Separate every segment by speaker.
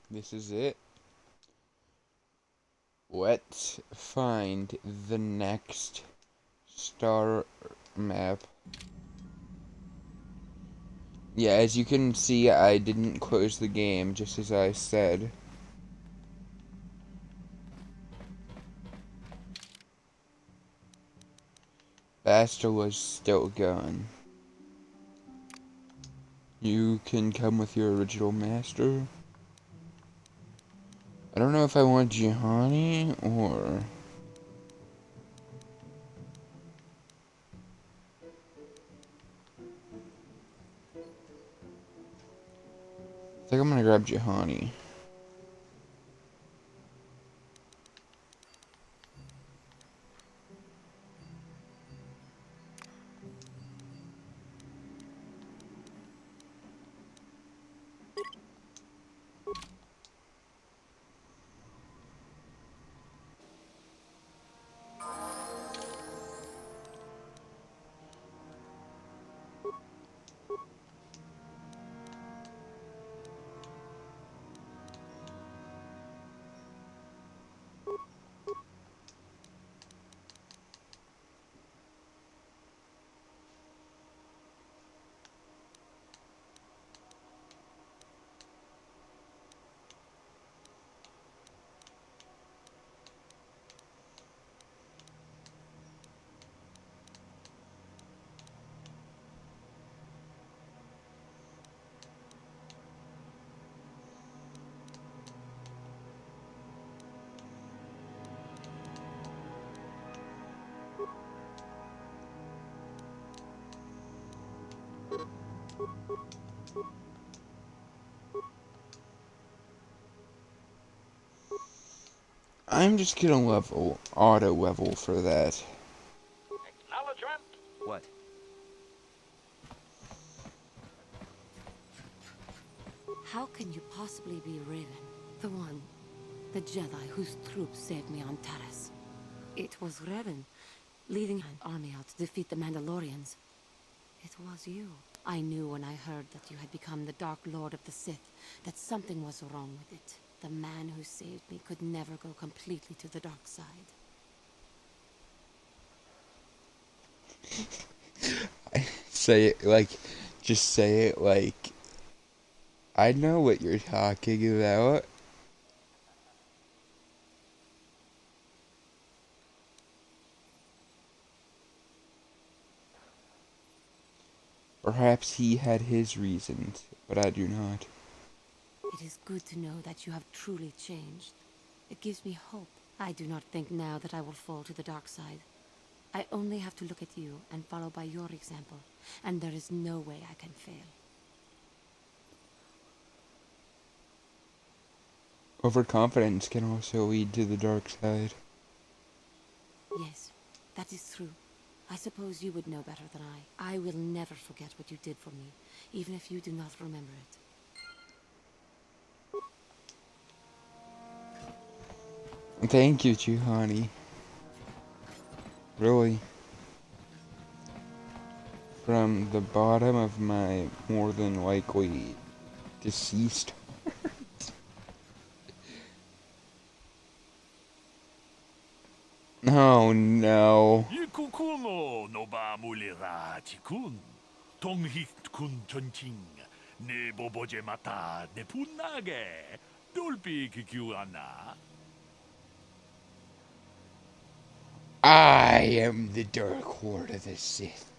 Speaker 1: This is it. Let's find the next star map. Yeah, as you can see, I didn't close the game, just as I said. Basta was still gone. You can come with your original master. I don't know if I want Gihanni or... I think I'm gonna grab Gihanni. I'm just gonna auto level for that.
Speaker 2: Acknowledgement.
Speaker 3: What?
Speaker 4: How can you possibly be Raven? The one, the Jedi whose troops saved me on Taris. It was Raven, leading an army out to defeat the Mandalorians. It was you. I knew when I heard that you had become the Dark Lord of the Sith, that something was wrong with it. The man who saved me could never go completely to the dark side.
Speaker 1: Say it like, just say it like, I know what you're talking about. Perhaps he had his reasons, but I do not.
Speaker 4: It is good to know that you have truly changed. It gives me hope. I do not think now that I will fall to the dark side. I only have to look at you and follow by your example, and there is no way I can fail.
Speaker 1: Overconfidence can also lead to the dark side.
Speaker 4: Yes, that is true. I suppose you would know better than I. I will never forget what you did for me, even if you do not remember it.
Speaker 1: Thank you, Juhani. Really. From the bottom of my more than likely deceased. Oh no.
Speaker 2: 이쿠쿠노 노바물리라 지군 동히군 전칭 네 보보제 마타 네 분나게 돌비 기규하나
Speaker 1: I am the Dark Lord of the Sith.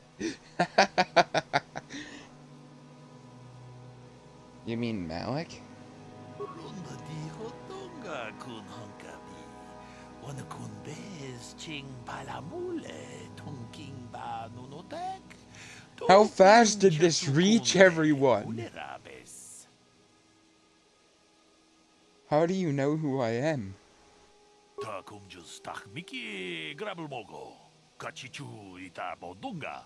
Speaker 1: You mean Malik?
Speaker 2: 론다 디호똥가 군 헝가비 어느 군베스 칭 발라물레 통킹바 노노텍
Speaker 1: How fast did this reach everyone? How do you know who I am?
Speaker 2: 다 공주스 딱 미끼 그랍을 먹어 같이 주이다 보동가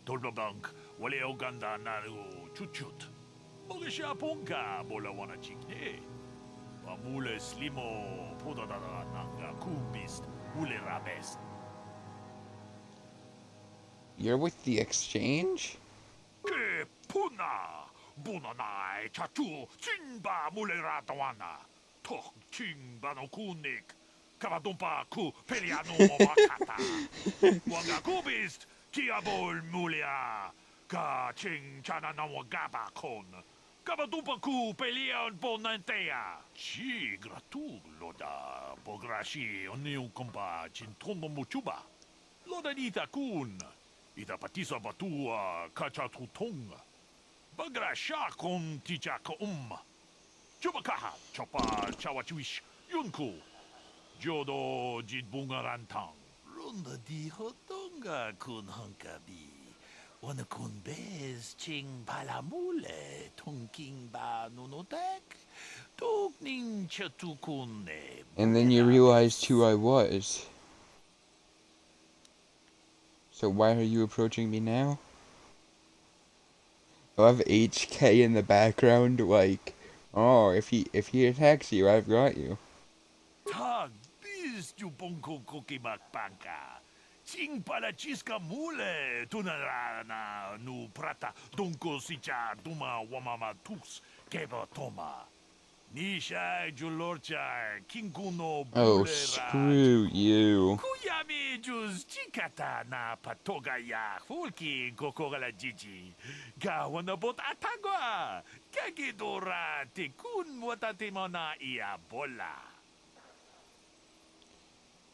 Speaker 2: 돌바방크 원래 오간다 나누 추추트 먹으샤 본가 몰라와나 찍네 와물레 슬리모 보다다다 난가 쿠비스 물레 라베스
Speaker 1: You're with the exchange?
Speaker 2: 그 푸나 Bunanai chatu chinba mulera tawana. Tok chingba no kunik. Kavadumpa ku peliano wakata. Wanga kubist kiabol mulia. Ka ching chana na wagaba kon. Kavadumpa ku pelion bonantea. Chi gratu loda. Pograshi oniu komba chintono muchuba. Loda dita kun. Ida patisa batua kacha tutonga. Bagrasha kon tijaka Chubakaha chopa chawachuish yunku. Jodo jitbungarantang. Runda di hotonga kun hankabi. Wana kun bez ching palamule. Tonking ba nunotek. Tok ning chatukune.
Speaker 1: And then you realized who I was. So why are you approaching me now? I have HK in the background, like, oh, if he attacks you, I've got you.
Speaker 2: Tag bis tu bonko koki makpanka. Ching pala chiska mule. Tunarana nu prata. Donko sicha duma wamama tus. Keba toma. Nisha julorcha. Kinkuno
Speaker 1: Oh,
Speaker 2: bule
Speaker 1: screw you.
Speaker 2: Kuyami jus chikata na patoga ya. Fulki kokogala jiji. Gawana bot atagwa. Kagidora te kun watatimona ia bola.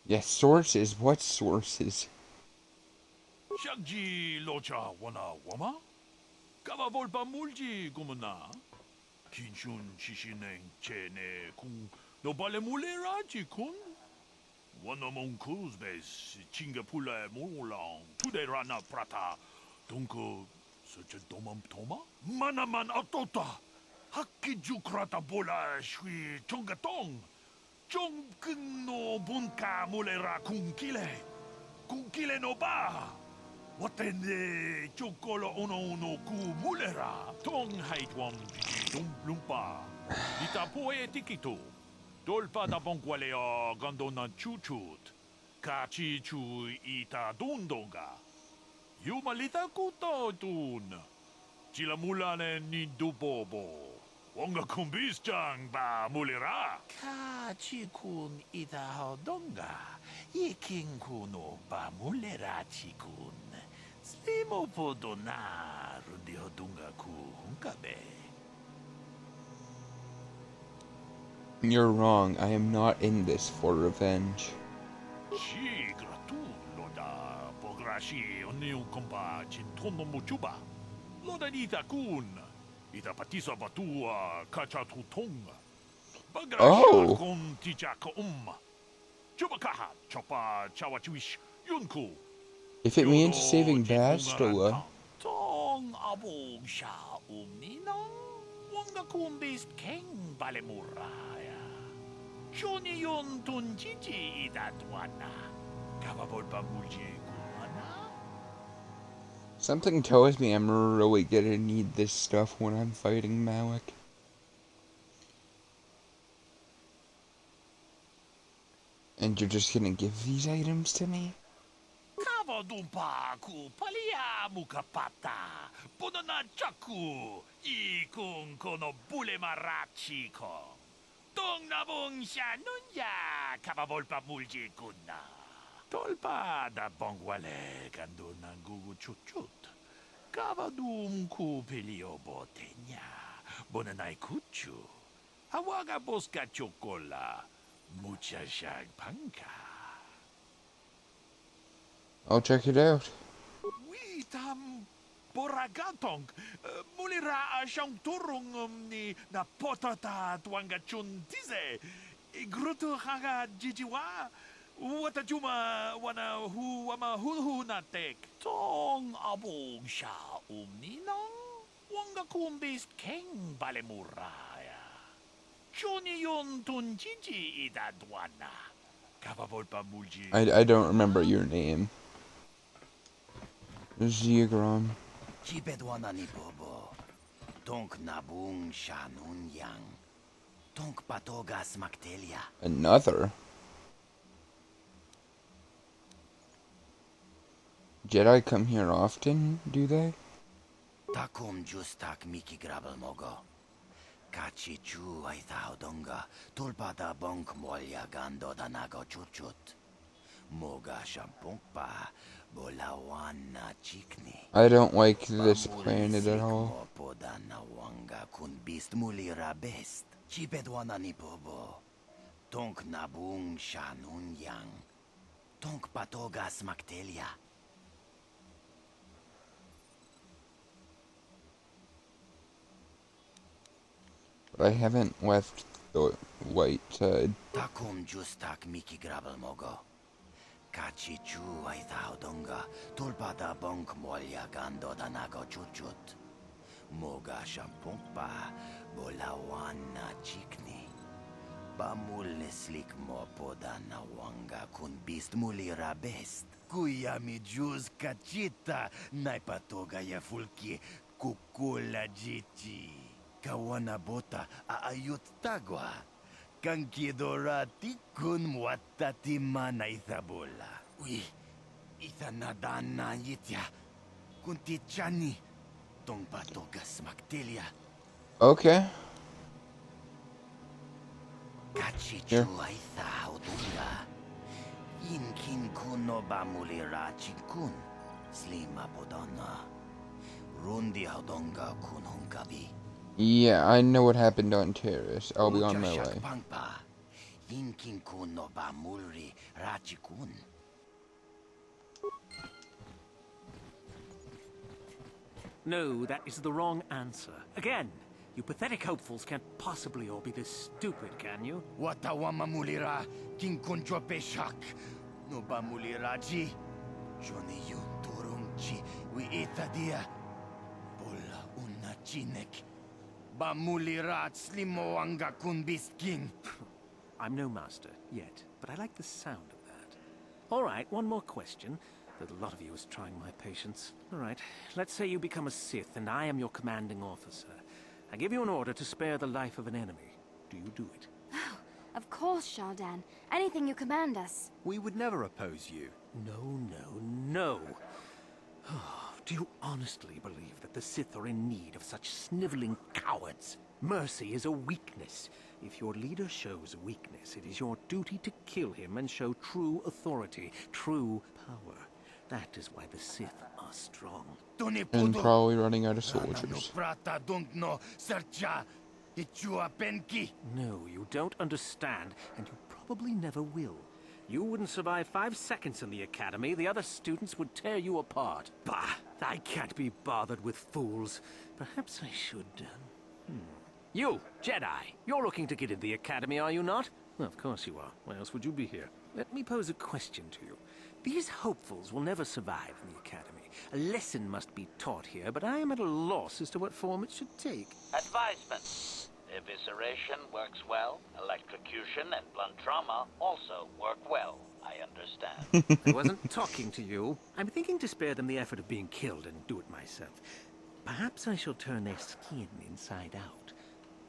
Speaker 1: Yes, sources? What sources?
Speaker 2: Shagji locha wana wama? Kava volpa mulji gumana? Kinshun shishineng chene kung no bale mulera kun? Wana mon kuzbes chingapula mulang tude rana prata. Dunko such a domam toma? Manaman atota! Hakki jukrata bola shui chongatong! Chong no bunka mulera kunkile! Kunkile no ba! Watende chokolo uno ku mulera! Tong haitwam lumpa! Dita poe tikito! Dolpa da bonkwalea gandona chuchut! Kachi chu ita dundonga! Yumalita kuto tun! Chila mulane ni dubobo! Wonga kumbis ba mulera! Kachi kun ita hodonga! Iking kuno ba mulera chikun! Slimo podona rundi hodunga ku hunkabe!
Speaker 1: You're wrong. I am not in this for revenge.
Speaker 2: Chi gratu loda pograshi oniu komba chintono muchuba. Loda dita kun. Ita patisa batua kacha tutonga. Bagrasha
Speaker 1: Oh!
Speaker 2: kon tijaka Chubakaha chopa chawachuish yunku.
Speaker 1: If it means saving Bastila.
Speaker 2: Tong abog sha umnino. Wanga kumbis keng balemuraya. Shoni yon tunjiji idatwana. Kavabol pamulji kumana.
Speaker 1: Something tells me I'm really gonna need this stuff when I'm fighting Malik. And you're just gonna give these items to me?
Speaker 2: Kavadumpa ku palia mukapata. Punana chaku. Ikung kono bule marachi ko. Tong nabong siya nunya. Kavabol pamulji kuna. Tolpa da bongwale kando ng guguchuchut. Kavadum ku pilio botenya. Bonanay kuchu. Hawaga boska chokola. Mucha shag panka.
Speaker 1: I'll check it out.
Speaker 2: Witam boragatong. Mulira siyang turong ni na potata tuanga chuntize. Igruto haga jijiwa. Wata juma wana hu wama hulhu na tek. Tong abog siya umninong. Wanga kumbis keng balemuraya. Shoni yon tunjiji idadwana. Kavabol pa mulji.
Speaker 1: I don't remember your name. Ziagram.
Speaker 3: Chipedwana ni bobo. Tonk nabung shanun yang. Tonk patogas maktelia.
Speaker 1: Another? Jedi come here often, do they?
Speaker 3: Takum justak miki grabel mogo. Kachi chu ay donga. Tulpada bonk molya gando danago chuchut. Moga shampungpa. Bolawan na chikni.
Speaker 1: I don't like this planet at
Speaker 3: Pamulisik
Speaker 1: all.
Speaker 3: mo poda na wanga kun bist mulira best. Chipedwana ni pobo. Tonk nabung shanun yang. Tonk patogas maktelia.
Speaker 1: But I haven't left the light side.
Speaker 3: Takum justak miki grabel mogo. Kachi chu ay donga. Tulpada bonk molya gando danago chuchut. Moga shampungpa. Bolawan na chikni. Pamulislik mo poda na wanga kun bist mulira best. Kuya mi juz kachita. Naipatoga ya fulki. Kukula jichi. Kawana bota aayut tagwa. Kankidorati kun watati mana ithabola. Uy, ithanadana yitya. Kunti chani. Tong patogas maktelia.
Speaker 1: Okay.
Speaker 3: Kachichu ay udunga. Yinkin kuno bamulira chinkun. Slima podona. Rundi udonga kun hunkabi.
Speaker 1: Yeah, I know what happened on Terrace. I'll be on my way.
Speaker 3: Yinkin kuno bamulri rachikun.
Speaker 5: No, that is the wrong answer. Again, you pathetic hopefuls can't possibly all be this stupid, can you?
Speaker 3: Watawama mulira kinkun peshak. No bamuliraji. Johnny yun turungchi wi itadia. Bola una chinek. Bamulirat slimoanga kun biskin.
Speaker 5: I'm no master, yet, but I like the sound of that. All right, one more question. Though a lot of you is trying my patience. All right, let's say you become a Sith and I am your commanding officer. I give you an order to spare the life of an enemy. Do you do it?
Speaker 6: Of course, Shardan. Anything you command us.
Speaker 7: We would never oppose you.
Speaker 5: No. Do you honestly believe that the Sith are in need of such sniveling cowards? Mercy is a weakness. If your leader shows weakness, it is your duty to kill him and show true authority, true power. That is why the Sith are strong.
Speaker 1: And probably running out of soldiers.
Speaker 5: No, you don't understand, and you probably never will. You wouldn't survive 5 seconds in the academy. The other students would tear you apart. Bah! I can't be bothered with fools. Perhaps I should... You, Jedi! You're looking to get in the academy, are you not? Well, of course you are. Why else would you be here? Let me pose a question to you. These hopefuls will never survive in the academy. A lesson must be taught here, but I am at a loss as to what form it should take.
Speaker 8: Advisement. Evisceration works well. Electrocution and blunt trauma also work well. I understand.
Speaker 5: I wasn't talking to you. I'm thinking to spare them the effort of being killed and do it myself. Perhaps I shall turn their skin inside out.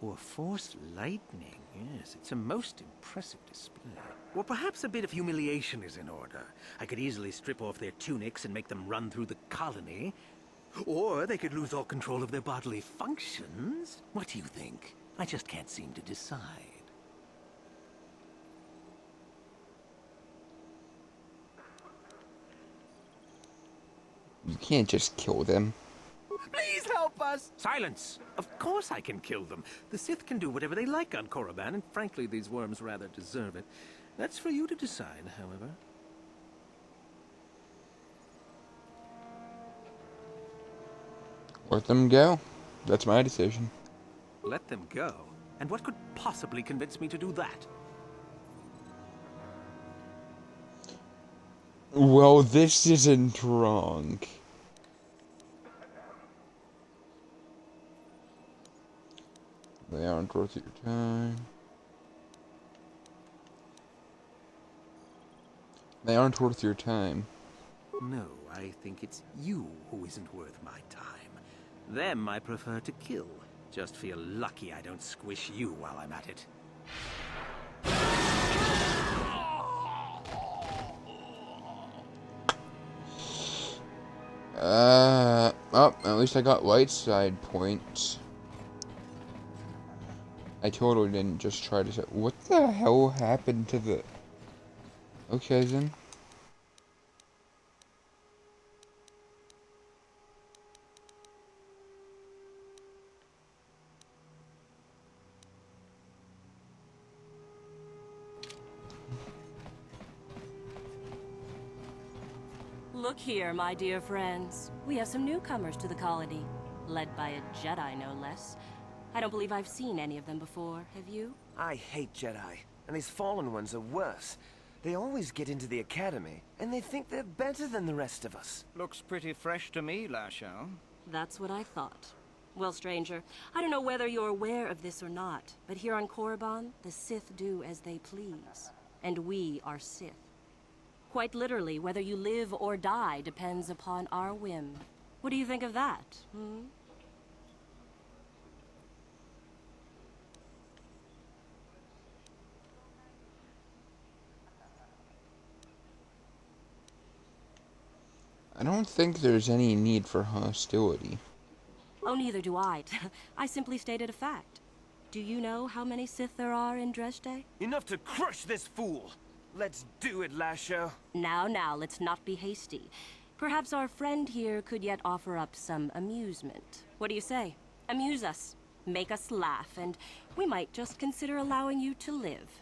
Speaker 5: Or force lightning. Yes, it's a most impressive display. Or perhaps a bit of humiliation is in order. I could easily strip off their tunics and make them run through the colony. Or they could lose all control of their bodily functions. What do you think? I just can't seem to decide.
Speaker 1: You can't just kill them.
Speaker 5: Please help us! Silence! Of course I can kill them. The Sith can do whatever they like on Korriban, and frankly, these worms rather deserve it. That's for you to decide, however.
Speaker 1: Let them go. That's my decision.
Speaker 5: Let them go? And what could possibly convince me to do that?
Speaker 1: Well, this isn't wrong. They aren't worth your time. They aren't worth your time.
Speaker 5: No, I think it's you who isn't worth my time. Them I prefer to kill. Just feel lucky I don't squish you while I'm at it.
Speaker 1: Oh, at least I got light side points. I totally didn't just try to say. What the hell happened to the. Okay then.
Speaker 7: Look here, my dear friends. We have some newcomers to the colony, led by a Jedi, no less. I don't believe I've seen any of them before, have you?
Speaker 9: I hate Jedi, and these fallen ones are worse. They always get into the academy, and they think they're better than the rest of us.
Speaker 10: Looks pretty fresh to me, Lasho.
Speaker 7: That's what I thought. Well, stranger, I don't know whether you're aware of this or not, but here on Korriban, the Sith do as they please. And we are Sith. Quite literally, whether you live or die depends upon our whim. What do you think of that, hmm?
Speaker 1: I don't think there's any need for hostility.
Speaker 7: Oh, neither do I. I simply stated a fact. Do you know how many Sith there are in Dresde?
Speaker 9: Enough to crush this fool! Let's do it, Lasho.
Speaker 7: Now, let's not be hasty. Perhaps our friend here could yet offer up some amusement. What do you say? Amuse us, make us laugh, and we might just consider allowing you to live.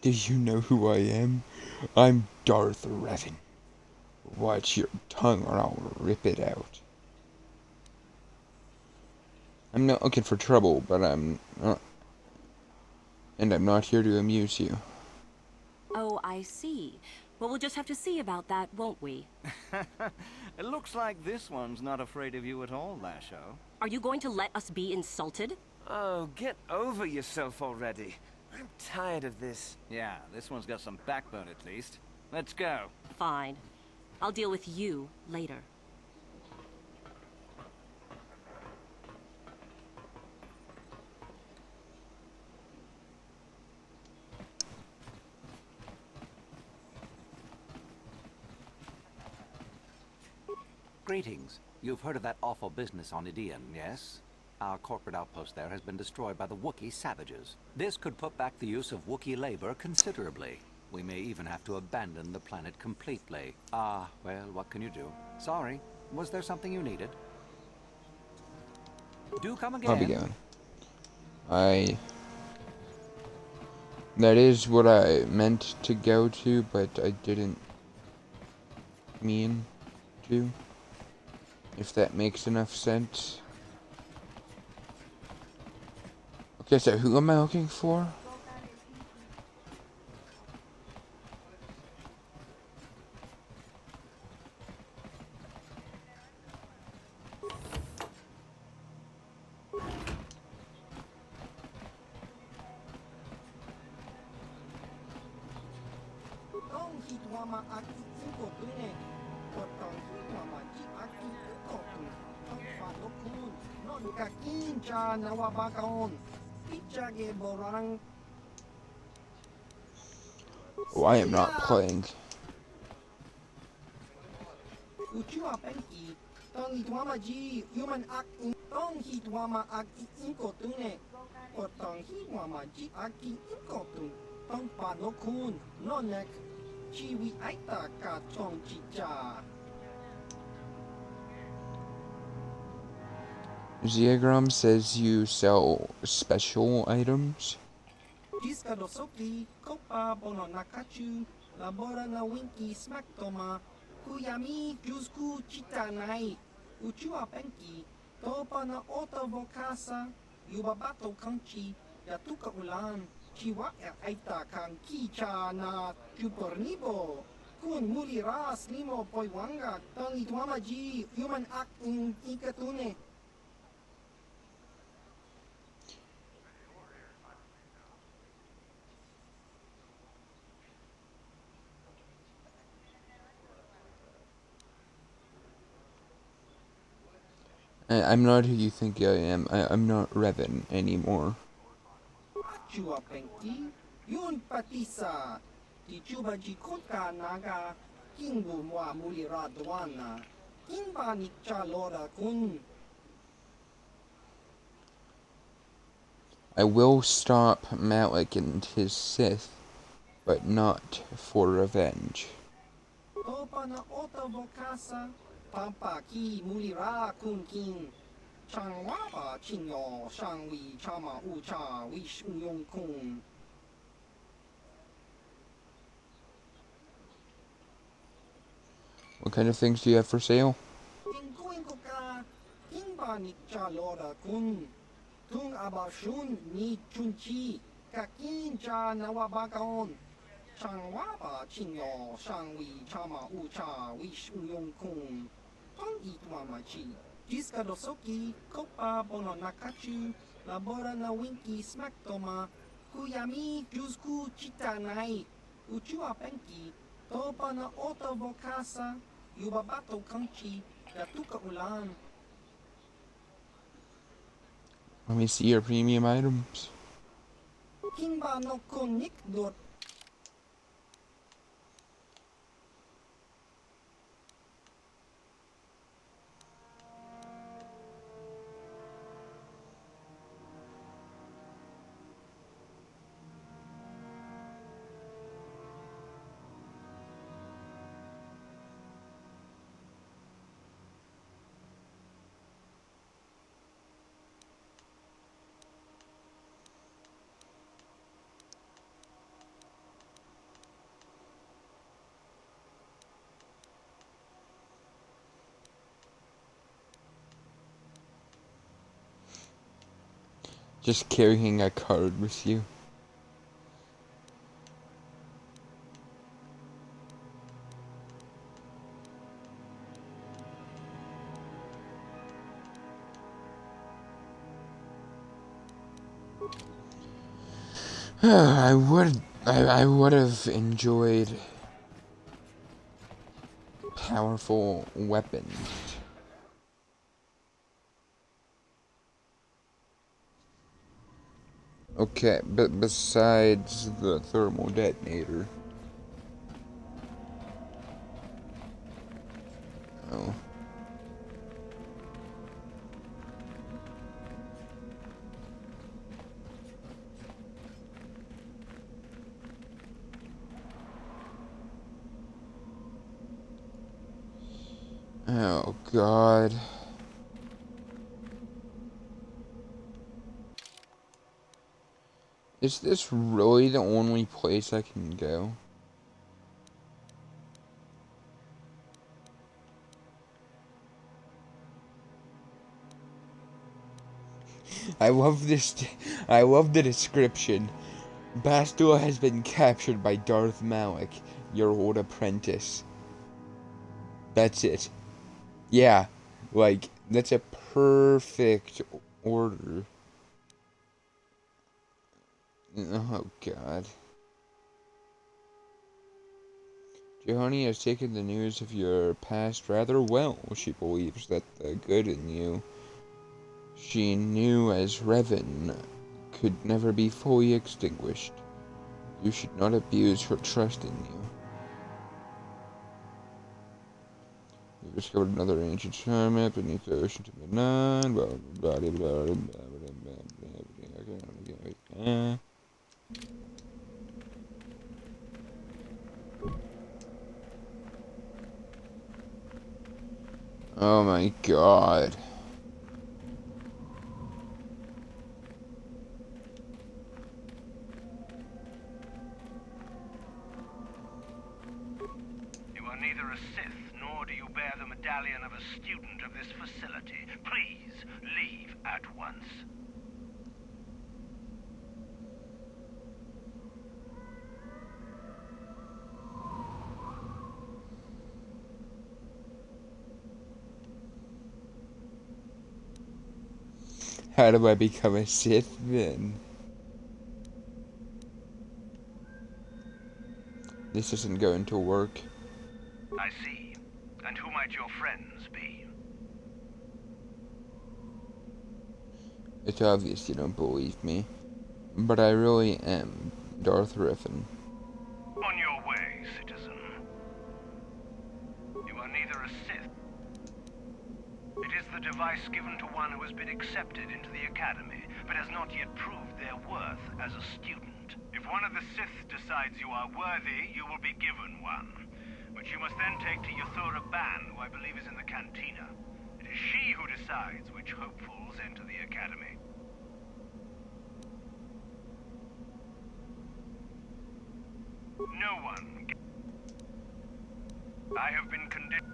Speaker 1: Do you know who I am? I'm Darth Revan. Watch your tongue or I'll rip it out. I'm not looking for trouble, but I'm not. And I'm not here to amuse you.
Speaker 7: Oh, I see. Well, we'll just have to see about that, won't we?
Speaker 10: It looks like this one's not afraid of you at all, Lasho.
Speaker 7: Are you going to let us be insulted?
Speaker 9: Oh, get over yourself already. I'm tired of this.
Speaker 10: Yeah, this one's got some backbone at least. Let's go.
Speaker 7: Fine. I'll deal with you later.
Speaker 11: Greetings. You've heard of that awful business on Idian, yes? Our corporate outpost there has been destroyed by the Wookiee savages. This could put back the use of Wookiee labor considerably. We may even have to abandon the planet completely. Well, what can you do? Sorry. Was there something you needed? Do come again.
Speaker 1: I'll be going. That is what I meant to go to, but I didn't mean to. If that makes enough sense. Okay, so who am I looking for? Oh, I am not playing. Diagram says you sell special items. I'm not who you think I am. I'm not Revan anymore. I will stop Malik and his Sith, but not for revenge. What kind of things do you have for sale? Let me see your premium items. Just carrying a card with you. I would have enjoyed powerful weapons. Okay, but besides the thermal detonator. Oh. Oh, God. Is this really the only place I can go? I love this. I love the description. Bastila has been captured by Darth Malik, your old apprentice. That's it. Yeah, like, that's a perfect order. Oh, God. Johanny has taken the news of your past rather well. She believes that the good in you she knew as Revan could never be fully extinguished. You should not abuse her trust in you. You discovered another ancient star map beneath the ocean to the nine. Blah blah blah blah blah blah. Oh my God.
Speaker 5: You are neither a Sith, nor do you bear the medallion of a student of this facility. Please, leave at once.
Speaker 1: How do I become a Sith then? This isn't going to work.
Speaker 5: I see. And who might your friends be?
Speaker 1: It's obvious you don't believe me, but I really am Darth Revan.
Speaker 5: On your way, citizen.
Speaker 12: the device given to one who has been accepted into the Academy, but has not yet proved their worth as a student. If one of the Sith decides you are worthy, you will be given one, which you must then take to Yathura Ban, who I believe is in the cantina. It is she who decides which hopefuls enter the Academy. No one. I have been conditioned.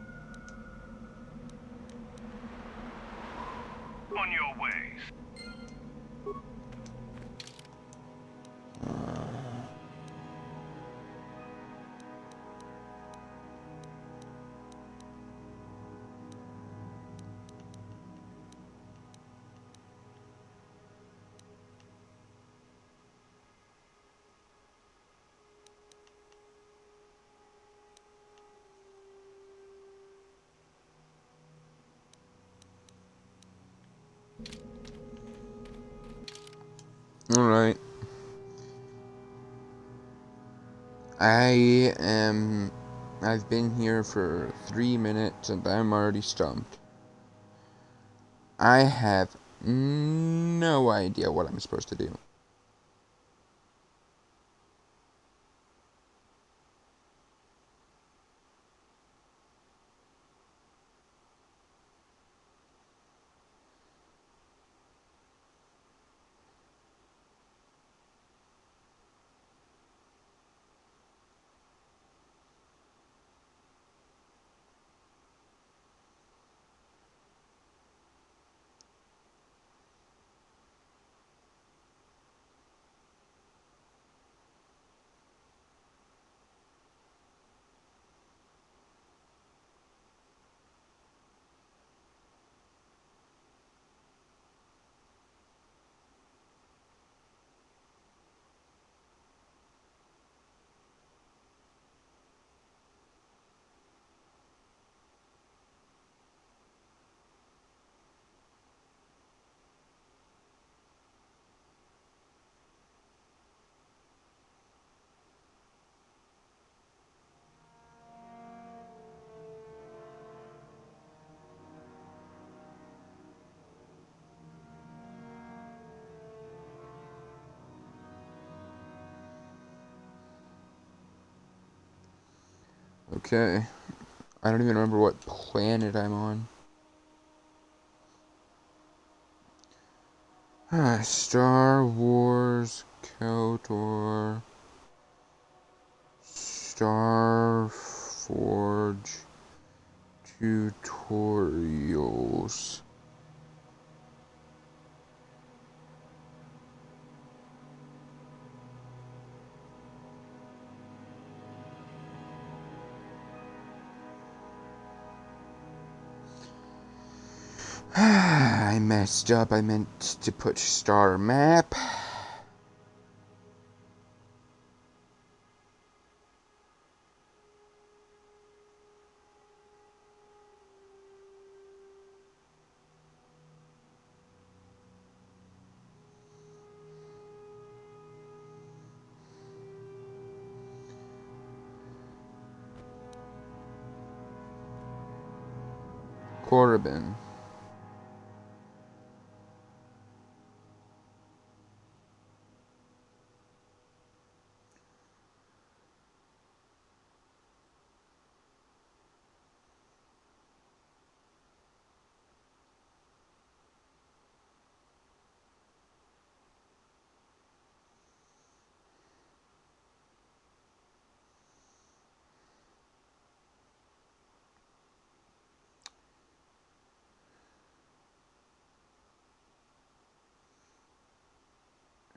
Speaker 12: On your ways.
Speaker 1: Alright. I've been here for 3 minutes and I'm already stumped. I have no idea what I'm supposed to do. Okay. I don't even remember what planet I'm on. Star Wars KOTOR Star Forge tutorials. I messed up. I meant to put star map. Corbin.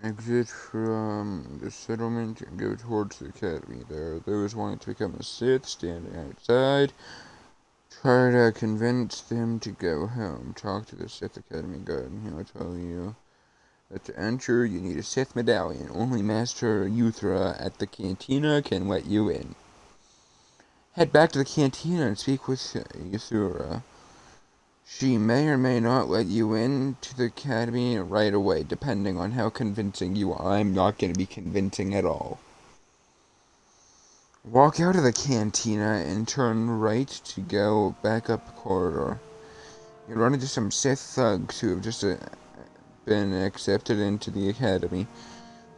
Speaker 1: Exit from the settlement and go towards the academy. There are those wanting to become a Sith standing outside. Try to convince them to go home. Talk to the Sith Academy guard and he'll tell you that to enter you need a Sith medallion. Only Master Yuthra at the cantina can let you in. Head back to the cantina and speak with Yuthra. She may or may not let you in to the academy right away, depending on how convincing you are. I'm not going to be convincing at all. Walk out of the cantina and turn right to go back up the corridor. You run into some Sith thugs who have just been accepted into the academy.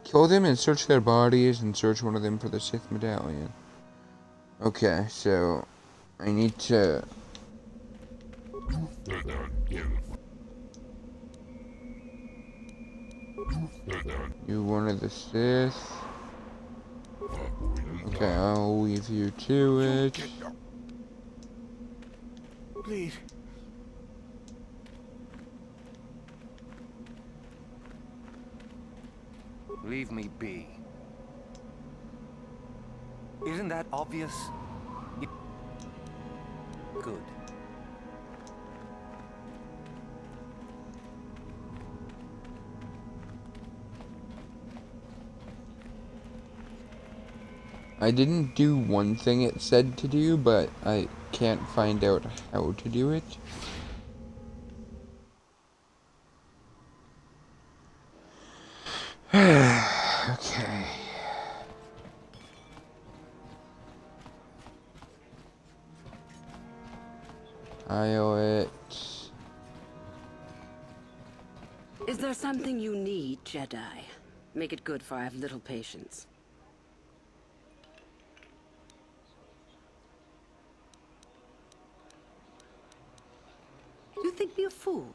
Speaker 1: Kill them and search their bodies and search one of them for the Sith medallion. Okay, so I need to... You one of the Sith. Okay, I'll leave you to it.
Speaker 9: Please. Leave me be. Isn't that obvious? Good.
Speaker 1: I didn't do one thing it said to do, but I can't find out how to do it. Okay. Pilot.
Speaker 4: Is there something you need, Jedi? Make it good, for I have little patience. You think me a fool?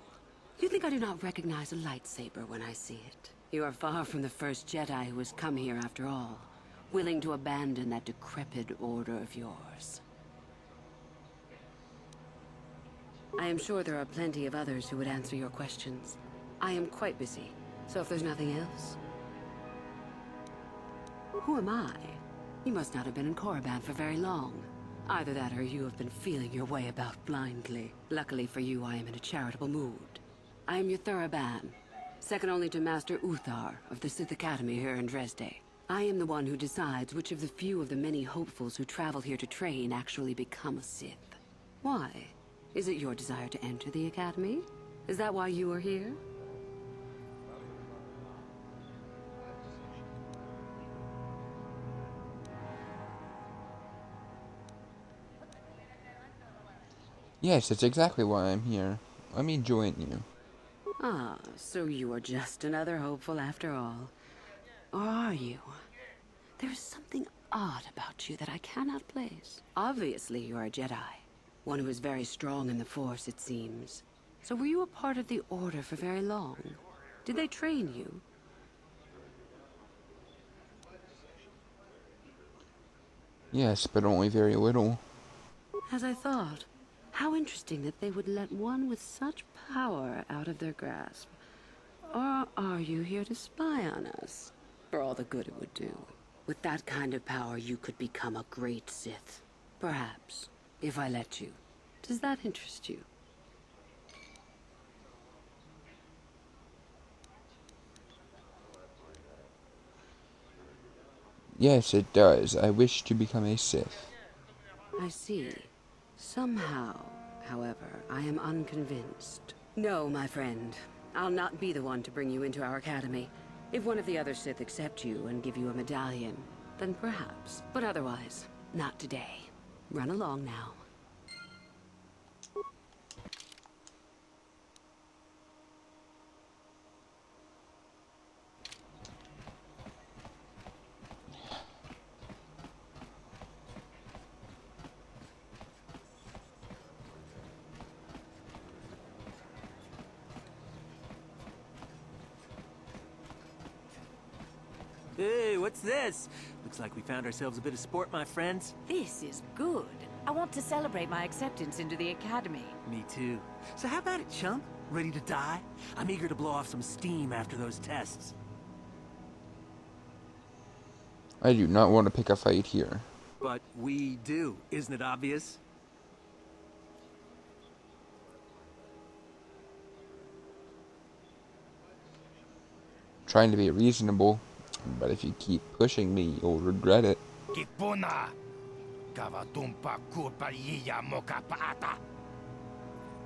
Speaker 4: You think I do not recognize a lightsaber when I see it? You are far from the first Jedi who has come here after all, willing to abandon that decrepit order of yours. I am sure there are plenty of others who would answer your questions. I am quite busy, so if there's nothing else... Who am I? You must not have been in Korriban for very long. Either that or you have been feeling your way about blindly. Luckily for you, I am in a charitable mood. I am your Thuraban, second only to Master Uthar of the Sith Academy here in Dresde. I am the one who decides which of the few of the many hopefuls who travel here to train actually become a Sith. Why? Is it your desire to enter the Academy? Is that why you are here?
Speaker 1: Yes, that's exactly why I'm here. Let me join you.
Speaker 4: Ah, so you are just another hopeful after all. Or are you? There is something odd about you that I cannot place. Obviously, you are a Jedi. One who is very strong in the Force, it seems. So were you a part of the Order for very long? Did they train you?
Speaker 1: Yes, but only very little.
Speaker 4: As I thought. How interesting that they would let one with such power out of their grasp. Or are you here to spy on us? For all the good it would do. With that kind of power, you could become a great Sith. Perhaps, if I let you. Does that interest you?
Speaker 1: Yes, it does. I wish to become a Sith.
Speaker 4: I see. Somehow, however, I am unconvinced. No, my friend. I'll not be the one to bring you into our academy. If one of the other Sith accept you and give you a medallion, then perhaps. But otherwise, not today. Run along now.
Speaker 5: Hey, what's this? Looks like we found ourselves a bit of sport, my friends.
Speaker 13: This is good. I want to celebrate my acceptance into the academy.
Speaker 5: Me too. So how about it, chump? Ready to die? I'm eager to blow off some steam after those tests.
Speaker 1: I do not want to pick a fight here.
Speaker 5: But we do, isn't it obvious?
Speaker 1: Trying to be reasonable, but if you keep pushing me, you'll regret it.
Speaker 12: Kipuna! Kavatumpa kulpa yiya moka paata!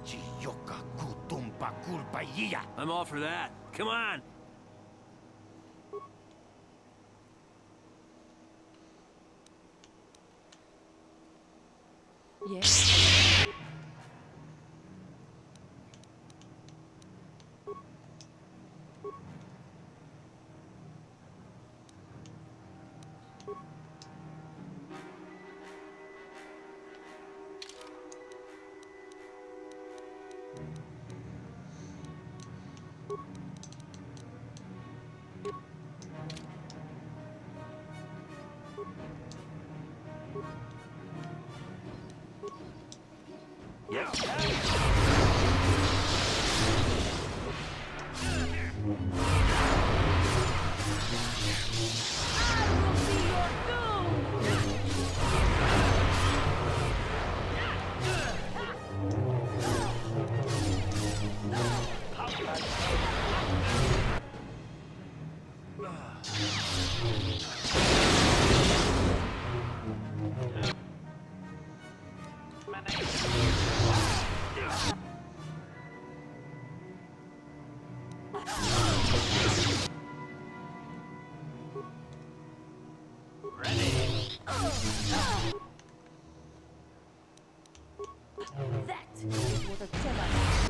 Speaker 12: Chiyoka kutumpa kulpa yiya!
Speaker 5: I'm all for that. Come on!
Speaker 13: Yes. That is what a Jedi.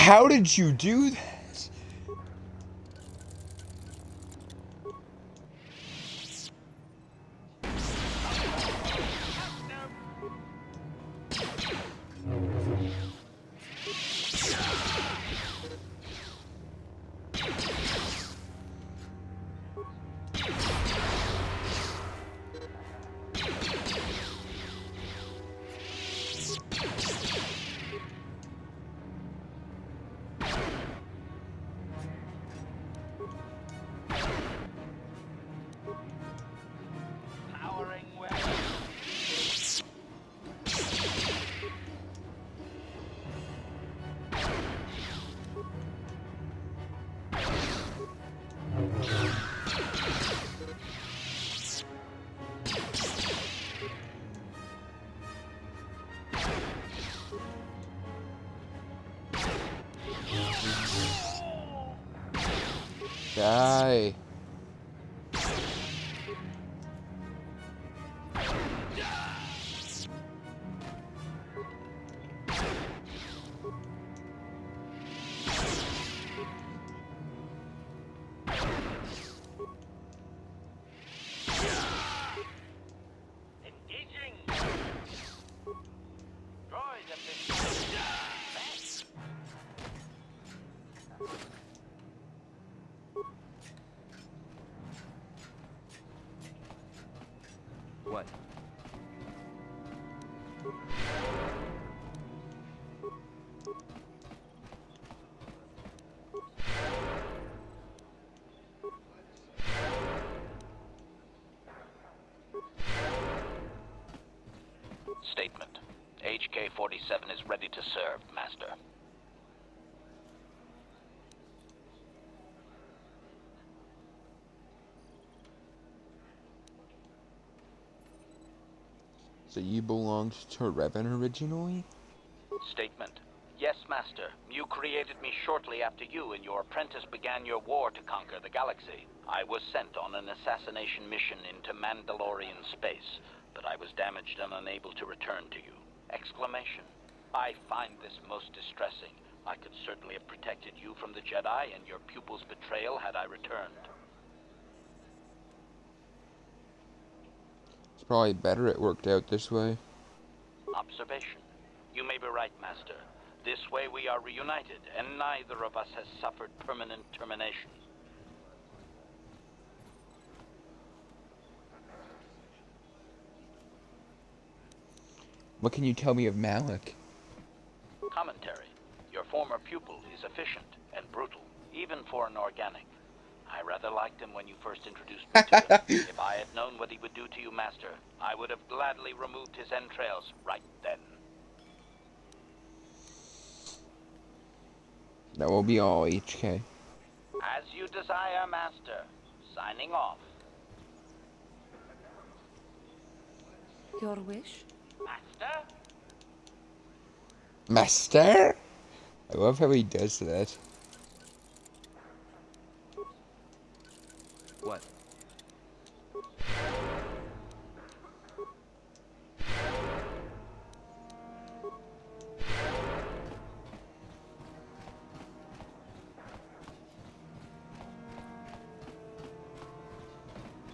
Speaker 1: How did you do that? Die.
Speaker 9: What?
Speaker 8: Statement. HK-47 is ready to serve, Master.
Speaker 1: So you belonged to Revan originally?
Speaker 8: Statement. Yes, Master. You created me shortly after you and your apprentice began your war to conquer the galaxy. I was sent on an assassination mission into Mandalorian space, but I was damaged and unable to return to you. Exclamation. I find this most distressing. I could certainly have protected you from the Jedi and your pupil's betrayal had I returned.
Speaker 1: It's probably better it worked out this way.
Speaker 8: Observation. You may be right, Master. This way we are reunited, and neither of us has suffered permanent termination.
Speaker 1: What can you tell me of Malik?
Speaker 8: Commentary. Your former pupil is efficient and brutal, even for an organic. I rather liked him when you first introduced me to him. If I had known what he would do to you, Master, I would have gladly removed his entrails right then.
Speaker 1: That will be all, HK.
Speaker 8: As you desire, Master. Signing off.
Speaker 4: Your wish?
Speaker 8: Master?
Speaker 1: Master? I love how he does that.
Speaker 11: What?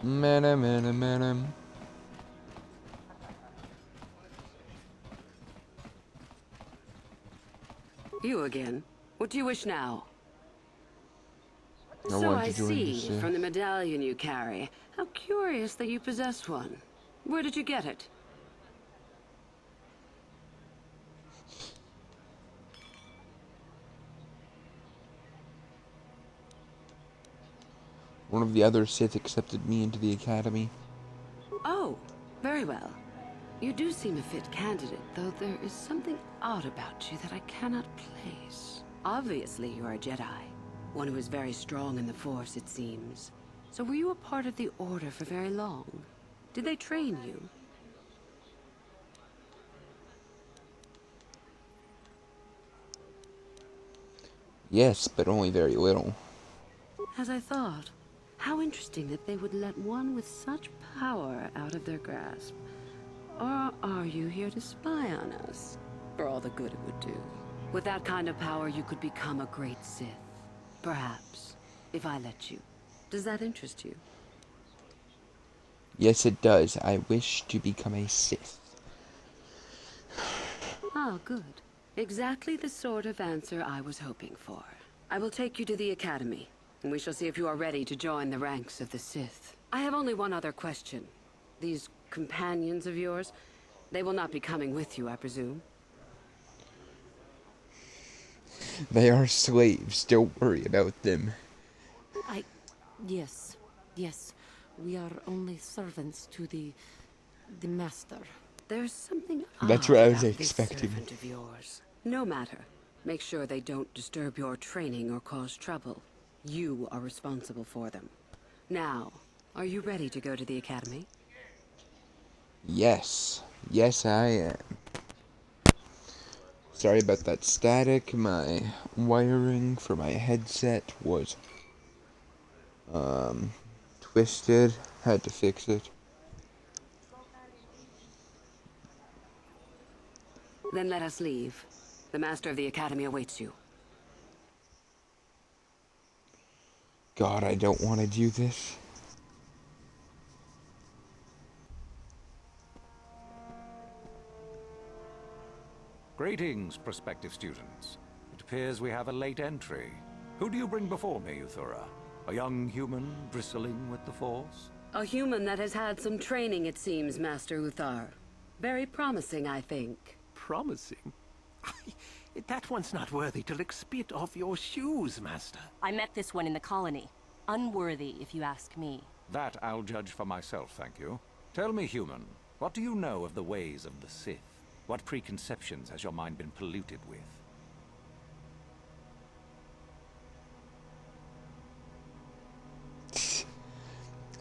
Speaker 1: Manam.
Speaker 14: You again. What do you wish now?
Speaker 1: I
Speaker 14: So
Speaker 1: want
Speaker 14: I
Speaker 1: to join the
Speaker 14: see,
Speaker 1: Sith.
Speaker 14: from the medallion you carry. How curious that you possess one. Where did you get it?
Speaker 1: One of the other Sith accepted me into the academy.
Speaker 14: Oh, very well. You do seem a fit candidate, though there is something odd about you that I cannot place. Obviously, you're a Jedi. One who is very strong in the Force, it seems. So were you a part of the Order for very long? Did they train you?
Speaker 1: Yes, but only very little.
Speaker 14: As I thought. How interesting that they would let one with such power out of their grasp. Or are you here to spy on us? For all the good it would do. With that kind of power, you could become a great Sith. Perhaps, if I let you. Does that interest you?
Speaker 1: Yes, it does. I wish to become a Sith.
Speaker 14: Ah, good. Exactly the sort of answer I was hoping for. I will take you to the Academy, and we shall see if you are ready to join the ranks of the Sith. I have only one other question. These companions of yours, they will not be coming with you, I presume?
Speaker 1: They are slaves. Don't worry about them.
Speaker 4: Yes. We are only servants to the master.
Speaker 14: There's something
Speaker 1: That's
Speaker 14: odd
Speaker 1: what I was
Speaker 14: about this
Speaker 1: expecting.
Speaker 14: servant of yours. No matter. Make sure they don't disturb your training or cause trouble. You are responsible for them. Now, are you ready to go to the academy?
Speaker 1: Yes. Yes, I am. Sorry about that static. My wiring for my headset was twisted. Had to fix it.
Speaker 14: Then let us leave. The master of the academy awaits you.
Speaker 1: God, I don't want to do this.
Speaker 11: Greetings, prospective students. It appears we have a late entry. Who do you bring before me, Uthura? A young human bristling with the Force?
Speaker 14: A human that has had some training, it seems, Master Uthar. Very promising, I think.
Speaker 5: Promising? That one's not worthy to lick spit off your shoes, Master.
Speaker 7: I met this one in the colony. Unworthy, if you ask me.
Speaker 11: That I'll judge for myself, thank you. Tell me, human, what do you know of the ways of the Sith? What preconceptions has your mind been polluted with?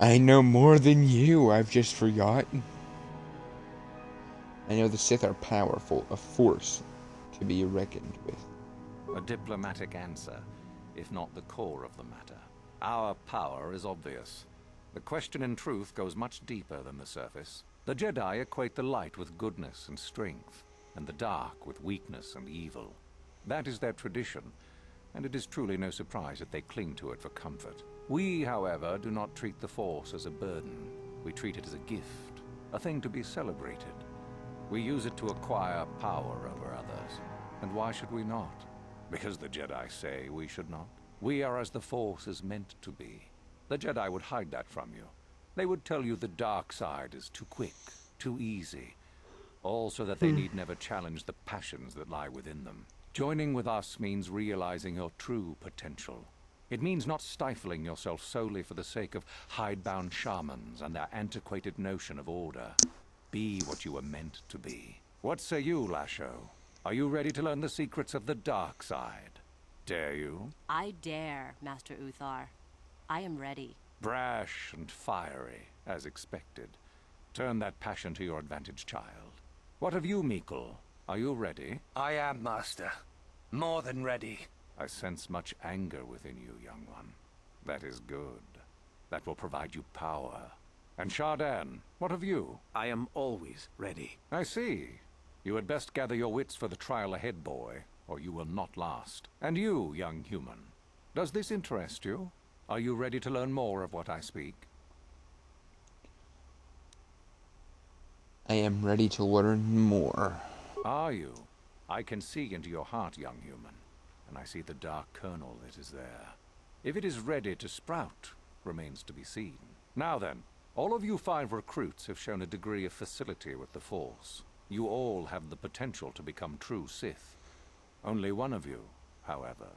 Speaker 1: I know more than you. I've just forgotten. I know the Sith are powerful, a force to be reckoned with.
Speaker 11: A diplomatic answer, if not the core of the matter. Our power is obvious. The question in truth goes much deeper than the surface. The Jedi equate the light with goodness and strength, and the dark with weakness and evil. That is their tradition, and it is truly no surprise that they cling to it for comfort. We, however, do not treat the Force as a burden. We treat it as a gift, a thing to be celebrated. We use it to acquire power over others. And why should we not? Because the Jedi say we should not. We are as the Force is meant to be. The Jedi would hide that from you. They would tell you the dark side is too quick, too easy, all so that they need never challenge the passions that lie within them. Joining with us means realizing your true potential. It means not stifling yourself solely for the sake of hidebound shamans and their antiquated notion of order. Be what you were meant to be. What say you, Lasho? Are you ready to learn the secrets of the dark side? Dare you?
Speaker 7: I dare, Master Uthar. I am ready.
Speaker 11: Brash and fiery, as expected. Turn that passion to your advantage, child. What of you, Mikkel? Are you ready?
Speaker 9: I am, Master. More than ready.
Speaker 11: I sense much anger within you, young one. That is good. That will provide you power. And Shardan, what of you?
Speaker 5: I am always ready.
Speaker 11: I see. You had best gather your wits for the trial ahead, boy, or you will not last. And you, young human, does this interest you? Are you ready to learn more of what I speak?
Speaker 1: I am ready to learn more.
Speaker 11: Are you? I can see into your heart, young human, and I see the dark kernel that is there. If it is ready to sprout, remains to be seen. Now then, all of you 5 recruits have shown a degree of facility with the Force. You all have the potential to become true Sith. Only one of you, however,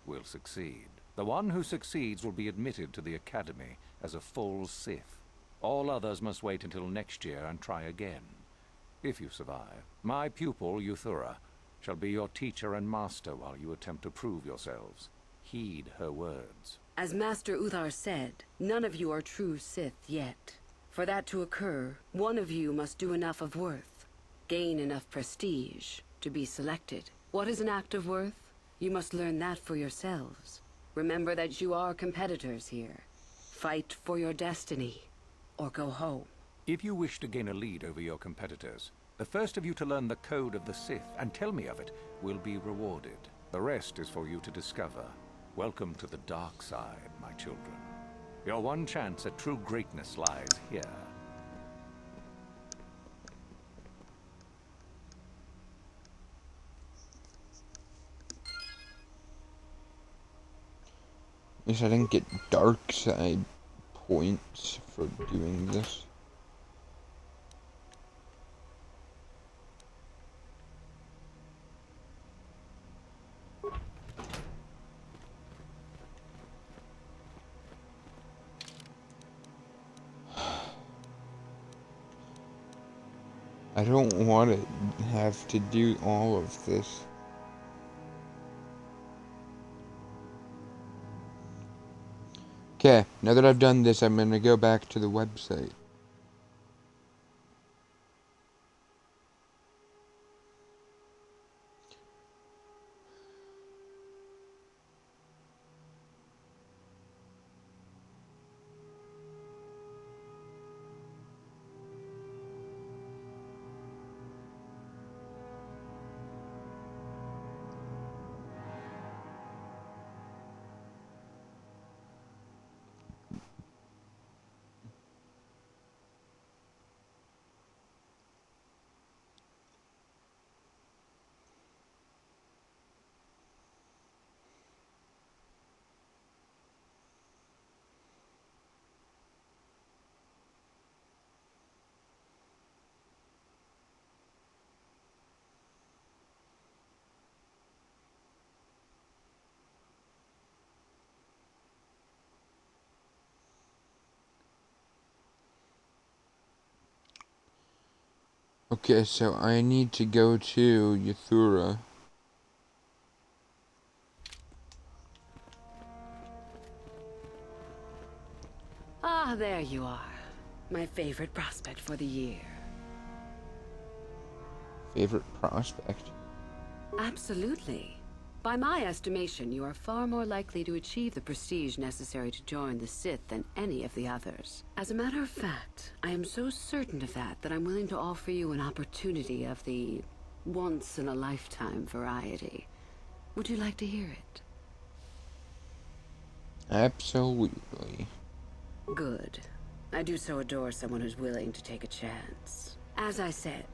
Speaker 11: will succeed. The one who succeeds will be admitted to the Academy as a full Sith. All others must wait until next year and try again. If you survive, my pupil, Euthura, shall be your teacher and master while you attempt to prove yourselves. Heed her words.
Speaker 14: As Master Uthar said, none of you are true Sith yet. For that to occur, one of you must do enough of worth, gain enough prestige, to be selected. What is an act of worth? You must learn that for yourselves. Remember that you are competitors here. Fight for your destiny, or go home.
Speaker 11: If you wish to gain a lead over your competitors, the first of you to learn the code of the Sith and tell me of it will be rewarded. The rest is for you to discover. Welcome to the dark side, my children. Your one chance at true greatness lies here.
Speaker 1: Guess I didn't get dark side points for doing this. I don't want to have to do all of this. Okay, now that I've done this, I'm going to go back to the website. Okay, so I need to go to Euthura.
Speaker 14: Ah, there you are. My favorite prospect for the year.
Speaker 1: Favorite prospect?
Speaker 14: Absolutely. By my estimation, you are far more likely to achieve the prestige necessary to join the Sith than any of the others. As a matter of fact, I am so certain of that I'm willing to offer you an opportunity of the once-in-a-lifetime variety. Would you like to hear it?
Speaker 1: Absolutely.
Speaker 14: Good. I do so adore someone who's willing to take a chance. As I said,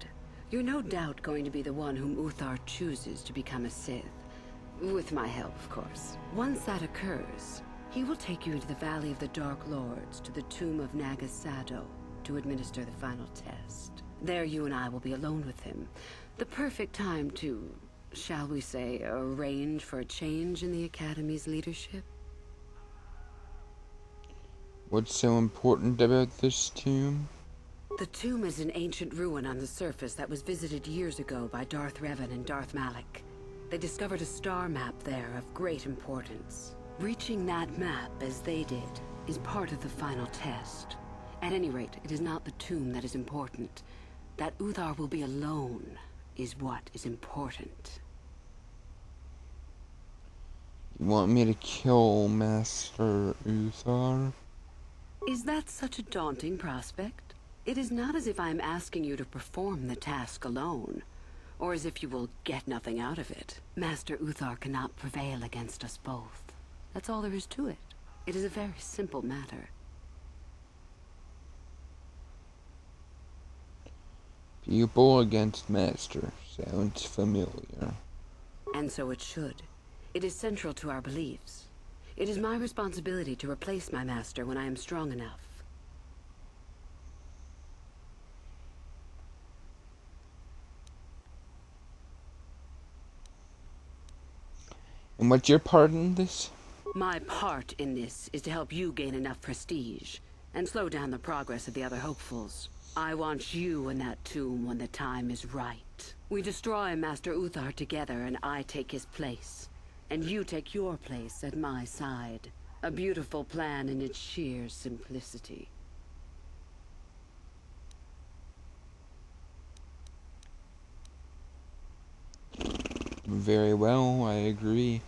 Speaker 14: you're no doubt going to be the one whom Uthar chooses to become a Sith. With my help, of course. Once that occurs, he will take you into the Valley of the Dark Lords to the tomb of Naga Sado to administer the final test. There you and I will be alone with him. The perfect time to, shall we say, arrange for a change in the Academy's leadership.
Speaker 1: What's so important about this tomb?
Speaker 14: The tomb is an ancient ruin on the surface that was visited years ago by Darth Revan and Darth Malak. They discovered a star map there of great importance. Reaching that map, as they did, is part of the final test. At any rate, it is not the tomb that is important. That Uthar will be alone is what is important.
Speaker 1: You want me to kill Master Uthar?
Speaker 14: Is that such a daunting prospect? It is not as if I am asking you to perform the task alone, or as if you will get nothing out of it. Master Uthar cannot prevail against us both. That's all there is to it. It is a very simple matter.
Speaker 1: Pupil against master. Sounds familiar.
Speaker 14: And so it should. It is central to our beliefs. It is my responsibility to replace my master when I am strong enough.
Speaker 1: And what's your part in this?
Speaker 14: My part in this is to help you gain enough prestige and slow down the progress of the other hopefuls. I want you in that tomb when the time is right. We destroy Master Uthar together and I take his place. And you take your place at my side. A beautiful plan in its sheer simplicity.
Speaker 1: Very well, I agree.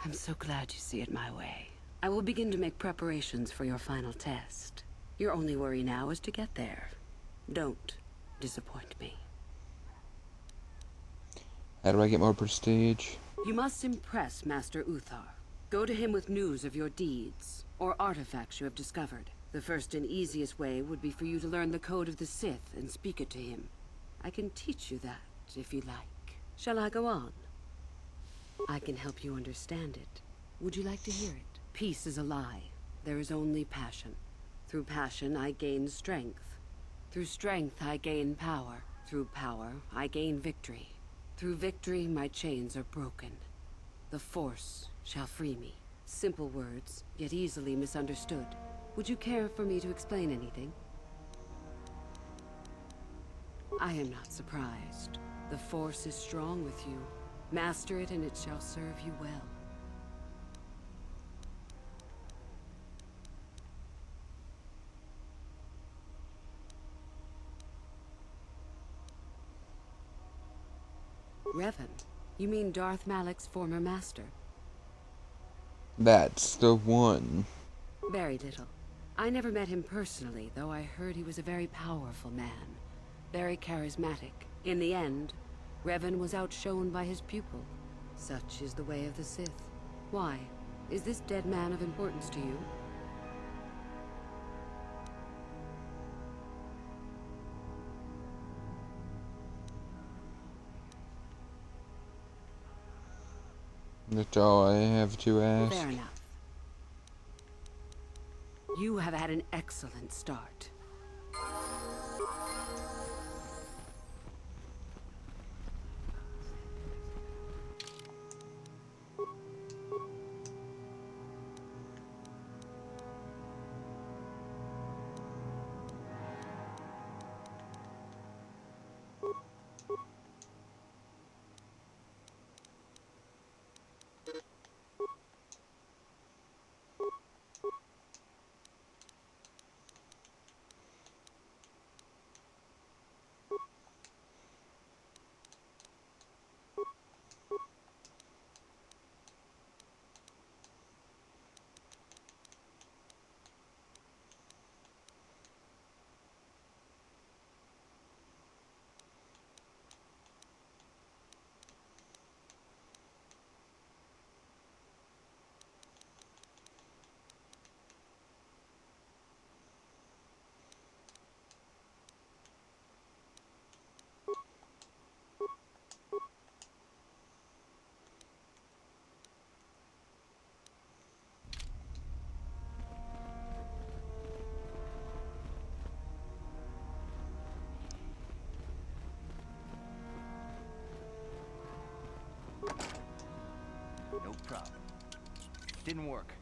Speaker 14: I'm so glad you see it my way. I will begin to make preparations for your final test. Your only worry now is to get there. Don't disappoint me.
Speaker 1: How do I get more prestige?
Speaker 14: You must impress Master Uthar. Go to him with news of your deeds, or artifacts you have discovered. The first and easiest way would be for you to learn the code of the Sith and speak it to him. I can teach you that, if you like. Shall I go on? I can help you understand it. Would you like to hear it? Peace is a lie. There is only passion. Through passion, I gain strength. Through strength, I gain power. Through power, I gain victory. Through victory, my chains are broken. The Force shall free me. Simple words, yet easily misunderstood. Would you care for me to explain anything? I am not surprised. The Force is strong with you. Master it and it shall serve you well. Revan? You mean Darth Malak's former master?
Speaker 1: That's the one.
Speaker 14: Very little. I never met him personally, though I heard he was a very powerful man. Very charismatic. In the end, Revan was outshone by his pupil. Such is the way of the Sith. Why? Is this dead man of importance to you?
Speaker 1: That's all I have to ask.
Speaker 14: Fair enough. You have had an excellent start.
Speaker 10: Didn't work.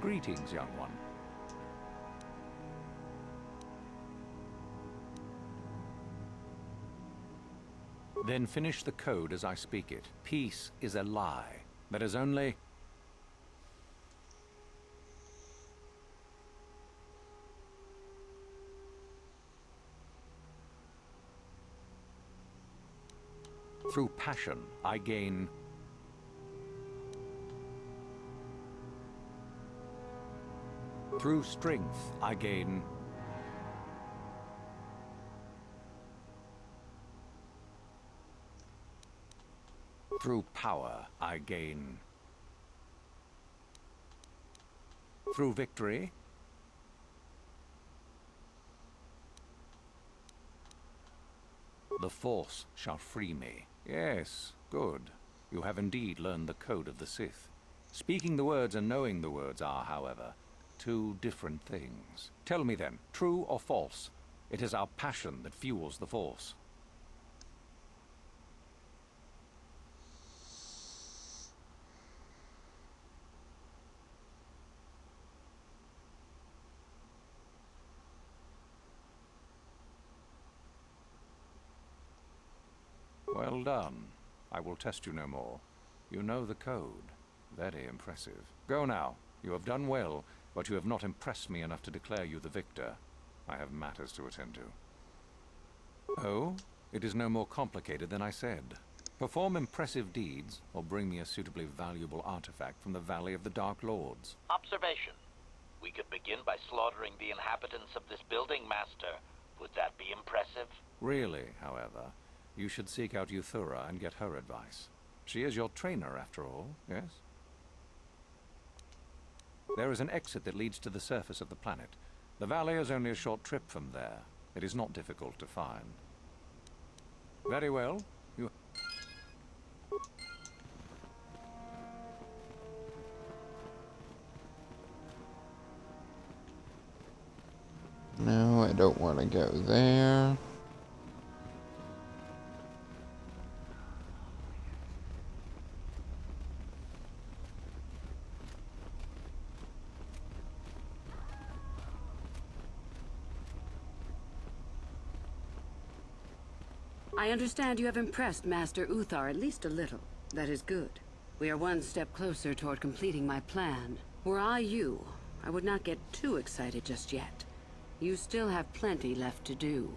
Speaker 11: Greetings, young one. Then finish the code as I speak it. Peace is a lie. That is only... Through passion, I gain... Through strength, I gain... Through power, I gain... Through victory... The Force shall free me. Yes, good. You have indeed learned the code of the Sith. Speaking the words and knowing the words are, however, two different things. Tell me then, true or false? It is our passion that fuels the Force. Well done. I will test you no more. You know the code. Very impressive. Go now. You have done well, but you have not impressed me enough to declare you the victor. I have matters to attend to. Oh? It is no more complicated than I said. Perform impressive deeds, or bring me a suitably valuable artifact from the Valley of the Dark Lords.
Speaker 8: Observation. We could begin by slaughtering the inhabitants of this building, Master. Would that be impressive?
Speaker 11: Really, however, you should seek out Euthura and get her advice. She is your trainer, after all, yes? There is an exit that leads to the surface of the planet. The valley is only a short trip from there. It is not difficult to find. Very well. You...
Speaker 1: No, I don't want to go there.
Speaker 14: I understand you have impressed Master Uthar at least a little. That is good. We are one step closer toward completing my plan. Were I you, I would not get too excited just yet. You still have plenty left to do.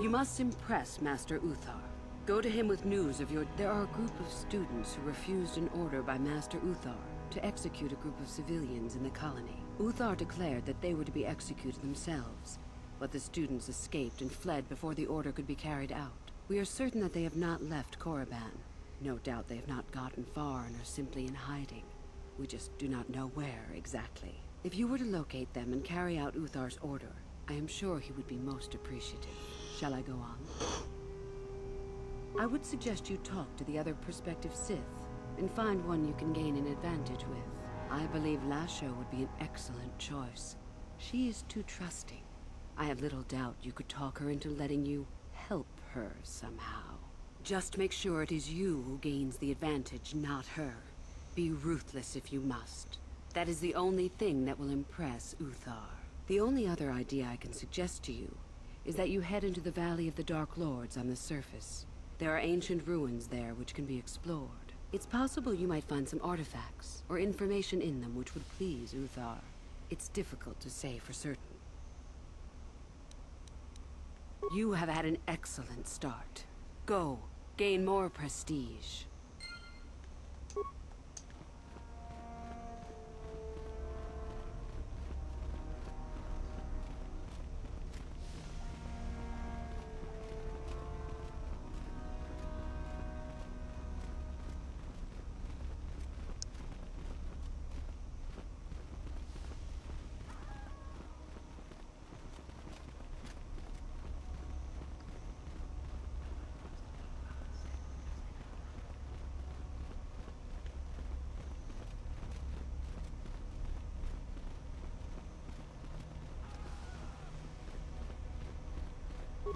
Speaker 14: You must impress Master Uthar. Go to him with news of your... There are a group of students who refused an order by Master Uthar to execute a group of civilians in the colony. Uthar declared that they were to be executed themselves. But the students escaped and fled before the order could be carried out. We are certain that they have not left Korriban. No doubt they have not gotten far and are simply in hiding. We just do not know where exactly. If you were to locate them and carry out Uthar's order, I am sure he would be most appreciative. Shall I go on? I would suggest you talk to the other prospective Sith and find one you can gain an advantage with. I believe Lasho would be an excellent choice. She is too trusting. I have little doubt you could talk her into letting you help her somehow. Just make sure it is you who gains the advantage, not her. Be ruthless if you must. That is the only thing that will impress Uthar. The only other idea I can suggest to you is that you head into the Valley of the Dark Lords on the surface. There are ancient ruins there which can be explored. It's possible you might find some artifacts or information in them which would please Uthar. It's difficult to say for certain. You have had an excellent start. Go, gain more prestige.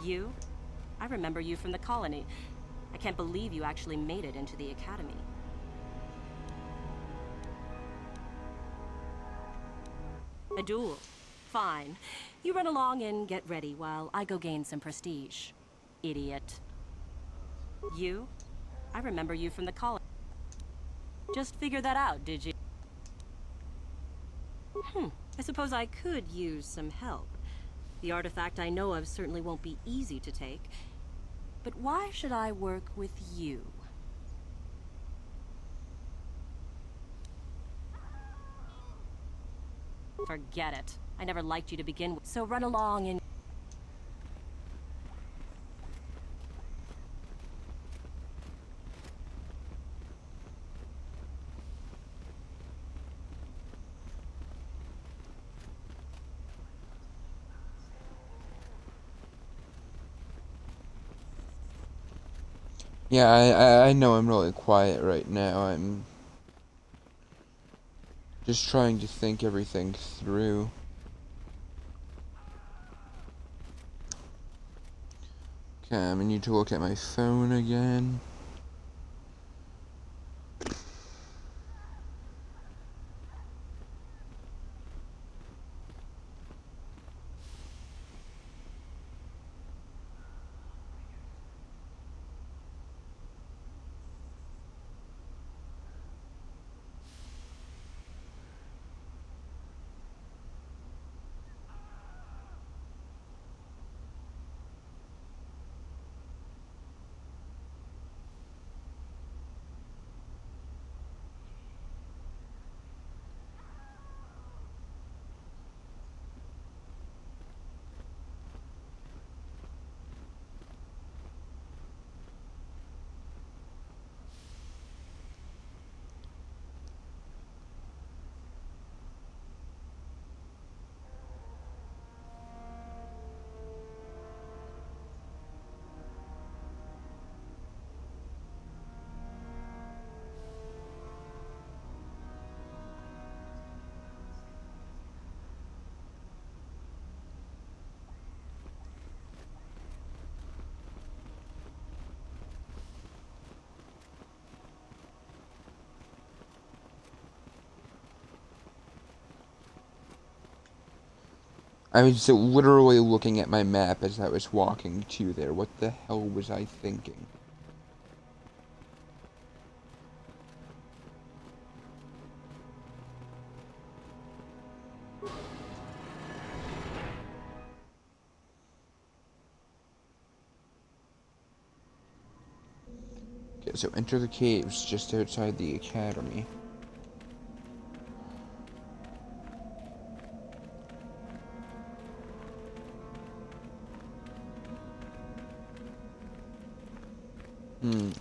Speaker 7: You? I remember you from the colony. I can't believe you actually made it into the academy. A duel. Fine. You run along and get ready while I go gain some prestige. Idiot. You? I remember you from the colony. Just figured that out, did you? I suppose I could use some help. The artifact I know of certainly won't be easy to take. But why should I work with you? Forget it. I never liked you to begin with, so run along and...
Speaker 1: Yeah, I know I'm really quiet right now. I'm just trying to think everything through. Okay, I need to look at my phone again. I was literally looking at my map as I was walking to there. What the hell was I thinking? Okay, so enter the caves just outside the academy.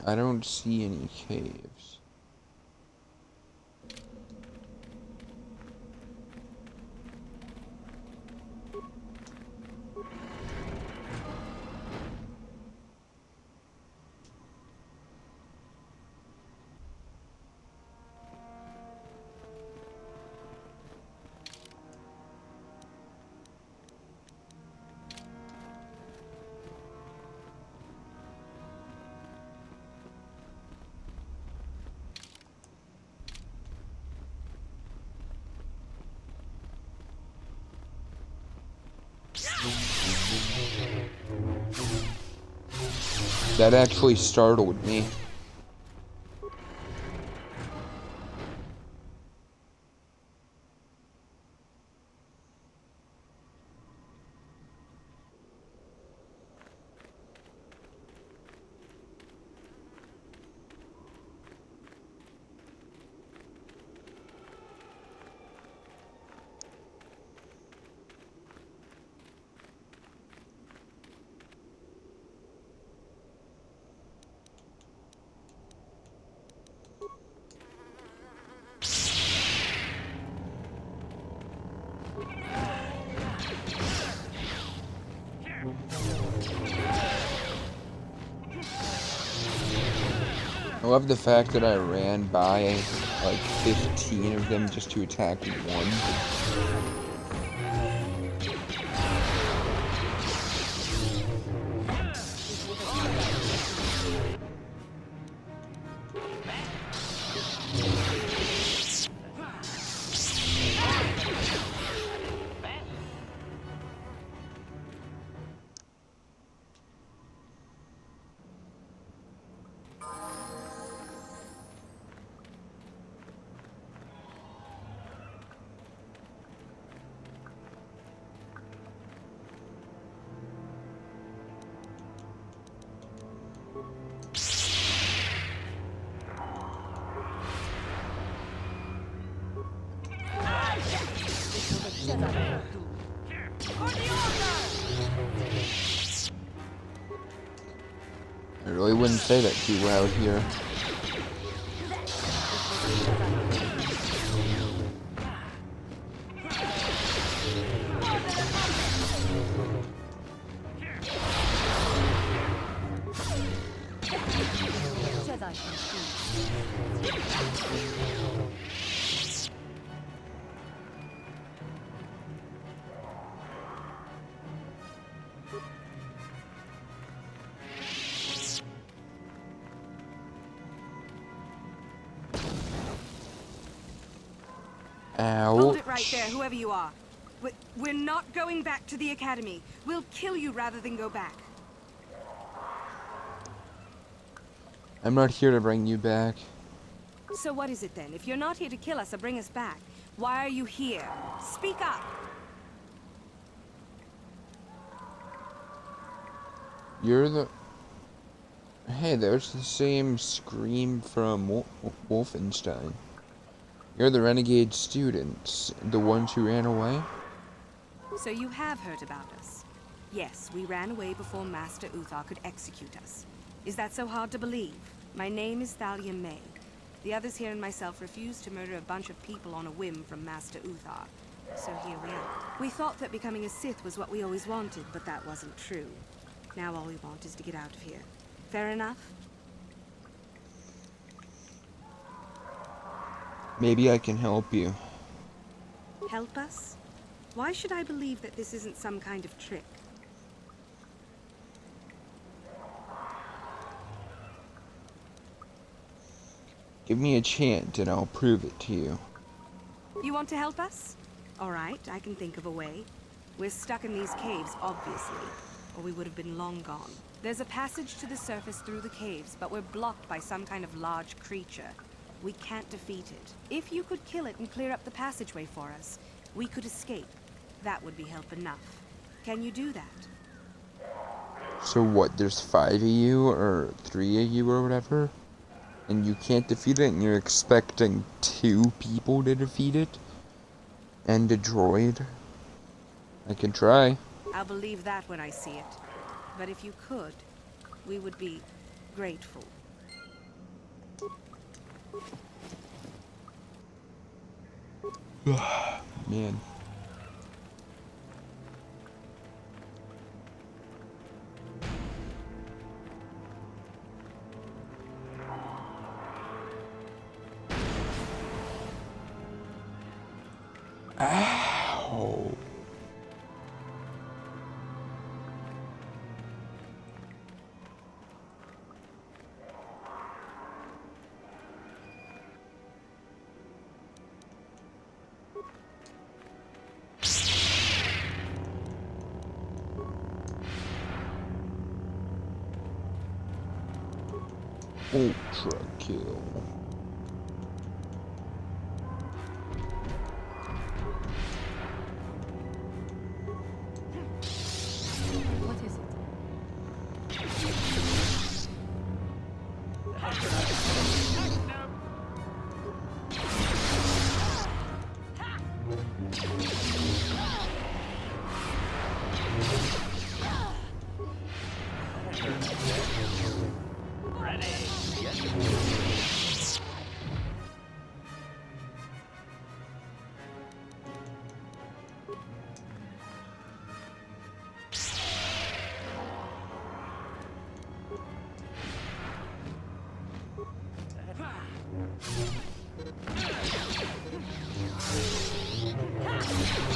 Speaker 1: I don't see any caves. That actually startled me. I love the fact that I ran by like 15 of them just to attack one. I really wouldn't say that too loud here. Ow.
Speaker 15: Hold it right there, whoever you are. We're not going back to the academy. We'll kill you rather than go back.
Speaker 1: I'm not here to bring you back.
Speaker 15: So what is it then? If you're not here to kill us or bring us back, why are you here? Speak up!
Speaker 1: You're the... Hey, there's the same scream from Wolfenstein. You're the renegade students, the ones who ran away?
Speaker 15: So you have heard about us. Yes, we ran away before Master Uthar could execute us. Is that so hard to believe? My name is Thalia May. The others here and myself refused to murder a bunch of people on a whim from Master Uthar. So here we are. We thought that becoming a Sith was what we always wanted, but that wasn't true. Now all we want is to get out of here. Fair enough?
Speaker 1: Maybe I can help you.
Speaker 15: Help us? Why should I believe that this isn't some kind of trick?
Speaker 1: Give me a chance and I'll prove it to you.
Speaker 15: You want to help us? All right, I can think of a way. We're stuck in these caves, obviously, or we would have been long gone. There's a passage to the surface through the caves, but we're blocked by some kind of large creature. We can't defeat it. If you could kill it and clear up the passageway for us, we could escape. That would be help enough. Can you do that?
Speaker 1: So what, there's 5 of you, or 3 of you, or whatever? And you can't defeat it, and you're expecting 2 people to defeat it? And a droid? I can try.
Speaker 15: I'll believe that when I see it. But if you could, we would be grateful.
Speaker 1: Man. Ow. Ultra kill.
Speaker 4: What is it?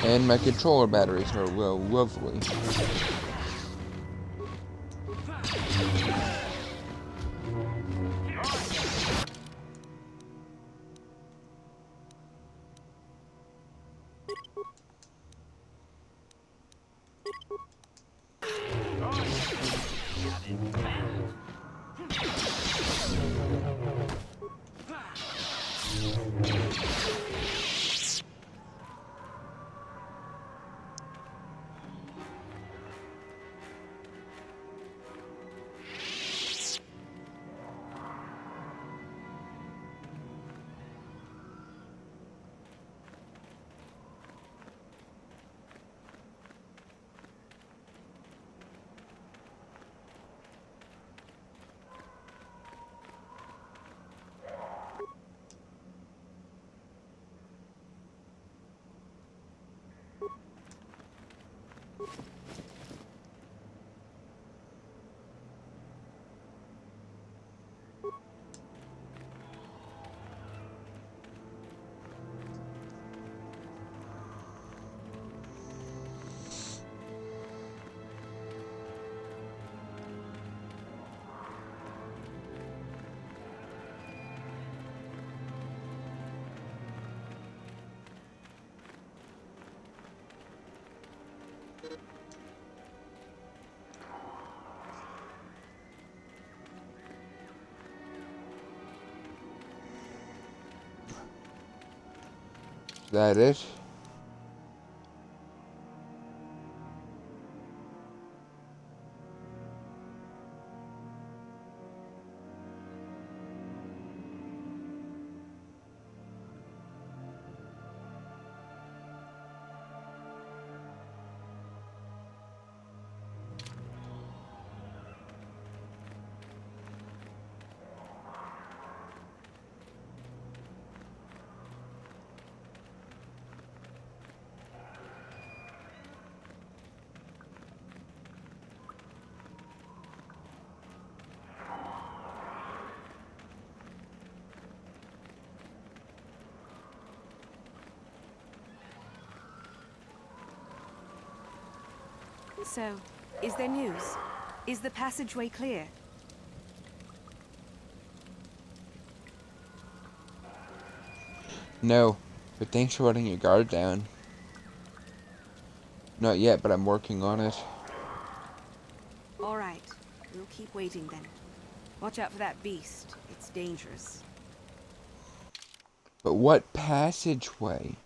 Speaker 1: And my controller batteries are well, lovely. that it?
Speaker 15: So, is there news? Is the passageway clear?
Speaker 1: No, but thanks for letting your guard down. Not yet, but I'm working on it.
Speaker 15: All right. We'll keep waiting then. Watch out for that beast. It's dangerous.
Speaker 1: But what passageway?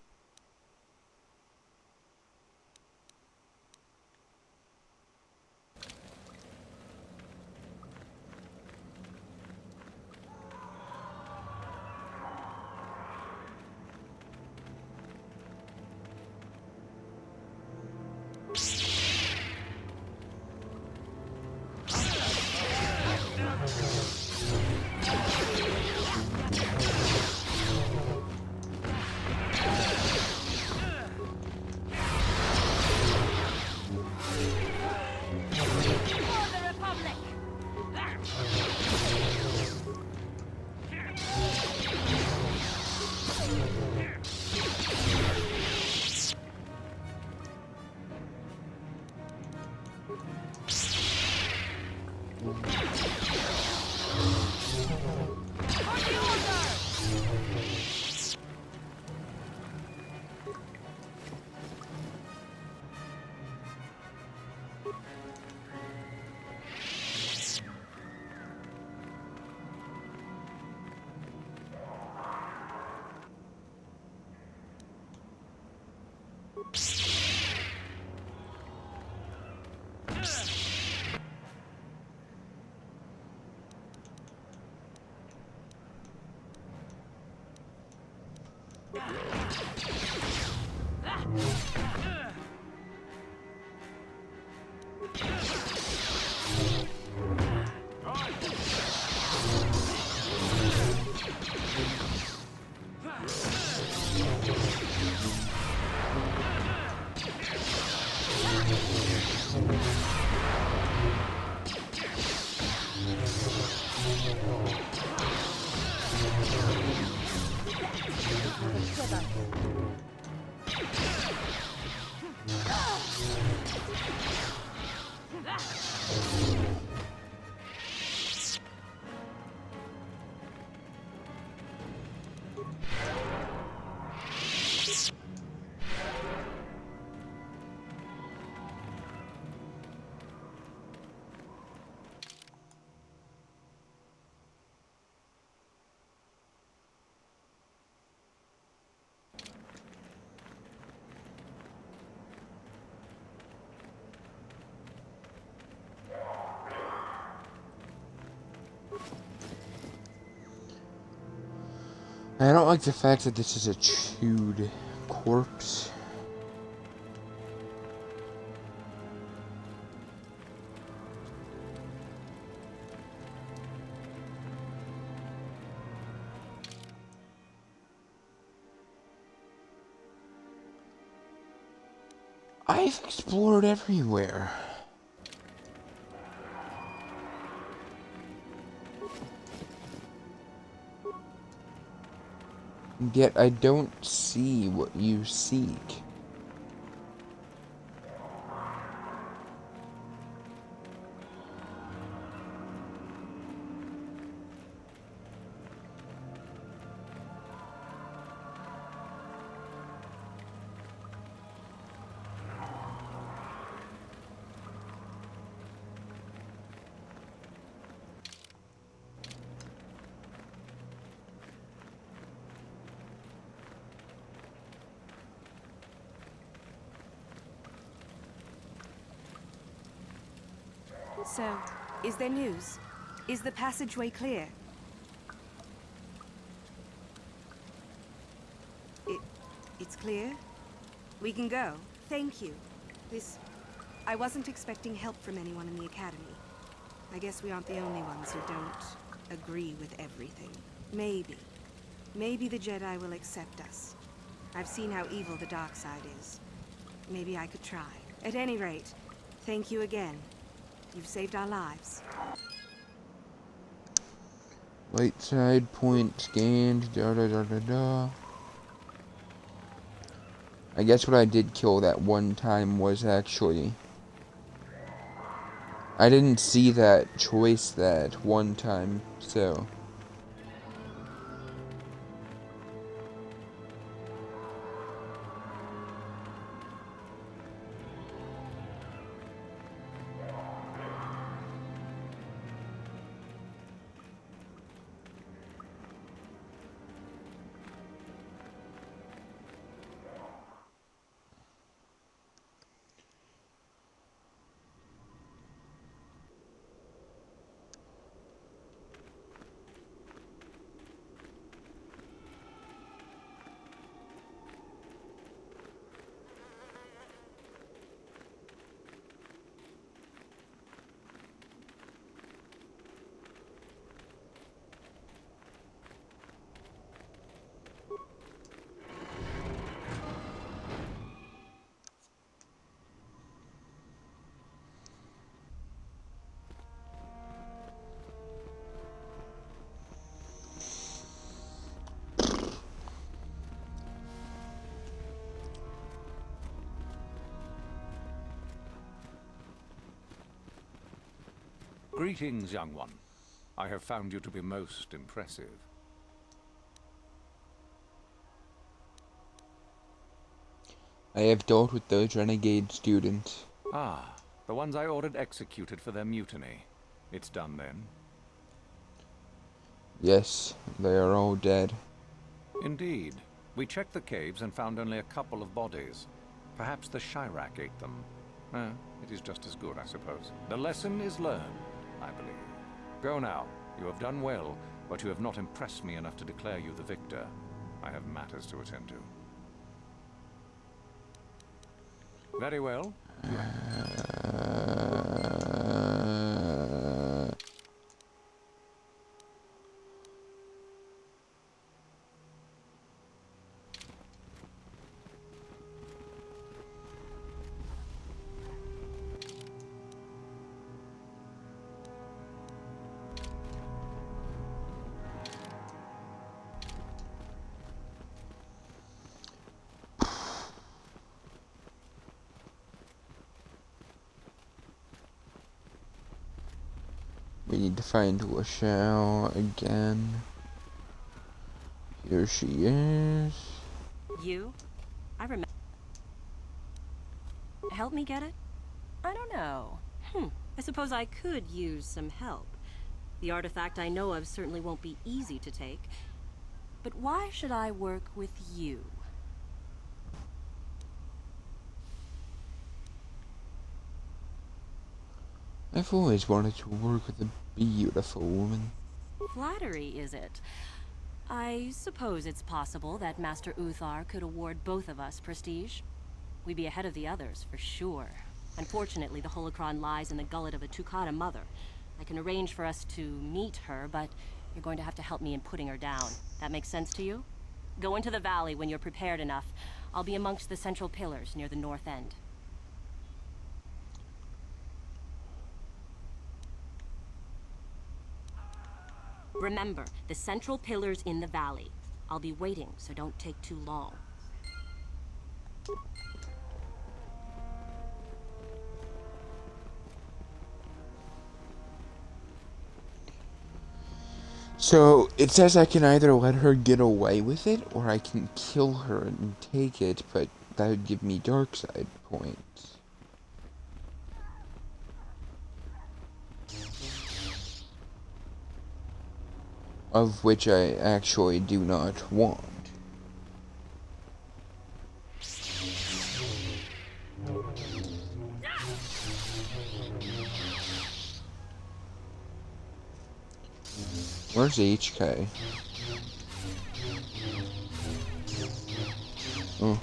Speaker 1: I don't like the fact that this is a chewed corpse. I've explored everywhere. Yet I don't see what you seek.
Speaker 15: So, is there news? Is the passageway clear? It's clear? We can go. Thank you. I wasn't expecting help from anyone in the Academy. I guess we aren't the only ones who don't agree with everything. Maybe the Jedi will accept us. I've seen how evil the dark side is. Maybe I could try. At any rate, thank you again. You've saved our lives.
Speaker 1: Light side point scanned. Da da da da da. I guess what I did kill that one time was actually... I didn't see that choice that one time, so...
Speaker 11: Greetings, young one. I have found you to be most impressive.
Speaker 1: I have dealt with those renegade students.
Speaker 11: Ah, the ones I ordered executed for their mutiny. It's done then?
Speaker 1: Yes, they are all dead.
Speaker 11: Indeed. We checked the caves and found only a couple of bodies. Perhaps the Chirac ate them. It is just as good, I suppose. The lesson is learned, I believe. Go now. You have done well, but you have not impressed me enough to declare you the victor. I have matters to attend to. Very well.
Speaker 1: We need to find Lashao again. Here she is.
Speaker 7: You? I remember. Help me get it? I don't know. I suppose I could use some help. The artifact I know of certainly won't be easy to take. But why should I work with you?
Speaker 1: I've always wanted to work with a beautiful woman.
Speaker 7: Flattery, is it? I suppose it's possible that Master Uthar could award both of us prestige. We'd be ahead of the others, for sure. Unfortunately, the holocron lies in the gullet of a Tukata mother. I can arrange for us to meet her, but you're going to have to help me in putting her down. That makes sense to you? Go into the valley when you're prepared enough. I'll be amongst the central pillars near the north end. Remember, the central pillar's in the valley. I'll be waiting, so don't take too long.
Speaker 1: So, it says I can either let her get away with it, or I can kill her and take it, but that would give me dark side points. Of which I actually do not want. Where's HK? Oh.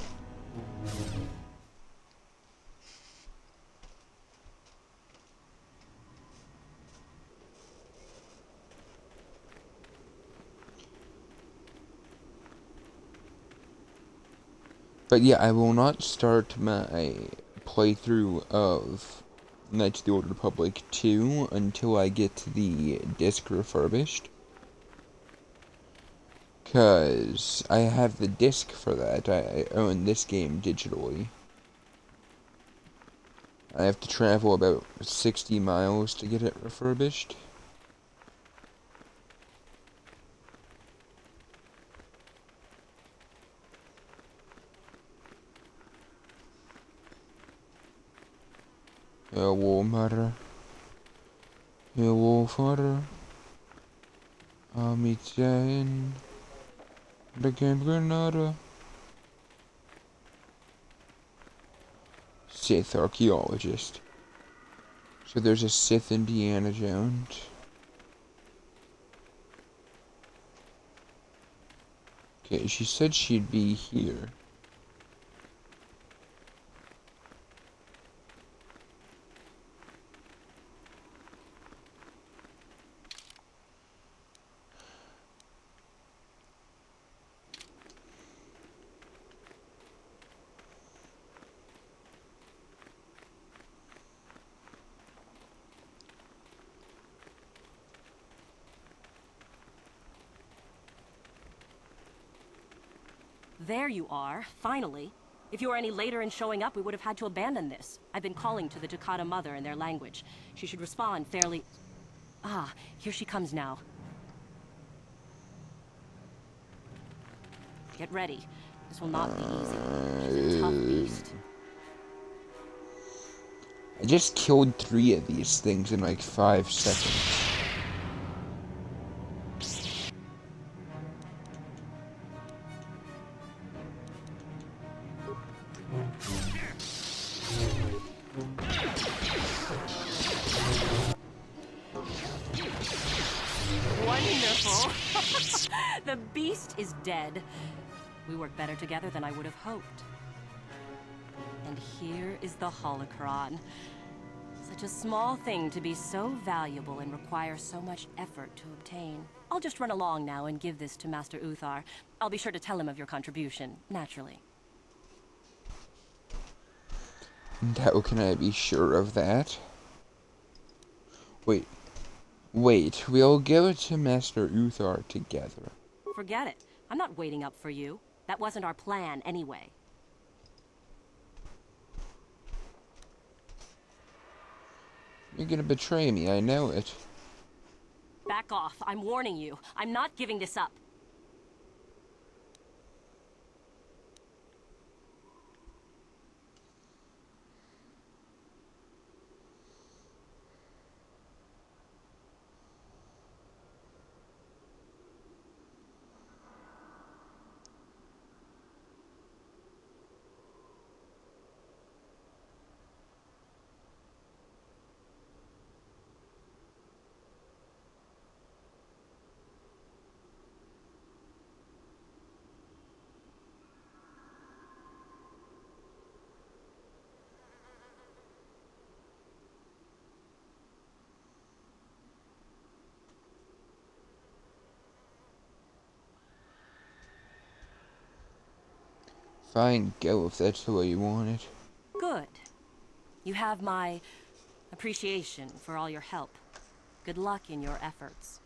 Speaker 1: But yeah, I will not start my playthrough of Knights of the Old Republic 2 until I get the disc refurbished. Because I have the disc for that. I own this game digitally. I have to travel about 60 miles to get it refurbished. Hello, mother. Hello, father. Amitjain. The Granada. Sith archaeologist. So there's a Sith Indiana Jones. Okay, she said she'd be here.
Speaker 7: There you are, finally. If you were any later in showing up, we would have had to abandon this. I've been calling to the Takata mother in their language. She should respond fairly... Ah, here she comes now. Get ready. This will not be easy. She's a tough beast.
Speaker 1: I just killed 3 of these things in like 5 seconds.
Speaker 7: Wonderful! The beast is dead. We work better together than I would have hoped. And here is the holocron. Such a small thing to be so valuable and require so much effort to obtain. I'll just run along now and give this to Master Uthar. I'll be sure to tell him of your contribution, naturally.
Speaker 1: And how can I be sure of that? Wait, we'll give it to Master Uthar together.
Speaker 7: Forget it. I'm not waiting up for you. That wasn't our plan, anyway.
Speaker 1: You're gonna betray me, I know it.
Speaker 7: Back off. I'm warning you. I'm not giving this up.
Speaker 1: Fine, go if that's the way you want it.
Speaker 7: Good. You have my appreciation for all your help. Good luck in your efforts.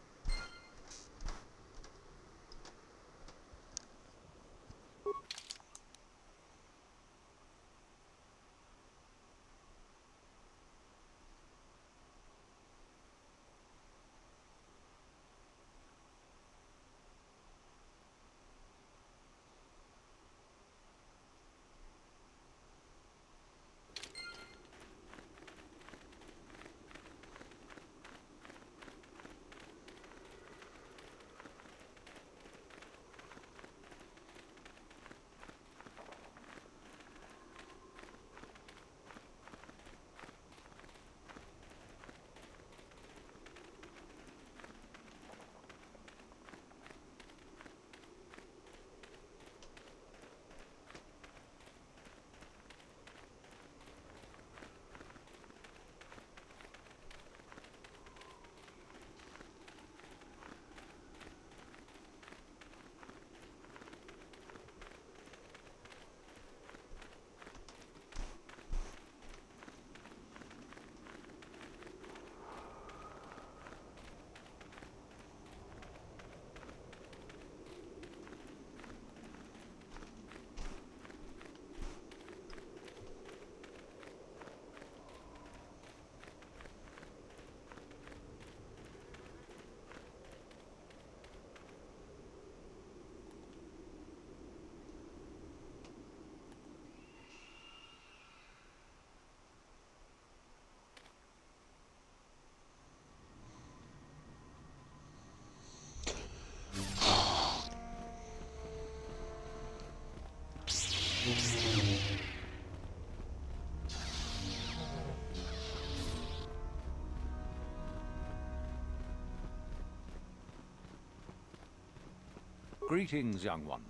Speaker 11: Greetings, young one.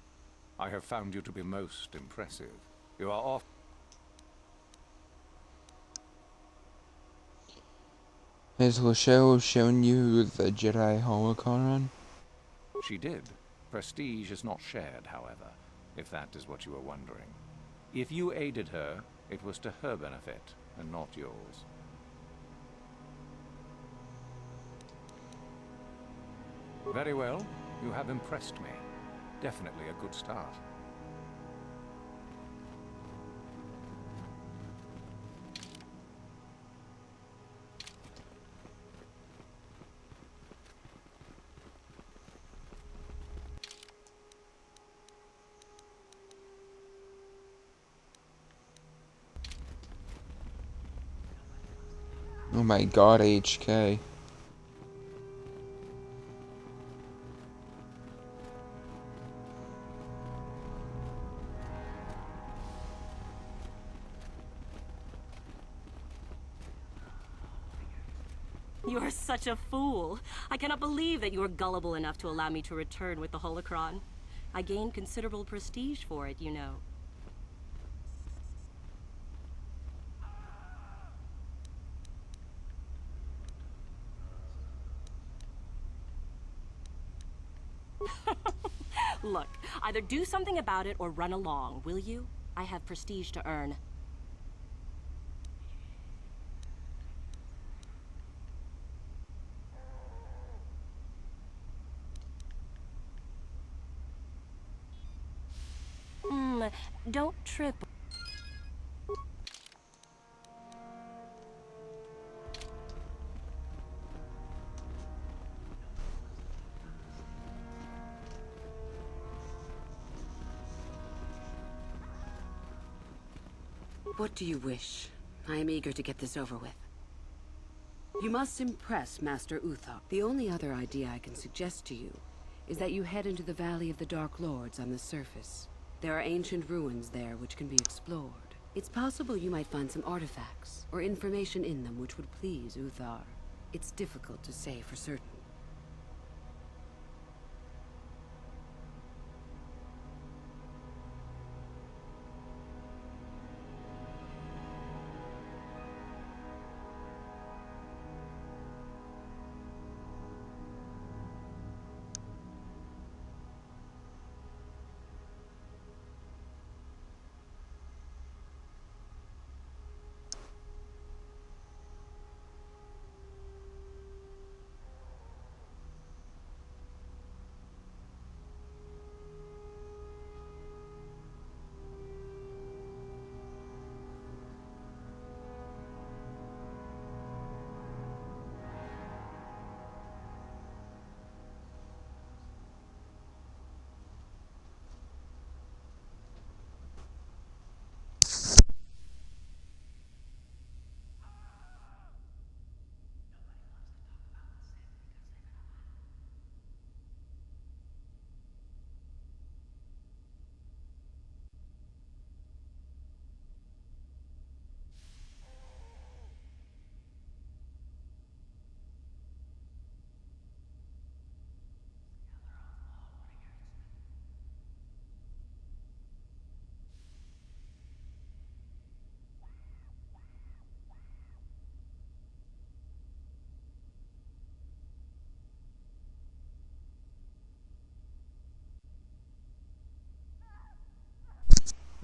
Speaker 11: I have found you to be most impressive. You are off.
Speaker 1: Has Lachelle shown you the Jedi holocron?
Speaker 11: She did. Prestige is not shared, however, if that is what you were wondering. If you aided her, it was to her benefit, and not yours. Very well. You have impressed me. Definitely a good start.
Speaker 1: Oh my god, HK.
Speaker 7: You're such a fool. I cannot believe that you were gullible enough to allow me to return with the holocron. I gained considerable prestige for it, you know. Look, either do something about it or run along, will you? I have prestige to earn. Don't trip.
Speaker 14: What do you wish? I am eager to get this over with. You must impress Master Uthar. The only other idea I can suggest to you is that you head into the Valley of the Dark Lords on the surface. There are ancient ruins there which can be explored. It's possible you might find some artifacts or information in them which would please Uthar. It's difficult to say for certain.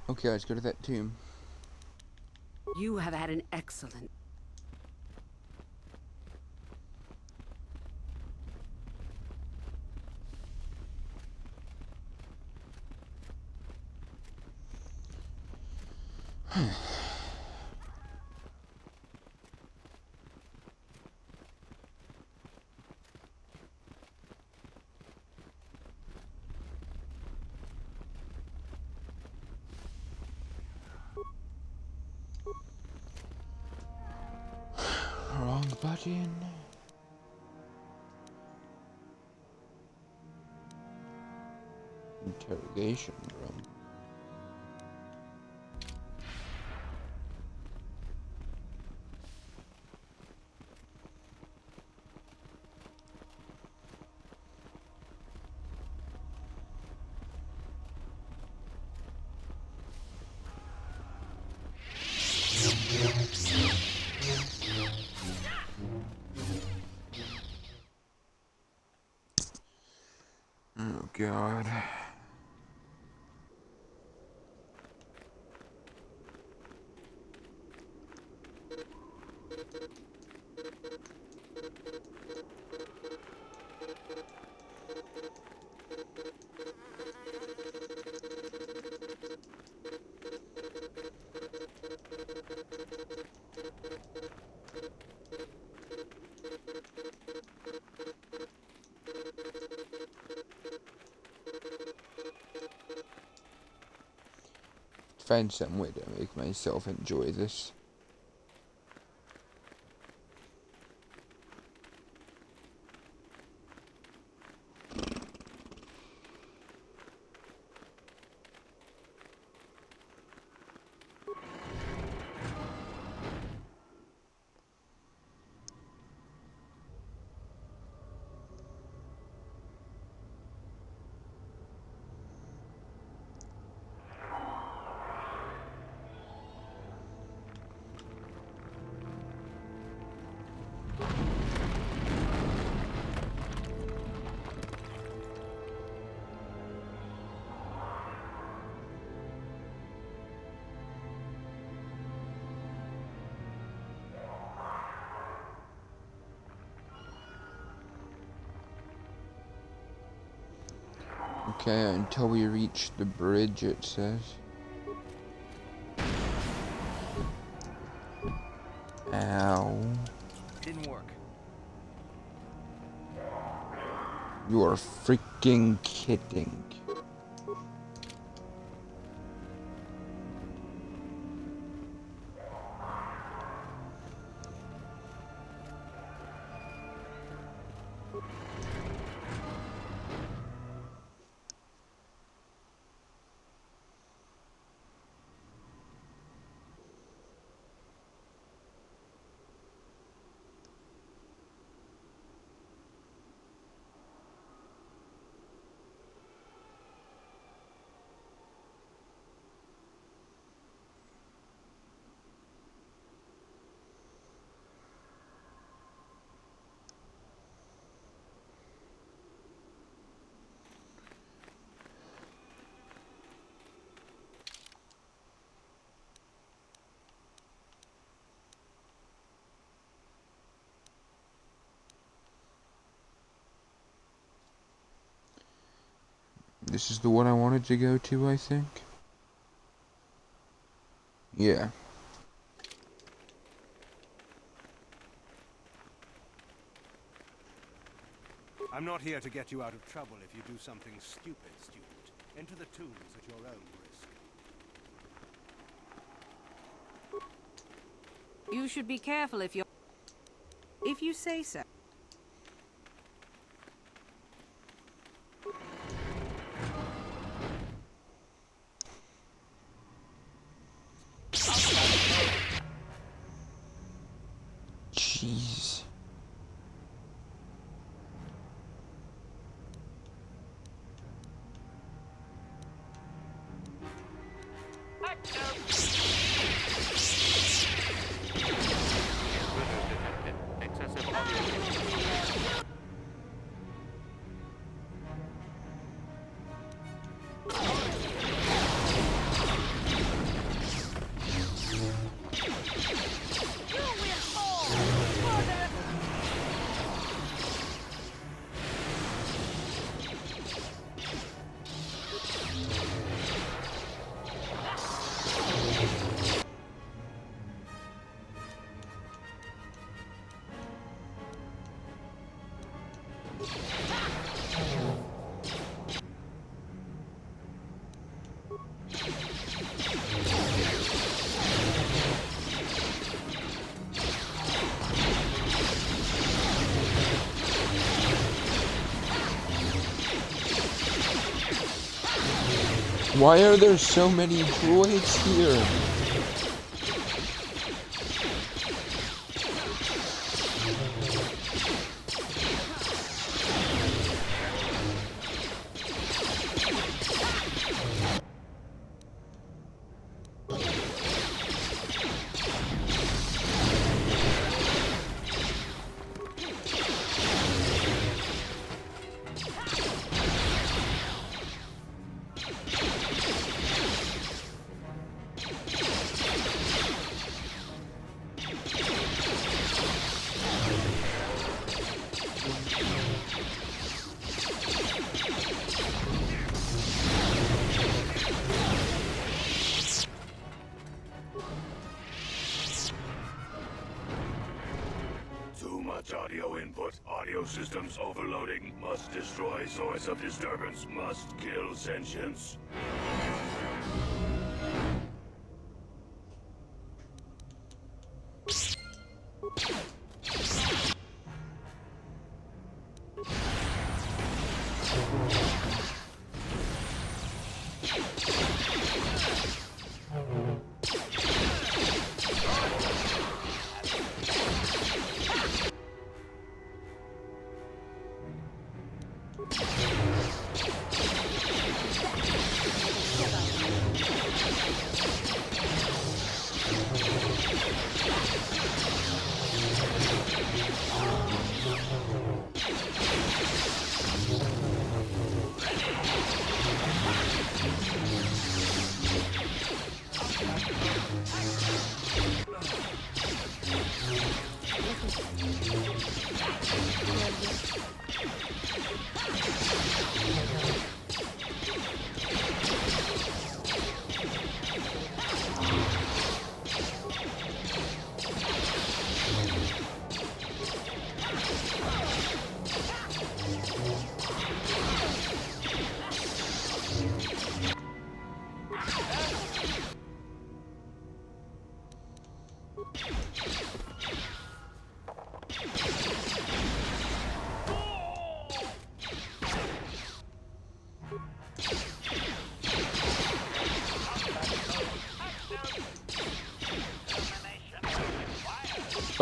Speaker 1: Okay, let's go to that tomb.
Speaker 14: You have had an excellent...
Speaker 1: Wrong button. Interrogation room. Oh God. Find some way to make myself enjoy this. Okay, until we reach the bridge, it says. Ow.
Speaker 10: Didn't work.
Speaker 1: You are freaking kidding. This is the one I wanted to go to, I think. Yeah.
Speaker 12: I'm not here to get you out of trouble if you do something stupid, student. Enter the tombs at your own risk.
Speaker 15: You should be careful if you say so.
Speaker 1: Jeez. Why are there so many droids here?
Speaker 16: Lost audio input. Audio systems overloading. Must destroy source of disturbance. Must kill sentience.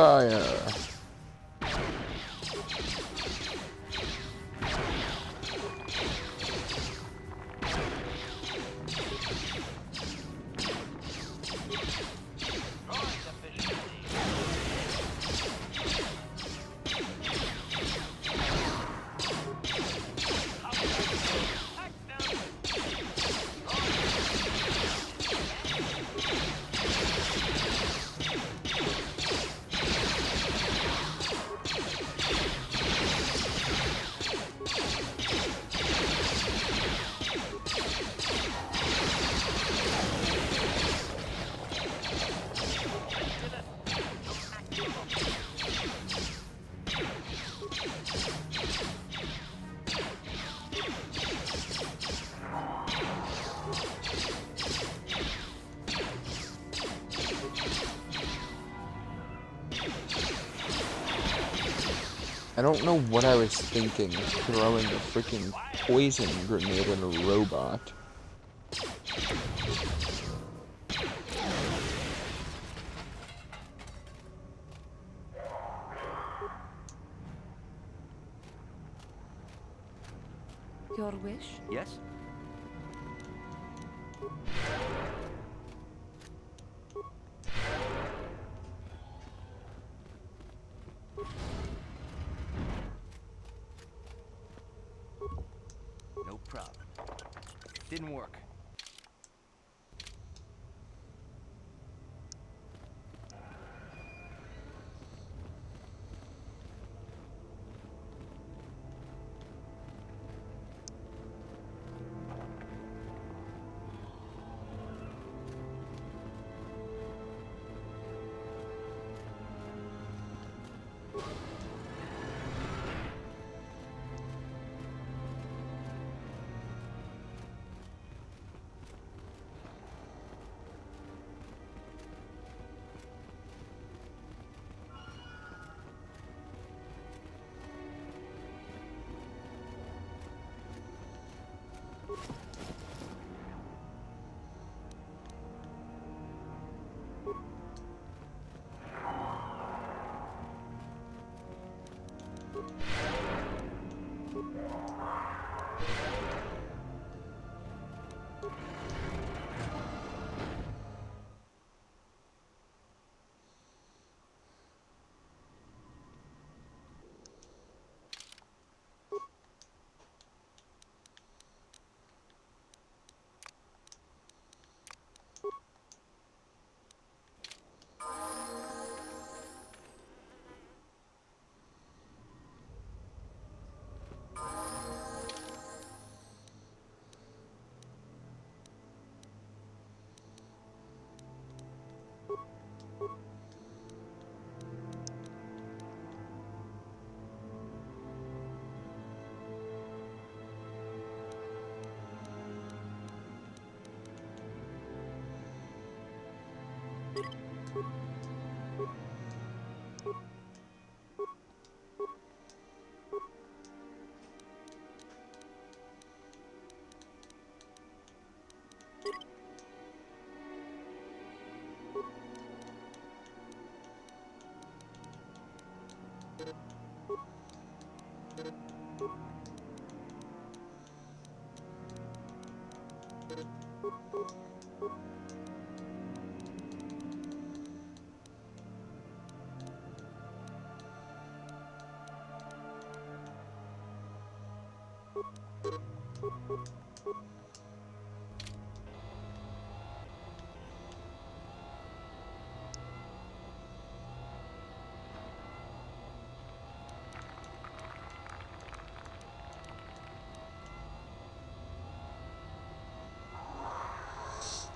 Speaker 1: Fire. I don't know what I was thinking, throwing a freaking poison grenade at a robot.
Speaker 15: Your wish?
Speaker 10: Yes? No problem. Didn't work.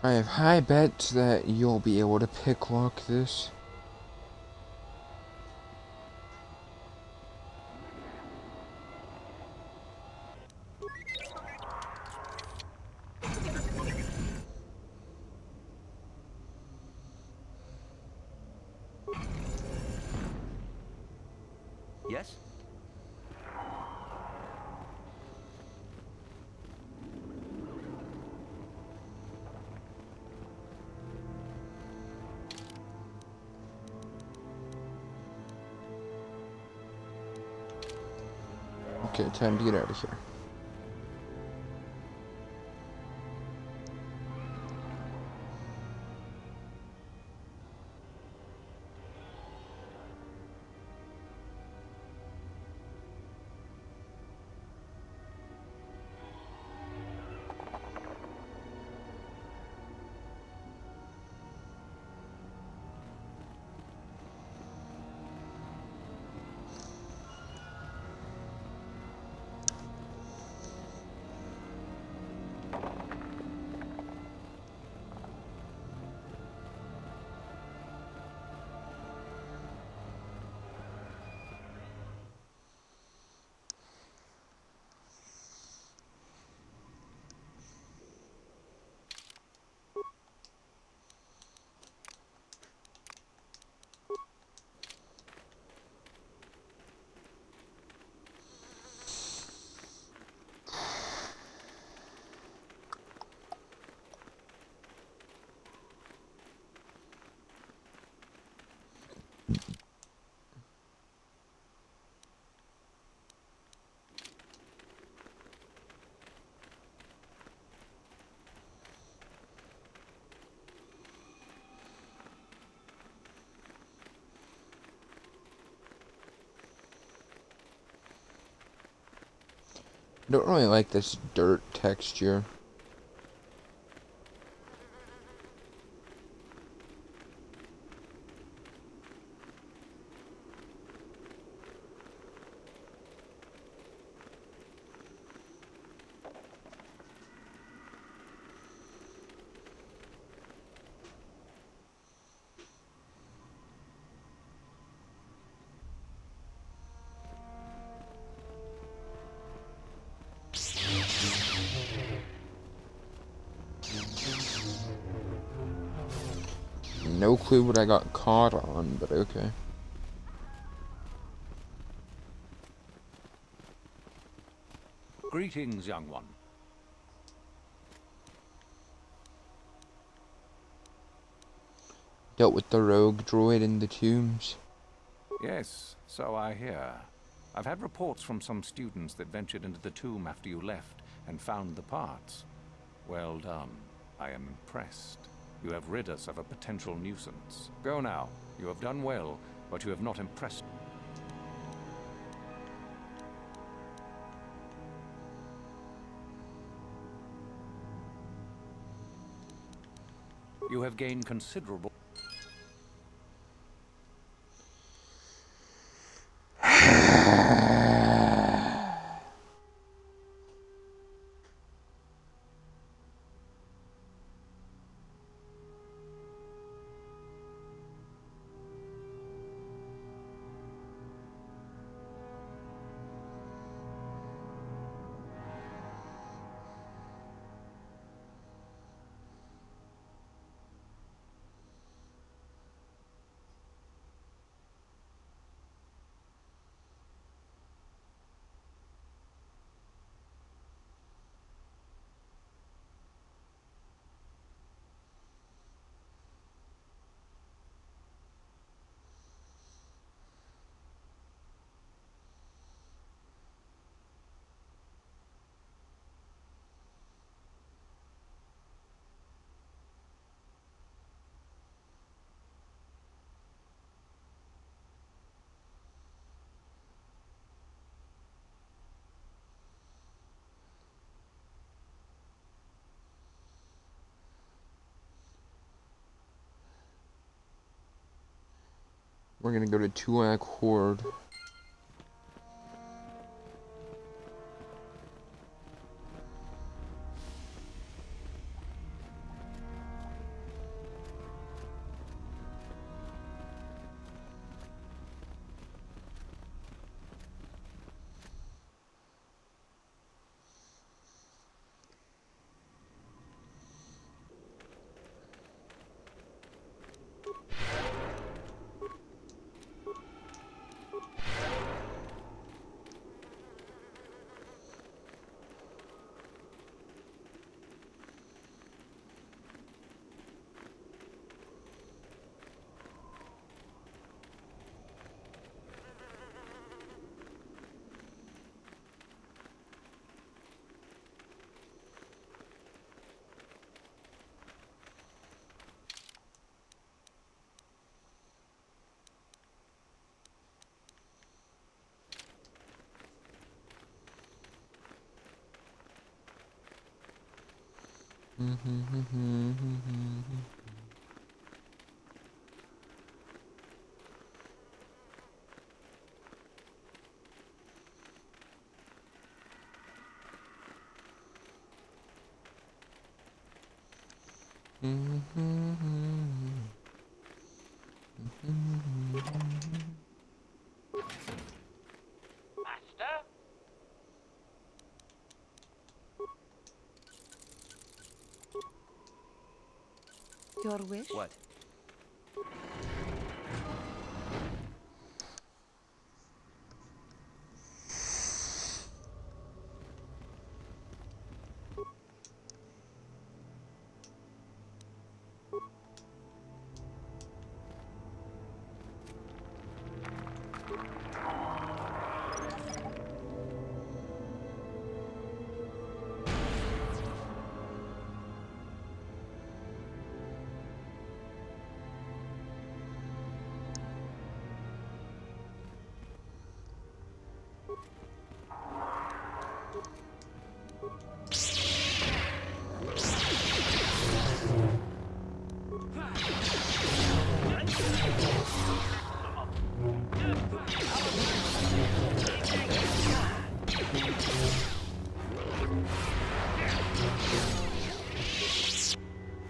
Speaker 1: I have high bets that you'll be able to picklock this.
Speaker 10: Yes?
Speaker 1: Okay, time to get out of here. I don't really like this dirt texture. No clue what I got caught on, but okay.
Speaker 11: Greetings, young one.
Speaker 1: Dealt with the rogue droid in the tombs.
Speaker 11: Yes, so I hear. I've had reports from some students that ventured into the tomb after you left and found the parts. Well done. I am impressed. You have rid us of a potential nuisance. Go now. You have done well, but you have not impressed me. You have gained considerable...
Speaker 1: We're gonna go to Tuak Horde.
Speaker 8: Master?
Speaker 15: Your wish?
Speaker 9: What?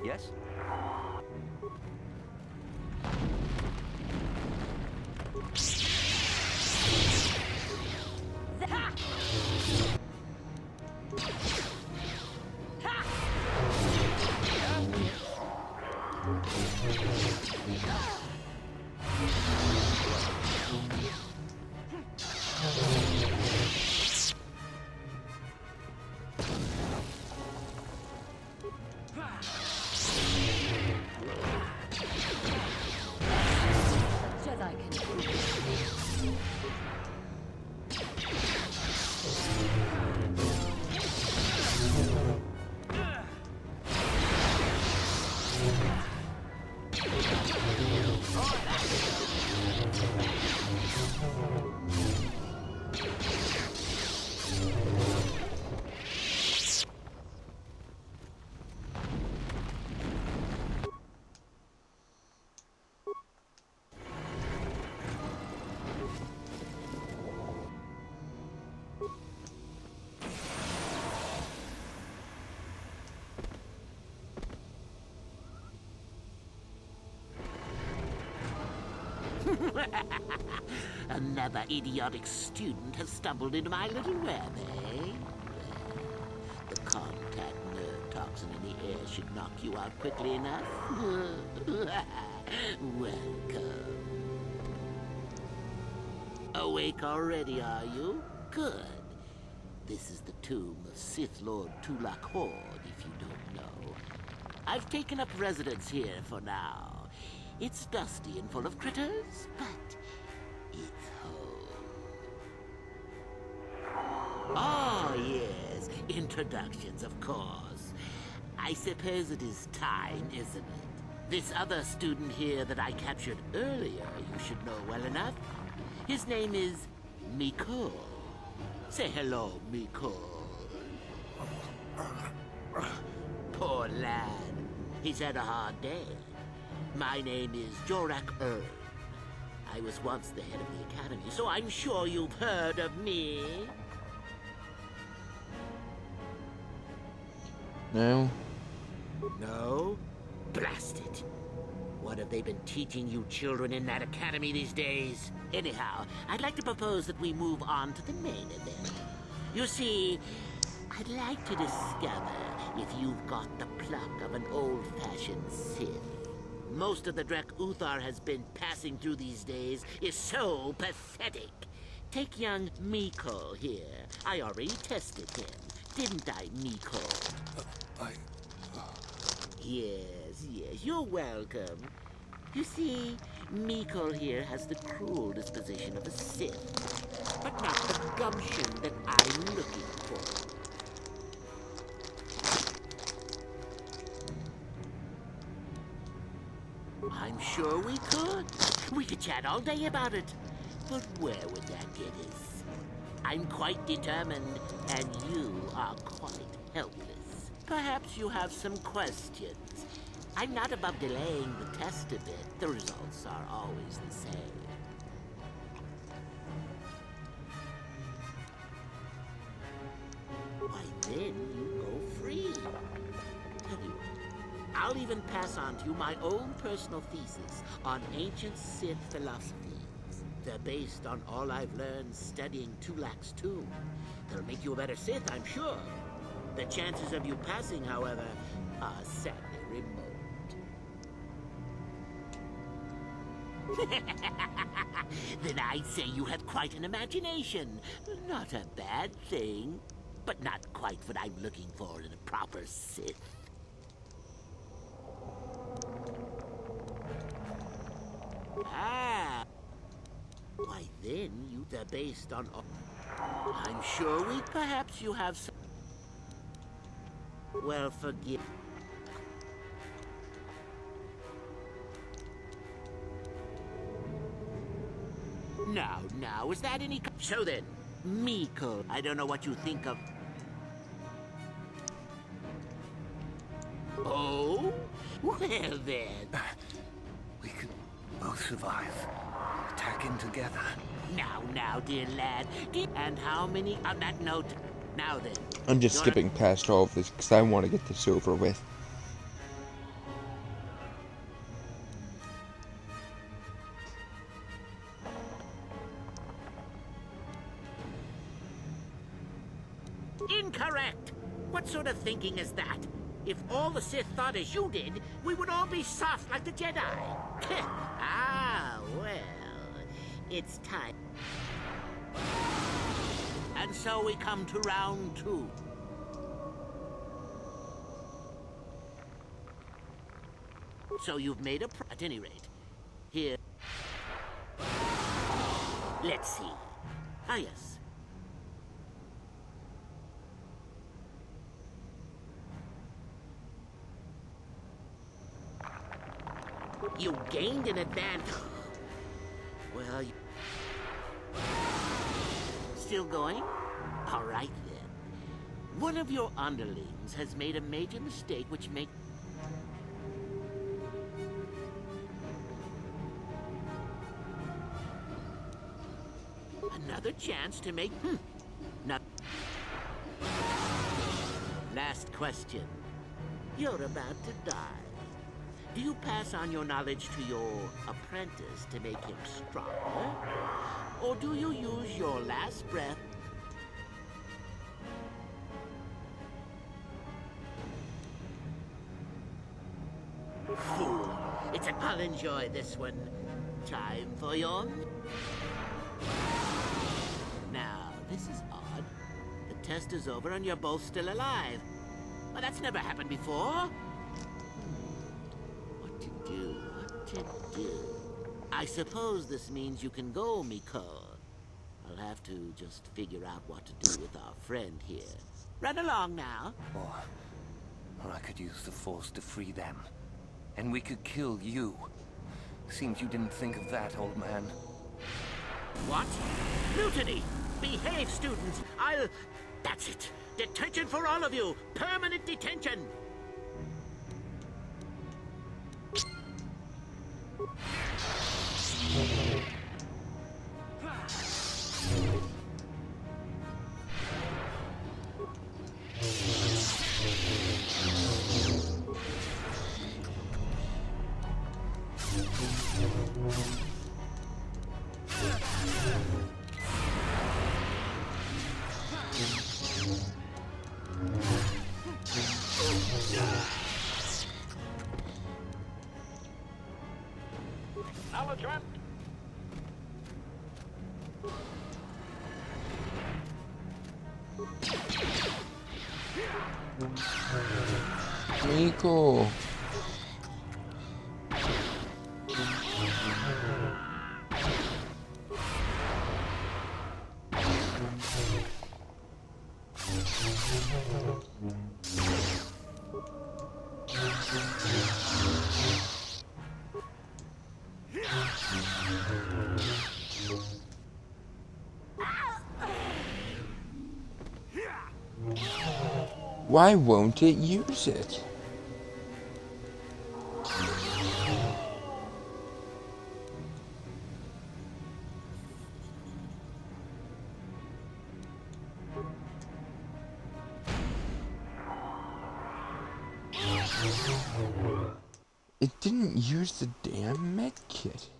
Speaker 9: Yes?
Speaker 13: Jedi can
Speaker 17: Another idiotic student has stumbled into my little web, eh? The contact nerve toxin in the air should knock you out quickly enough. Welcome. Awake already, are you? Good. This is the tomb of Sith Lord Tulak Horde, if you don't know. I've taken up residence here for now. It's dusty and full of critters, but it's home. Oh, yes. Introductions, of course. I suppose it is time, isn't it? This other student here that I captured earlier, you should know well enough. His name is Miko. Say hello, Miko. Poor lad. He's had a hard day. My name is Jorak Ern. I was once the head of the academy, so I'm sure you've heard of me.
Speaker 1: No?
Speaker 17: No? Blast it. What have they been teaching you children in that academy these days? Anyhow, I'd like to propose that we move on to the main event. You see, I'd like to discover if you've got the pluck of an old-fashioned Sith. Most of the Drek Uthar has been passing through these days is so pathetic. Take young Miko here. I already tested him. Didn't I, Miko? Yes, you're welcome. You see, Miko here has the cruel disposition of a Sith, but not the gumption that I'm looking for. I'm sure we could. We could chat all day about it. But where would that get us? I'm quite determined, and you are quite helpless. Perhaps you have some questions. I'm not above delaying the test a bit. The results are always the same. Why, then you go free. Tell you what, I'll even pass on to you my own personal thesis on ancient Sith philosophies. They're based on all I've learned studying Tulak's tomb. They'll make you a better Sith, I'm sure. The chances of you passing, however, are sadly remote. Then I'd say you have quite an imagination. Not a bad thing, but not quite what I'm looking for in a proper Sith. Ah. Why then, they're based on... I'm sure perhaps you have some... Well, forgive... Now, is that any... So then, Miko, I don't know what you think of... Oh? Well then...
Speaker 9: We could both survive. Attacking together.
Speaker 17: Now, dear lad. And how many... On that note, now then...
Speaker 1: I'm just skipping past all of this because I want to get this over with.
Speaker 17: Incorrect! What sort of thinking is that? If all the Sith thought as you did, we would all be soft like the Jedi. Ah, well, it's time. And so we come to round 2. So you've made at any rate. Here. Let's see. Ah, yes. You gained an advantage. Well, still going? All right, then. One of your underlings has made a major mistake which makes... Another chance to make... Not... Last question. You're about to die. Do you pass on your knowledge to your apprentice to make him stronger? Or do you use your last breath? Fool. I'll enjoy this one. Time for your... Now, this is odd. The test is over and you're both still alive. Well, that's never happened before. What to do? I suppose this means you can go, Miko. I'll have to just figure out what to do with our friend here. Run along now.
Speaker 9: Or I could use the Force to free them. And we could kill you. Seems you didn't think of that, old man.
Speaker 17: What? Mutiny! Behave, students! That's it! Detention for all of you! Permanent detention!
Speaker 1: Miko. Why won't it use it? It didn't use the damn med kit.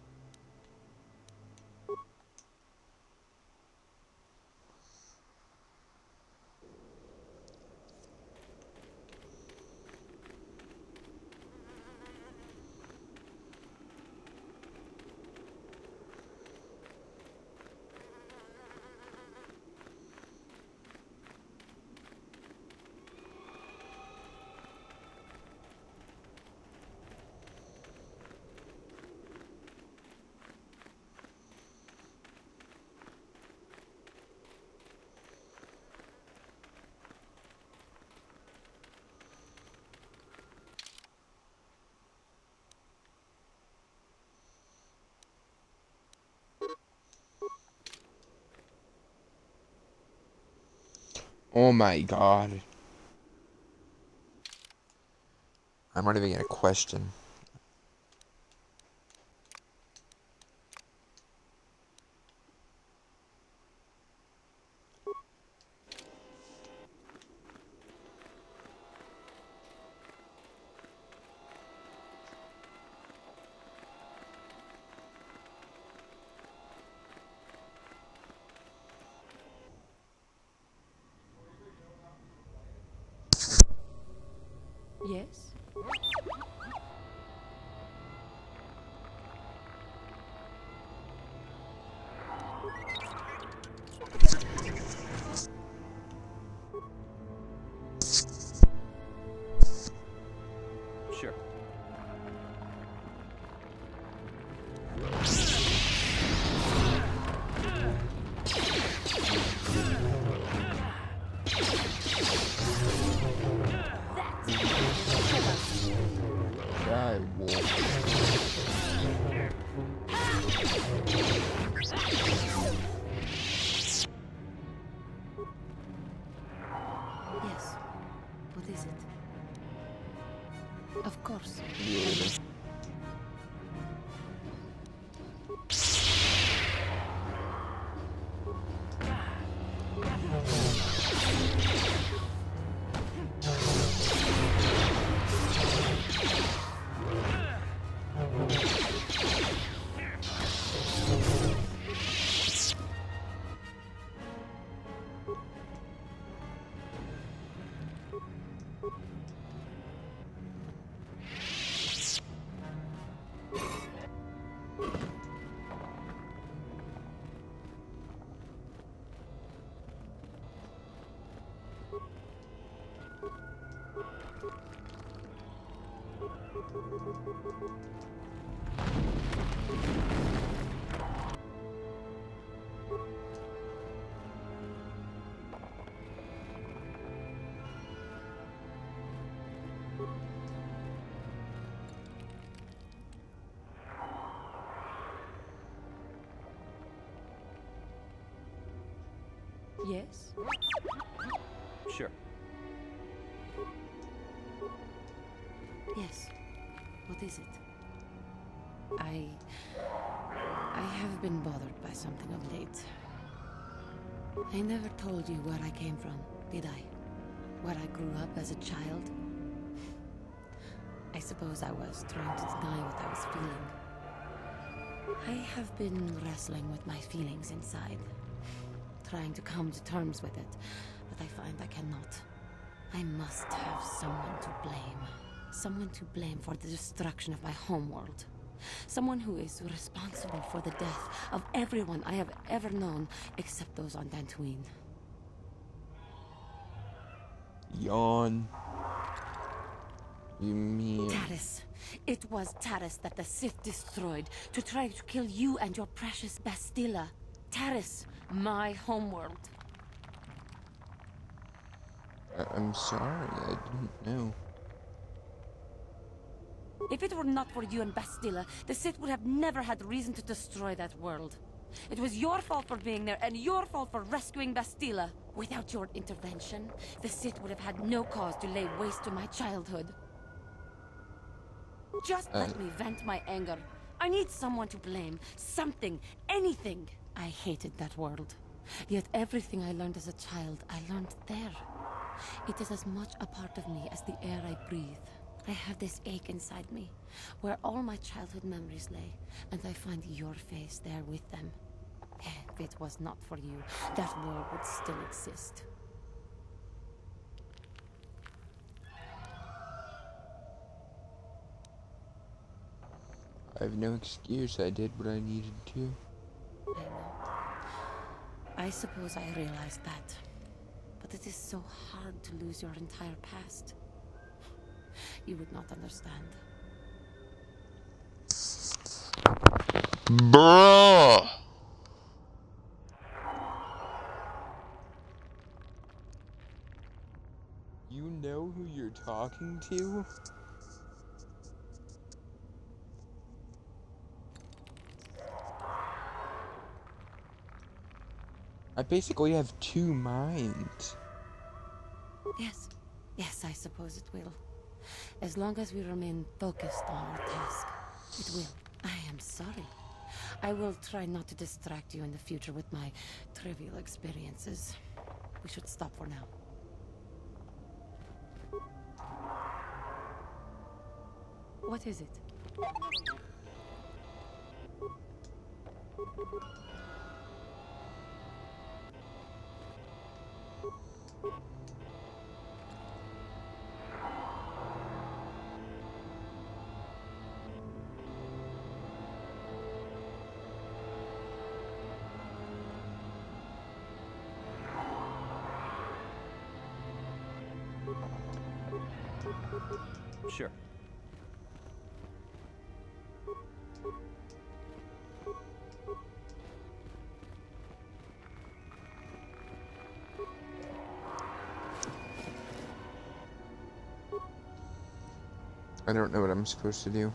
Speaker 1: Oh my god. I'm not even gonna question.
Speaker 14: Yes?
Speaker 5: Sure.
Speaker 1: I won't.
Speaker 4: Yes. What is it? Of course.
Speaker 1: Really?
Speaker 14: Yes?
Speaker 5: Sure.
Speaker 4: Yes. What is it? I have been bothered by something of late. I never told you where I came from, did I? Where I grew up as a child? I suppose I was trying to deny what I was feeling. I have been wrestling with my feelings inside, trying to come to terms with it, but I find I cannot. I must have someone to blame. Someone to blame for the destruction of my homeworld. Someone who is responsible for the death of everyone I have ever known, except those on Dantooine.
Speaker 1: Yawn. You mean...
Speaker 4: Taris. It was Taris that the Sith destroyed to try to kill you and your precious Bastilla. Taris, my homeworld.
Speaker 1: I'm sorry, I didn't know.
Speaker 4: If it were not for you and Bastilla, the Sith would have never had reason to destroy that world. It was your fault for being there, and your fault for rescuing Bastilla. Without your intervention, the Sith would have had no cause to lay waste to my childhood. Just let me vent my anger. I need someone to blame. Something. Anything. I hated that world. Yet everything I learned as a child, I learned there. It is as much a part of me as the air I breathe. I have this ache inside me, where all my childhood memories lay, and I find your face there with them. If it was not for you, that world would still exist.
Speaker 1: I have no excuse. I did what I needed to.
Speaker 4: I know. I suppose I realized that. But it is so hard to lose your entire past. You would not understand.
Speaker 1: Bruh! You know who you're talking to? I basically have two minds.
Speaker 4: Yes. Yes, I suppose it will. As long as we remain focused on our task, it will. I am sorry. I will try not to distract you in the future with my trivial experiences. We should stop for now. What is it?
Speaker 5: Sure.
Speaker 1: I don't know what I'm supposed to do.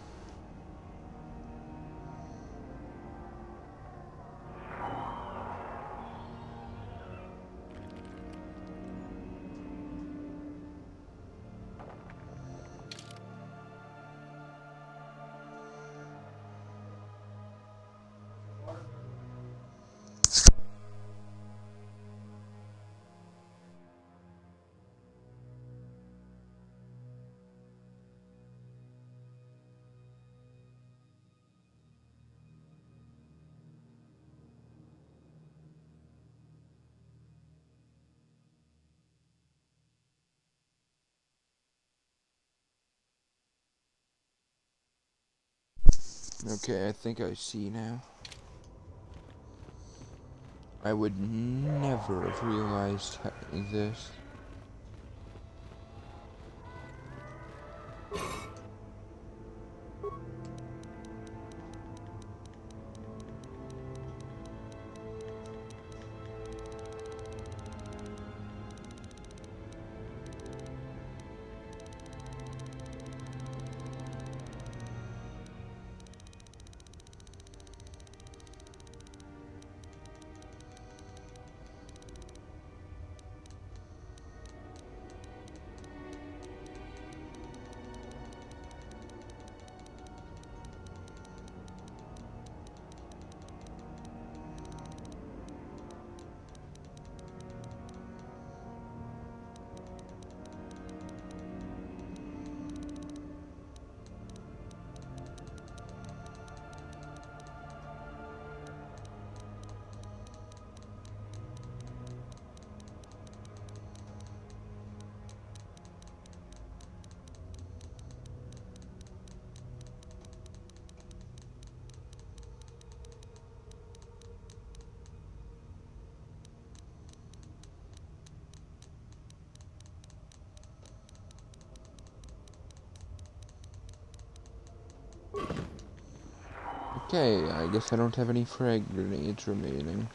Speaker 1: Okay, I think I see now. I would never have realized this. Okay, I guess I don't have any frag grenades remaining.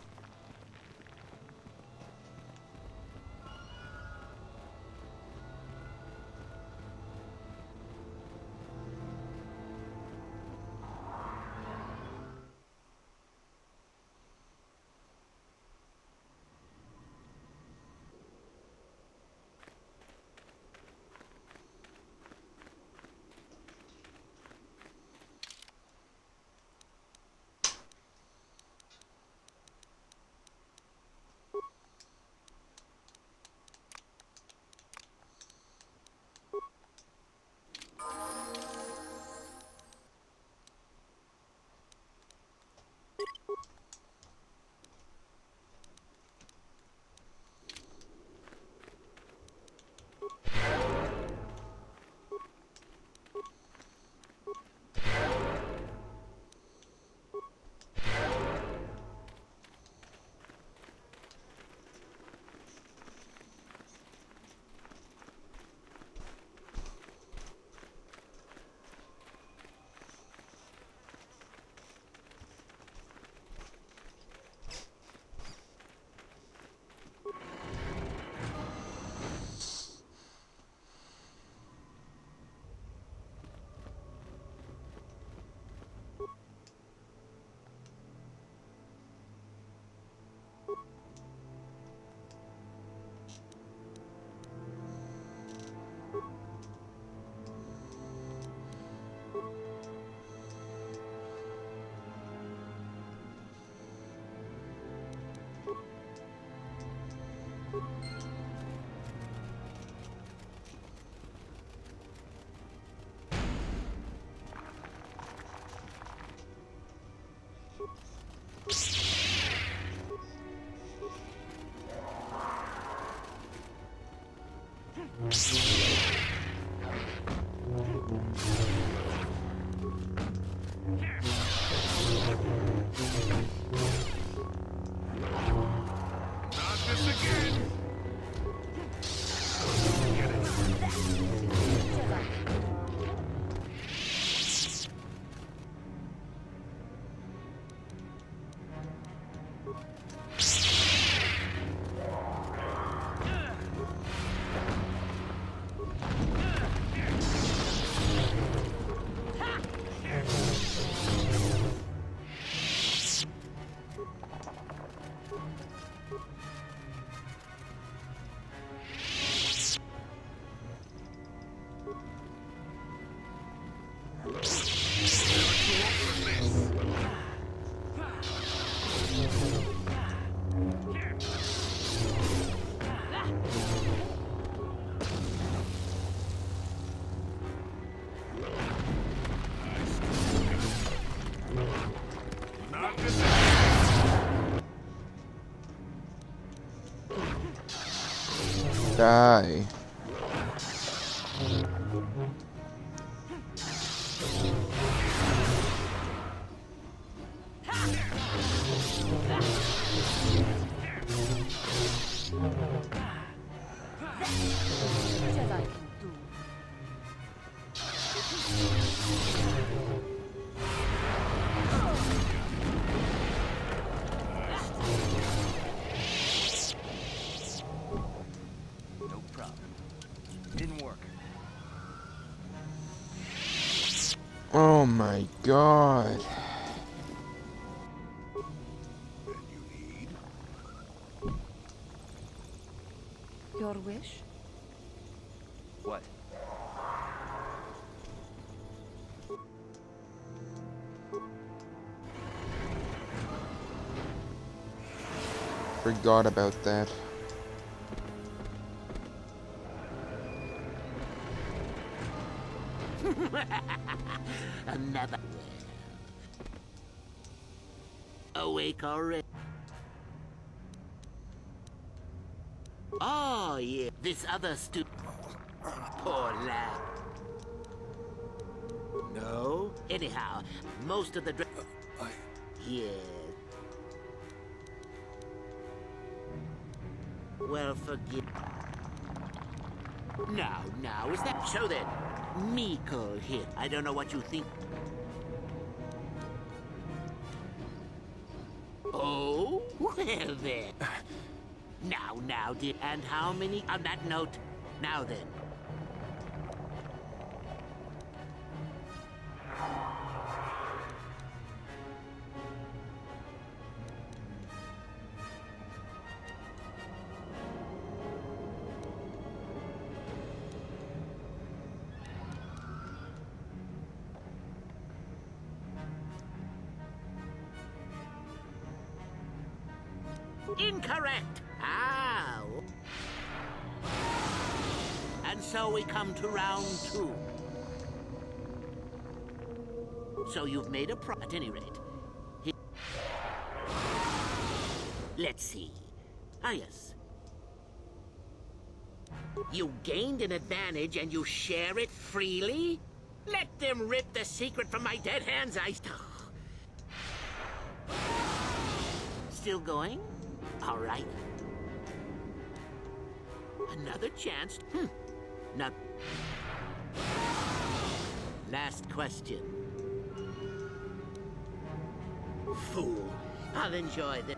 Speaker 1: Die.
Speaker 9: No problem. Didn't work.
Speaker 1: Oh my god.
Speaker 15: Your wish?
Speaker 9: What?
Speaker 1: Forgot about that.
Speaker 17: Another. Awake already? Oh, yeah. This other poor lad. No? Anyhow, most of the yeah. Well, forgive. Now, is that so then? Meekle here. I don't know what you think. Well, then. Now, dear. And how many? On that note, now then. Incorrect. Ow. And so we come to round 2. So you've made a at any rate. Let's see. Ah, yes. You gained an advantage and you share it freely? Let them rip the secret from my dead hands, Still going? All right. Another chance. Not. Last question. Fool. I'll enjoy this.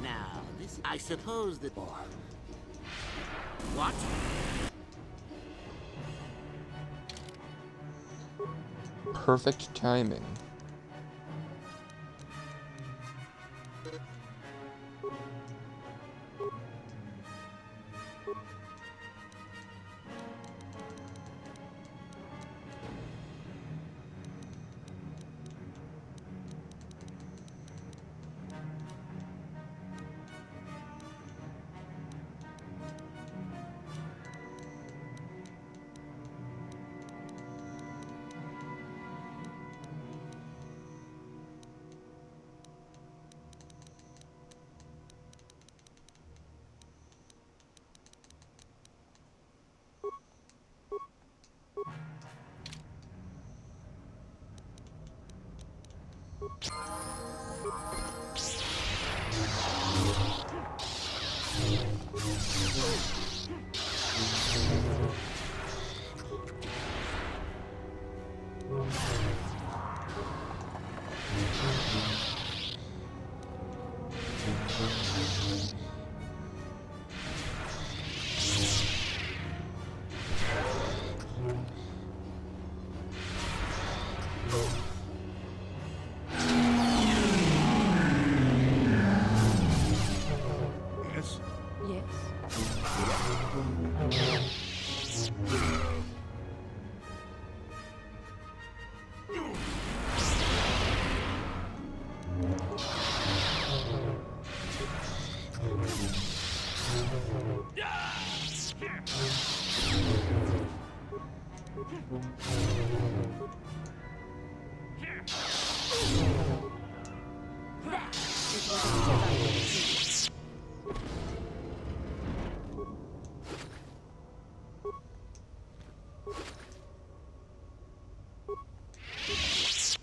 Speaker 17: Now, this. I suppose that. What?
Speaker 1: Perfect timing.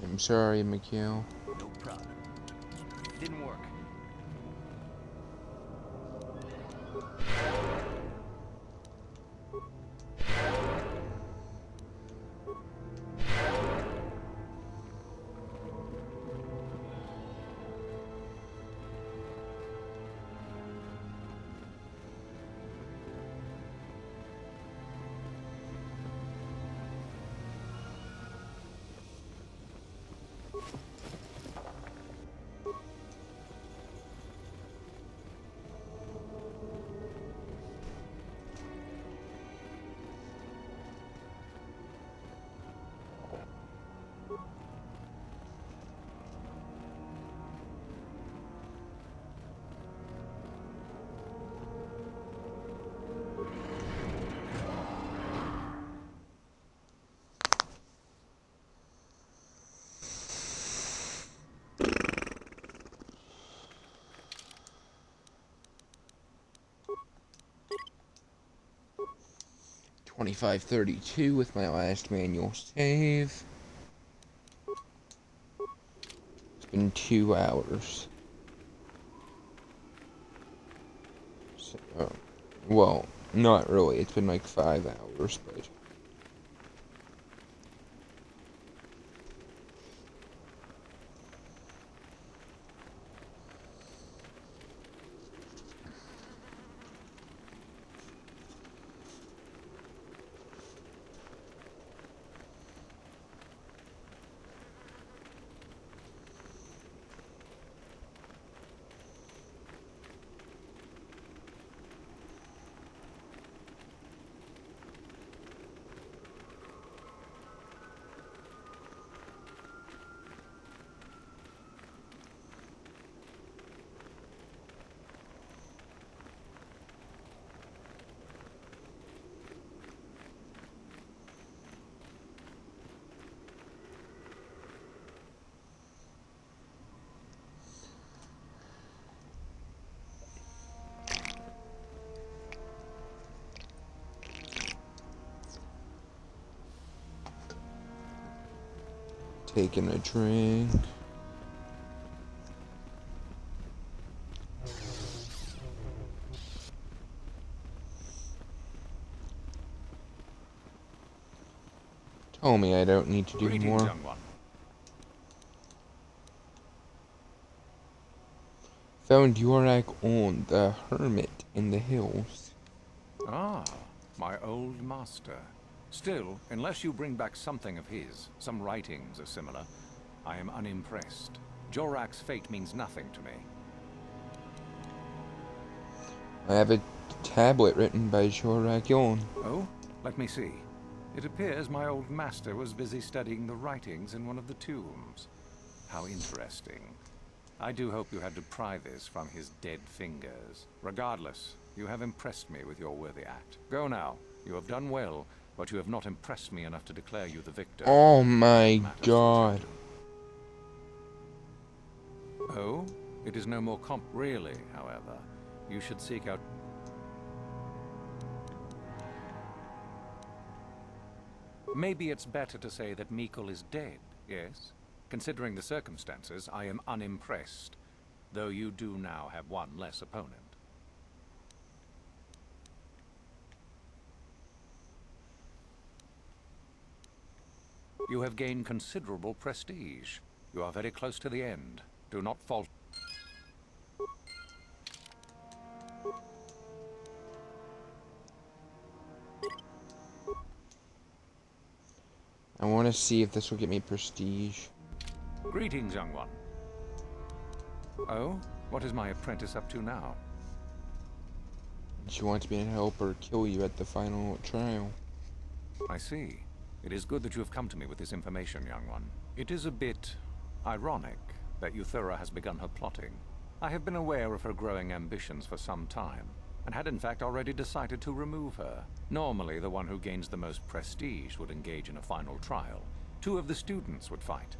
Speaker 1: I'm sorry, Mikhail.
Speaker 9: No problem. Didn't work.
Speaker 1: $25.32 with my last manual save. It's been 2 hours. So, well, not really. It's been like 5 hours, but... taking a drink. Tell me I don't need to do
Speaker 11: Greetings,
Speaker 1: more.
Speaker 11: young one.
Speaker 1: Found Yorak on the Hermit in the hills.
Speaker 11: Ah, my old master. Still, unless you bring back something of his, some writings or similar, I am unimpressed. Jorak's fate means nothing to me.
Speaker 1: I have a tablet written by Yorak Yon.
Speaker 11: Oh? Let me see. It appears my old master was busy studying the writings in one of the tombs. How interesting. I do hope you had to pry this from his dead fingers. Regardless, you have impressed me with your worthy act. Go now. You have done well, but you have not impressed me enough to declare you the victor.
Speaker 1: Oh my god.
Speaker 11: Oh? It is no more really, however. You should seek out... Maybe it's better to say that Mikul is dead, yes? Considering the circumstances, I am unimpressed, though you do now have one less opponent. You have gained considerable prestige. You are very close to the end. Do not falter.
Speaker 1: I want to see if this will get me prestige.
Speaker 11: Greetings, young one. Oh? What is my apprentice up to now?
Speaker 1: She wants me to help her kill you at the final trial.
Speaker 11: I see. It is good that you have come to me with this information, young one. It is a bit ironic that Euthura has begun her plotting. I have been aware of her growing ambitions for some time, and had in fact already decided to remove her. Normally, the one who gains the most prestige would engage in a final trial. 2 of the students would fight.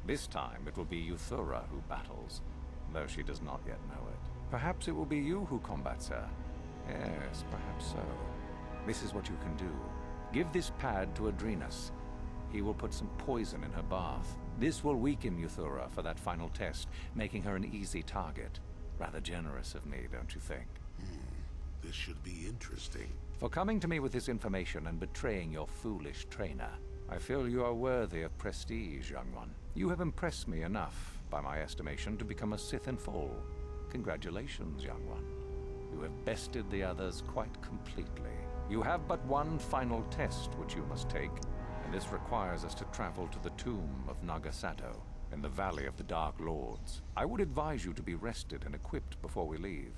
Speaker 11: This time, it will be Euthura who battles, though she does not yet know it. Perhaps it will be you who combats her. Yes, perhaps so. This is what you can do. Give this pad to Adrenus. He will put some poison in her bath. This will weaken Euthura for that final test, making her an easy target. Rather generous of me, don't you think?
Speaker 16: This should be interesting.
Speaker 11: For coming to me with this information and betraying your foolish trainer, I feel you are worthy of prestige, young one. You have impressed me enough, by my estimation, to become a Sith in full. Congratulations, young one. You have bested the others quite completely. You have but one final test which you must take, and this requires us to travel to the tomb of Nagasado, in the Valley of the Dark Lords. I would advise you to be rested and equipped before we leave.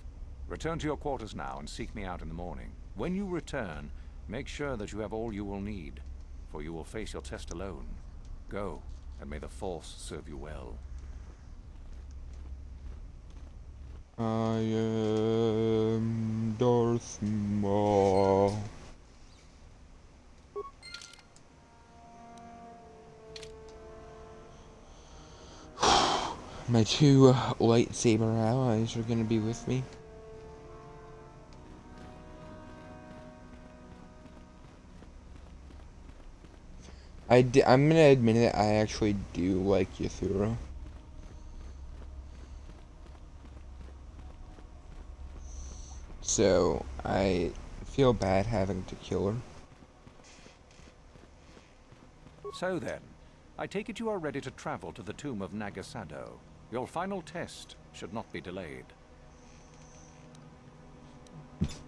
Speaker 11: Return to your quarters now and seek me out in the morning. When you return, make sure that you have all you will need, for you will face your test alone. Go, and may the Force serve you well.
Speaker 1: I am Darth Maul. My 2 lightsaber allies are gonna be with me. I'm gonna admit it, I actually do like Euthura. So, I feel bad having to kill her.
Speaker 11: So then, I take it you are ready to travel to the tomb of Nagasado. Your final test should not be delayed.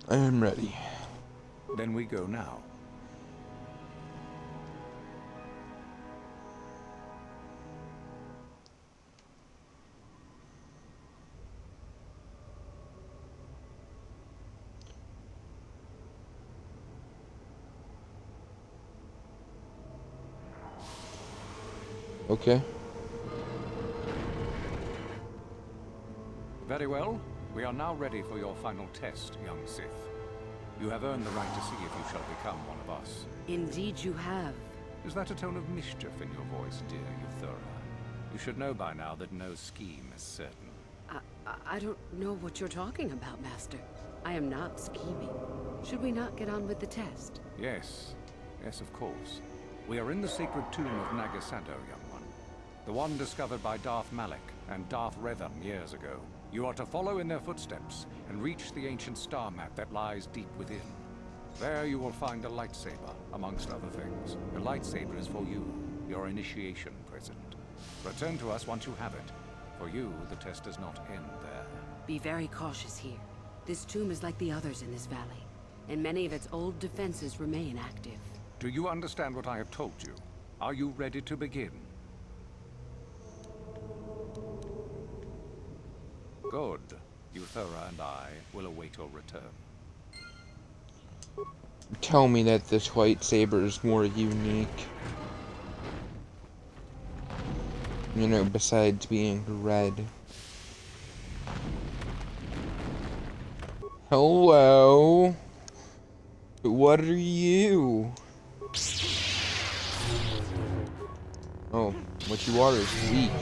Speaker 1: I am ready.
Speaker 11: Then we go now.
Speaker 1: Okay.
Speaker 11: Very well. We are now ready for your final test, young Sith. You have earned the right to see if you shall become one of us.
Speaker 14: Indeed you have.
Speaker 11: Is that a tone of mischief in your voice, dear Euthura? You should know by now that no scheme is certain.
Speaker 14: I don't know what you're talking about, Master. I am not scheming. Should we not get on with the test?
Speaker 11: Yes. Yes, of course. We are in the sacred tomb of Nagasado, young one. The one discovered by Darth Malak and Darth Revan years ago. You are to follow in their footsteps and reach the ancient star map that lies deep within. There you will find a lightsaber, amongst other things. The lightsaber is for you, your initiation present. Return to us once you have it. For you, the test does not end there.
Speaker 14: Be very cautious here. This tomb is like the others in this valley, and many of its old defenses remain active.
Speaker 11: Do you understand what I have told you? Are you ready to begin? Good. Euthura and I will await your return.
Speaker 1: Tell me that this lightsaber is more unique. You know, besides being red. Hello? What are you? Oh, what you are is weak.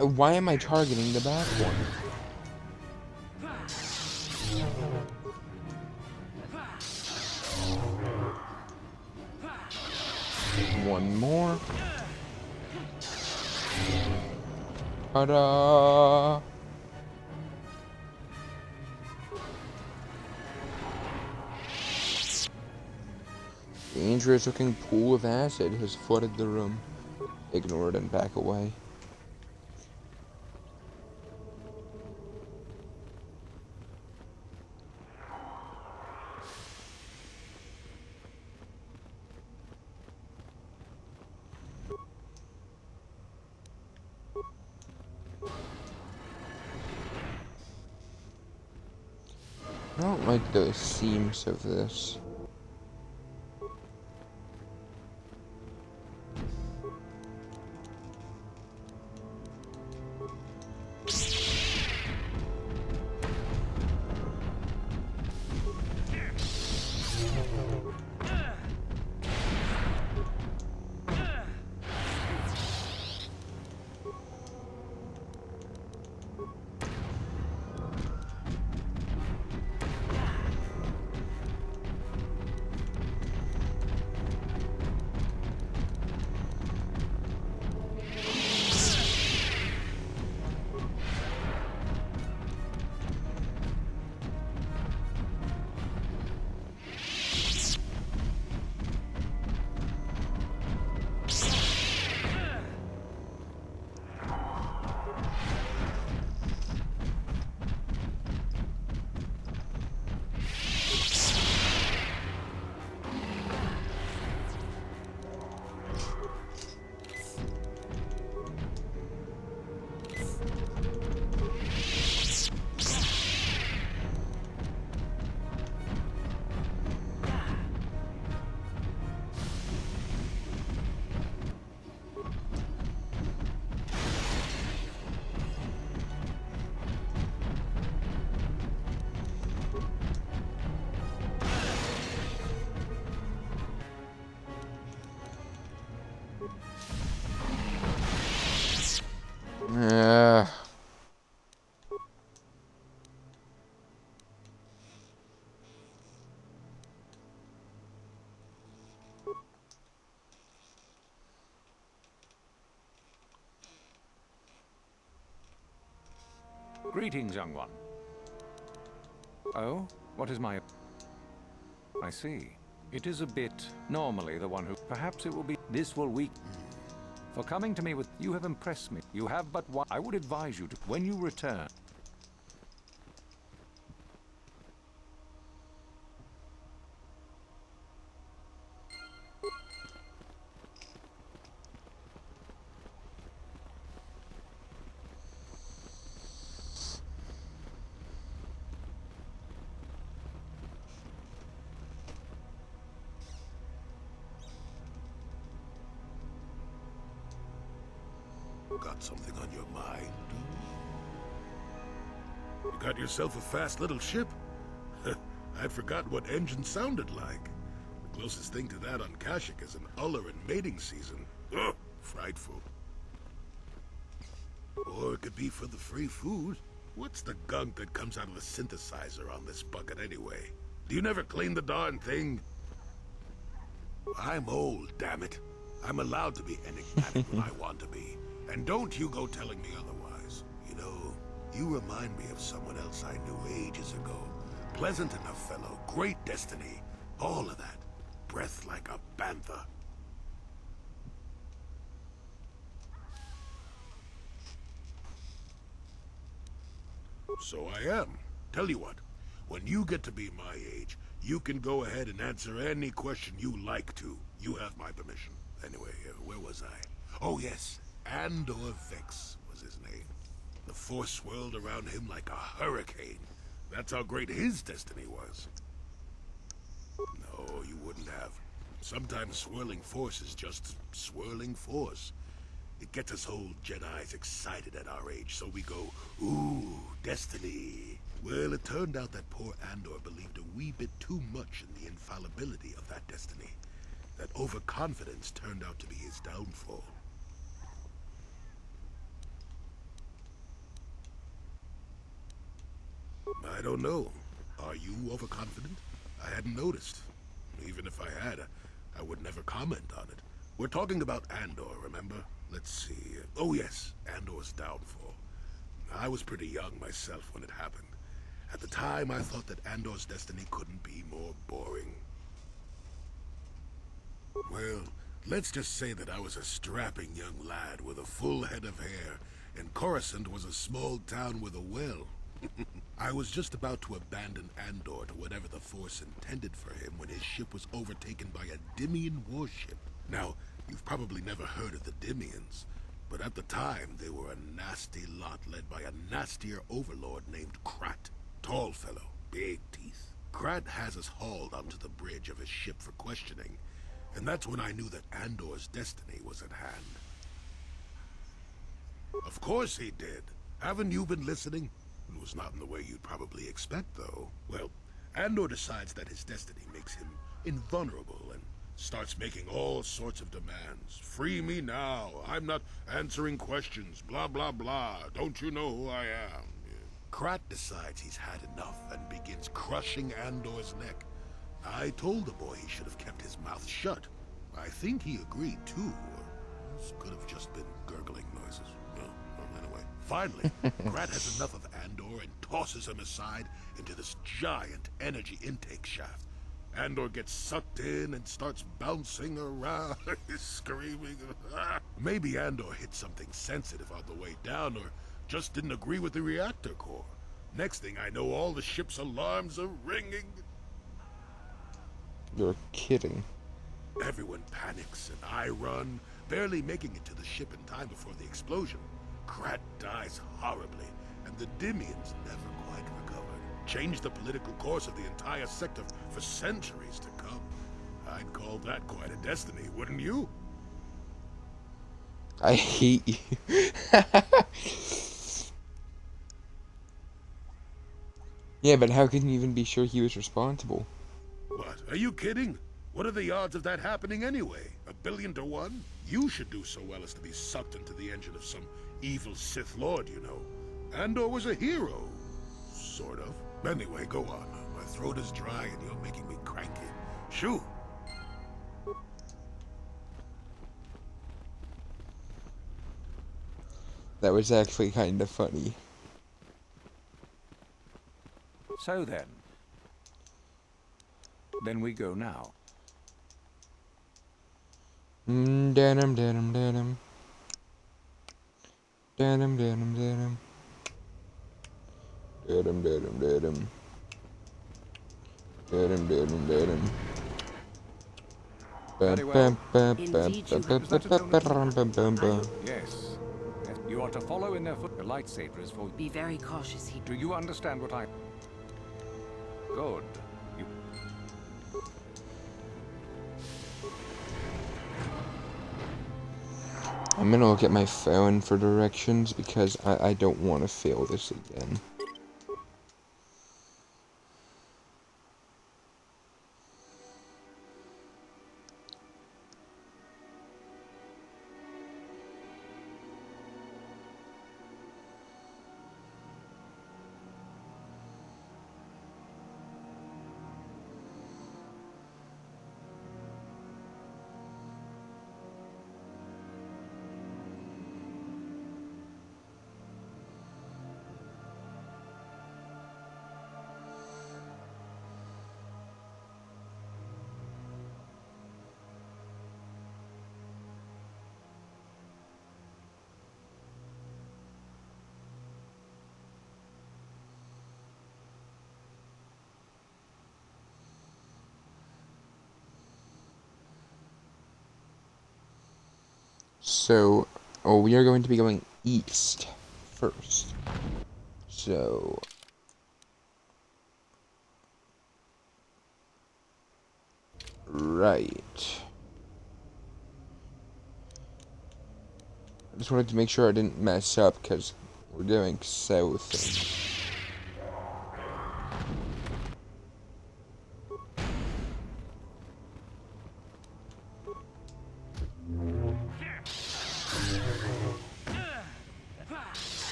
Speaker 1: Why am I targeting the back one? One more. Ta-da! Dangerous looking pool of acid has flooded the room. Ignore it and back away. I don't like the seams of this.
Speaker 11: Greetings, young one. Oh, what is my... I see. It is a bit... Normally the one who... Perhaps it will be... This will weak... For coming to me with... You have impressed me. You have but one... I would advise you to... When you return...
Speaker 16: Got something on your mind? You got yourself a fast little ship? I'd forgotten what engine sounded like. Closest thing to that on Kashyyyk is an Uller in mating season. Ugh, frightful. Or it could be for the free food. What's the gunk that comes out of the synthesizer on this bucket anyway? Do you never clean the darn thing? I'm old, damn it. I'm allowed to be enigmatic when I want to be. And don't you go telling me otherwise. You know, you remind me of someone else I knew ages ago. Pleasant enough fellow, great destiny. All of that. Breath like a bantha. So I am. Tell you what, when you get to be my age, you can go ahead and answer any question you like to. You have my permission. Anyway, where was I? Oh yes, Andor Vex was his name. The force swirled around him like a hurricane. That's how great his destiny was. No, you wouldn't have. Sometimes swirling force is just swirling force. It gets us old Jedis excited at our age, so we go, ooh, destiny. Well, it turned out that poor Andor believed a wee bit too much in the infallibility of that destiny. That overconfidence turned out to be his downfall. I don't know. Are you overconfident? I hadn't noticed. Even if I had, I would never comment on it. We're talking about Andor, remember? Let's see. Oh yes, Andor's downfall. I was pretty young myself when it happened. At the time, I thought that Andor's destiny couldn't be more boring. Well, let's just say that I was a strapping young lad with a full head of hair, and Coruscant was a small town with a well. I was just about to abandon Andor to whatever the Force intended for him when his ship was overtaken by a Dimian warship. Now, you've probably never heard of the Dimians, but at the time they were a nasty lot led by a nastier overlord named Krat. Tall fellow, big teeth. Krat has us hauled onto the bridge of his ship for questioning, and that's when I knew that Andor's destiny was at hand. Of course he did. Haven't you been listening? It was not in the way you'd probably expect, though. Well, Andor decides that his destiny makes him invulnerable and starts making all sorts of demands. Free me now. I'm not answering questions. Blah, blah, blah. Don't you know who I am? Krat decides he's had enough and begins crushing Andor's neck. I told the boy he should have kept his mouth shut. I think he agreed, too. Or this could have just been gurgling noises. Well, anyway. Finally, Krat has enough of Andor and tosses him aside into this giant energy intake shaft. Andor gets sucked in and starts bouncing around, screaming. Maybe Andor hit something sensitive on the way down, or just didn't agree with the reactor core. Next thing I know, all the ship's alarms are ringing.
Speaker 1: You're kidding.
Speaker 16: Everyone panics, and I run, barely making it to the ship in time before the explosion. Krat dies horribly, and the Dimians never quite recovered. Changed the political course of the entire sector for centuries to come. I'd call that quite a destiny, wouldn't you?
Speaker 1: I hate you. Yeah, but how can you even be sure he was responsible?
Speaker 16: What? Are you kidding? What are the odds of that happening anyway? 1 billion to 1? You should do so well as to be sucked into the engine of some evil Sith Lord, you know. Andor was a hero. Sort of. Anyway, go on. My throat is dry and you're making me cranky. Shoo!
Speaker 1: That was actually kind of funny.
Speaker 11: So then we go now.
Speaker 1: Denim, denim, denim. Denim, denim, denim. Denim, denim, denim. Denim, denim, denim.
Speaker 11: Very well.
Speaker 1: Bam.
Speaker 11: Yes. You are to follow in their foot. The lightsabers for...
Speaker 13: Be very cautious, he...
Speaker 11: Do you understand what I... Good. You...
Speaker 1: I'm gonna look at my phone for directions because I don't want to fail this again. So, we are going to be going east first. So, right. I just wanted to make sure I didn't mess up because we're going south.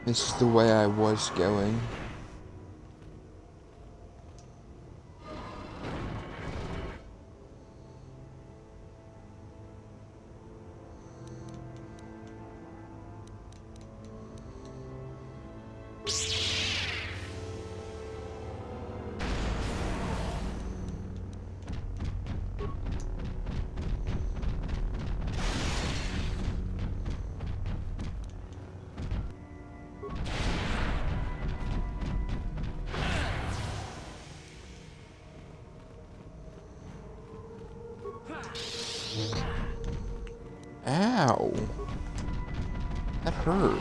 Speaker 1: This is the way I was going. Ow. That hurt.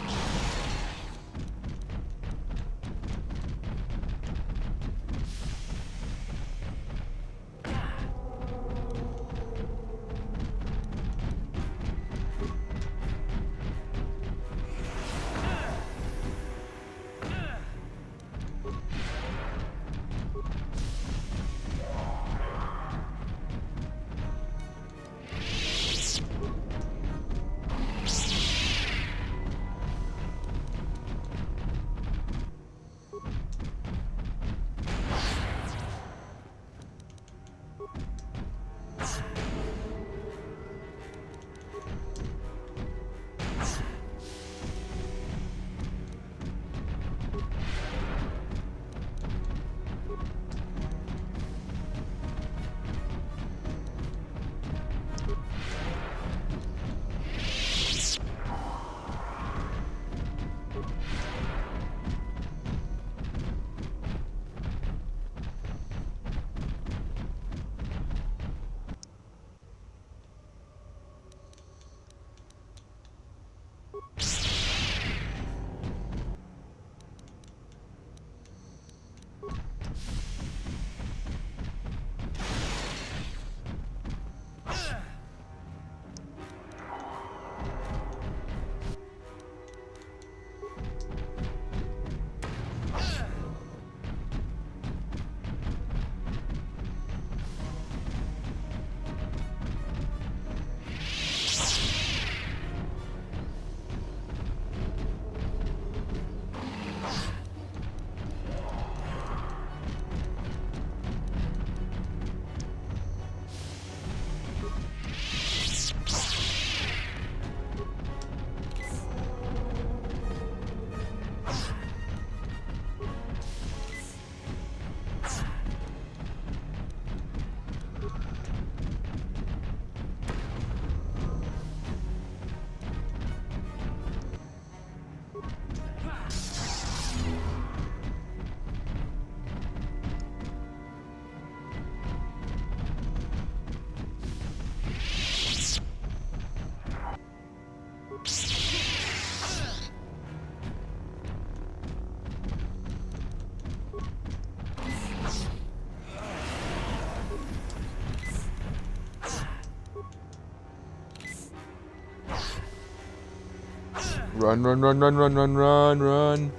Speaker 1: Run, run, run, run, run, run, run, run.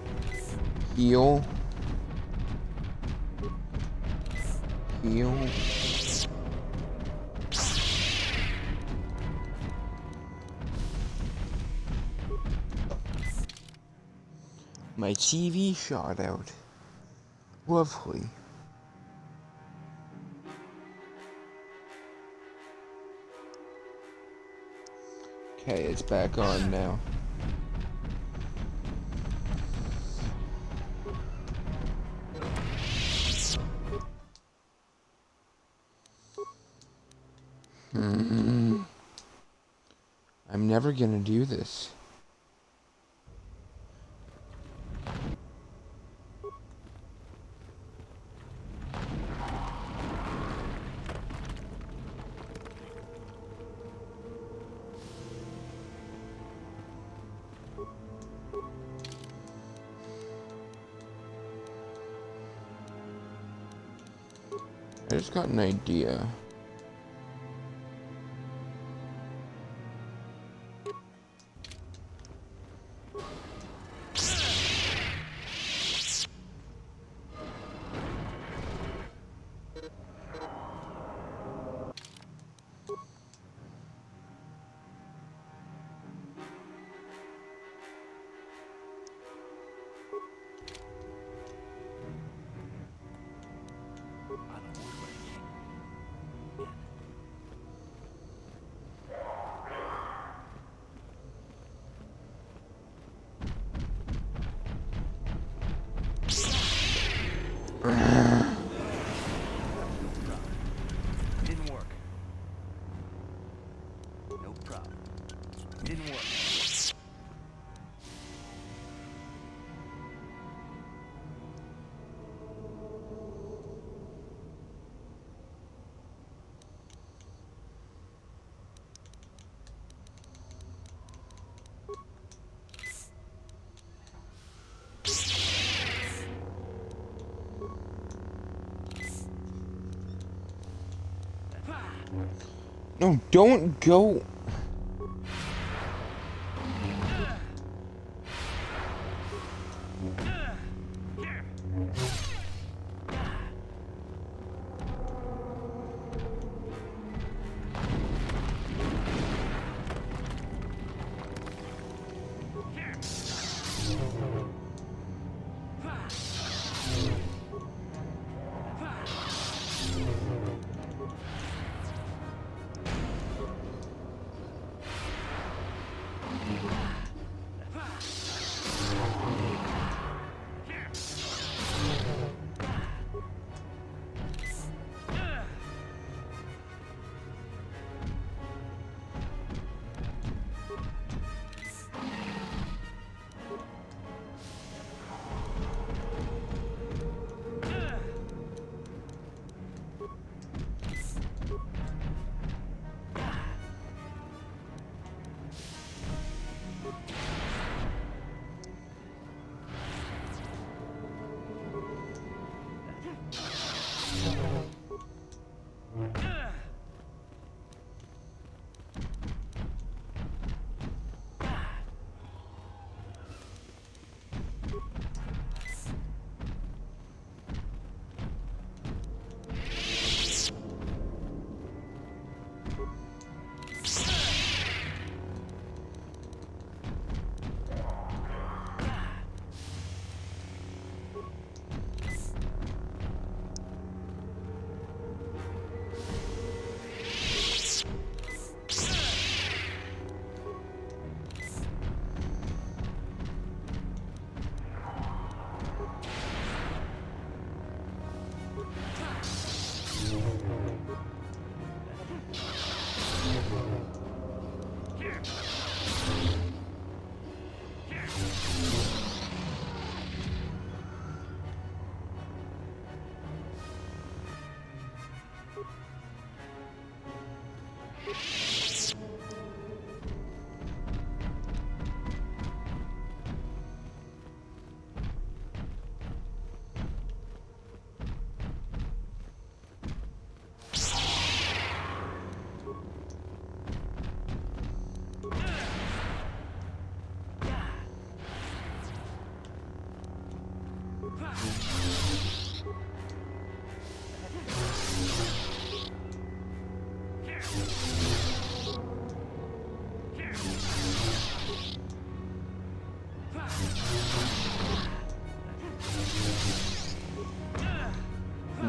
Speaker 1: Heal. Heal. My TV shot out. Lovely. Okay, it's back on now. I'm never gonna do this. I just got an idea.
Speaker 9: Didn't work. No problem. Didn't work.
Speaker 1: No, don't go.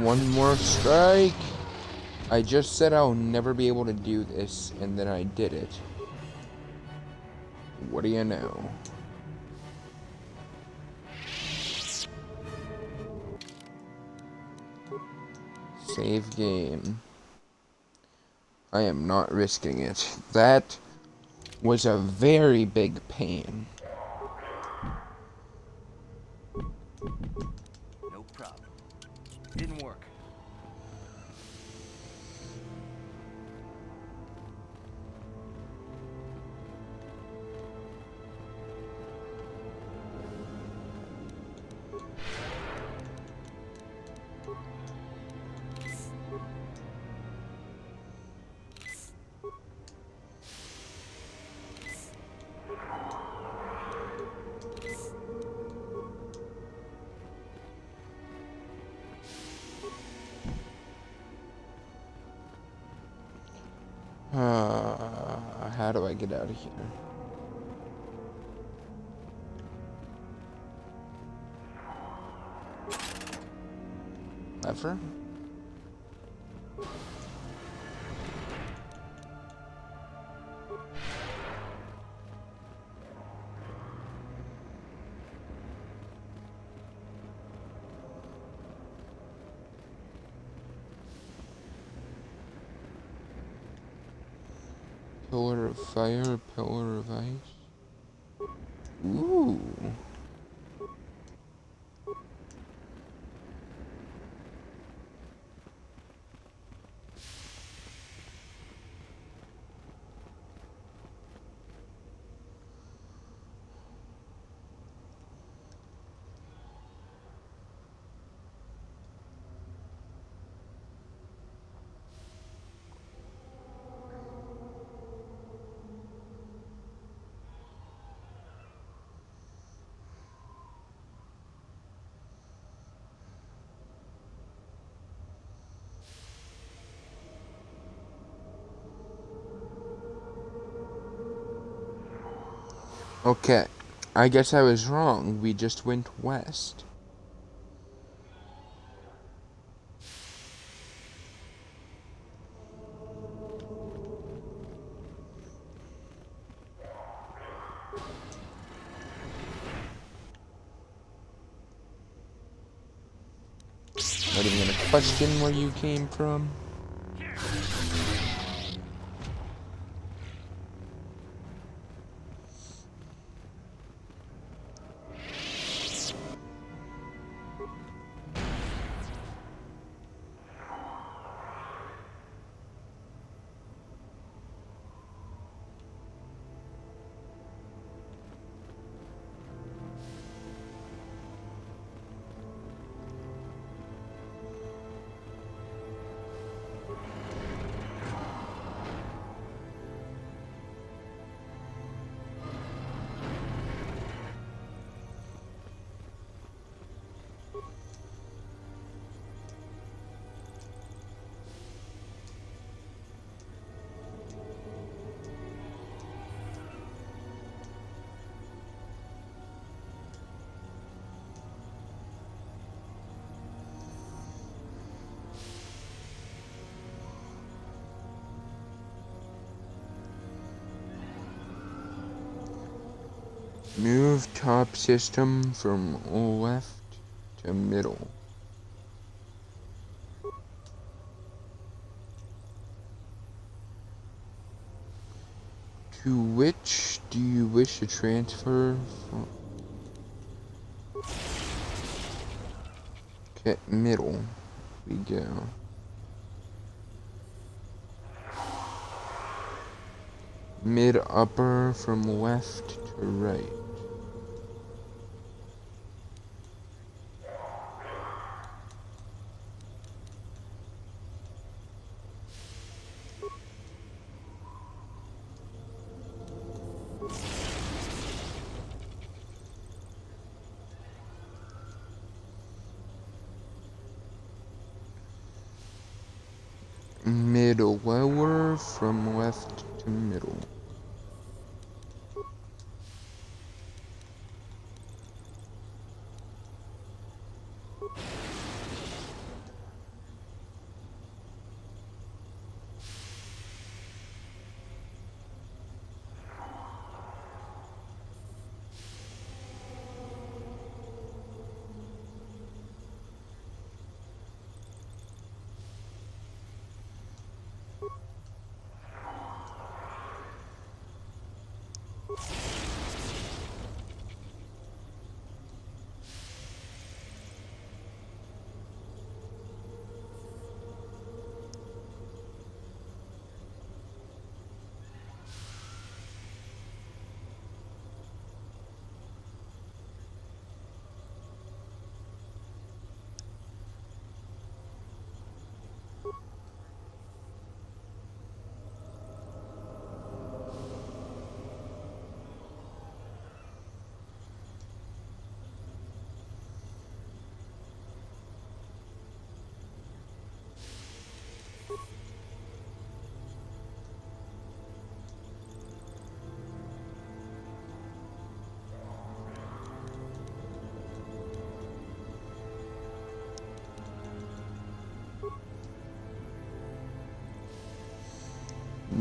Speaker 1: One more strike. I just said I'll never be able to do this, and then I did it. What do you know? Save game. I am not risking it. That was a very big pain.
Speaker 10: No problem. Didn't work.
Speaker 1: How do I get out of here? Ever? Pillar of fire, pillar of ice. Ooh. Okay, I guess I was wrong. We just went west. Not even gonna question where you came from. Move top system from left to middle. To which do you wish to transfer from? Okay, middle. We go. Mid upper from left to right. Mid lower from left to middle.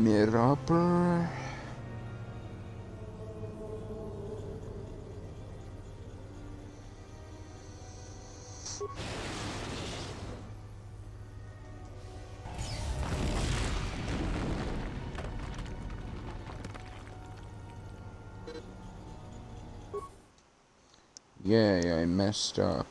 Speaker 1: Mid-upper. Yay, I messed up.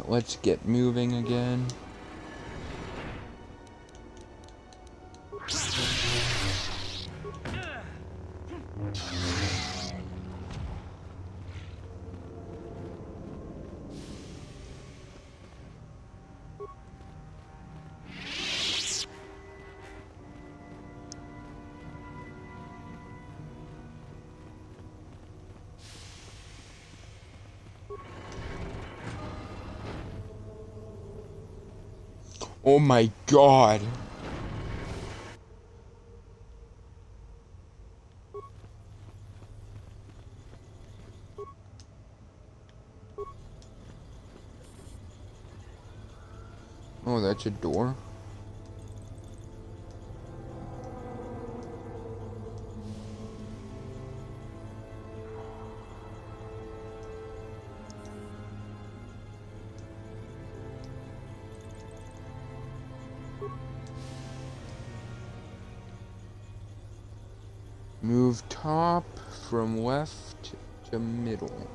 Speaker 1: Let's get moving again. Oh my god. Oh, that's a door. Move top from left to middle.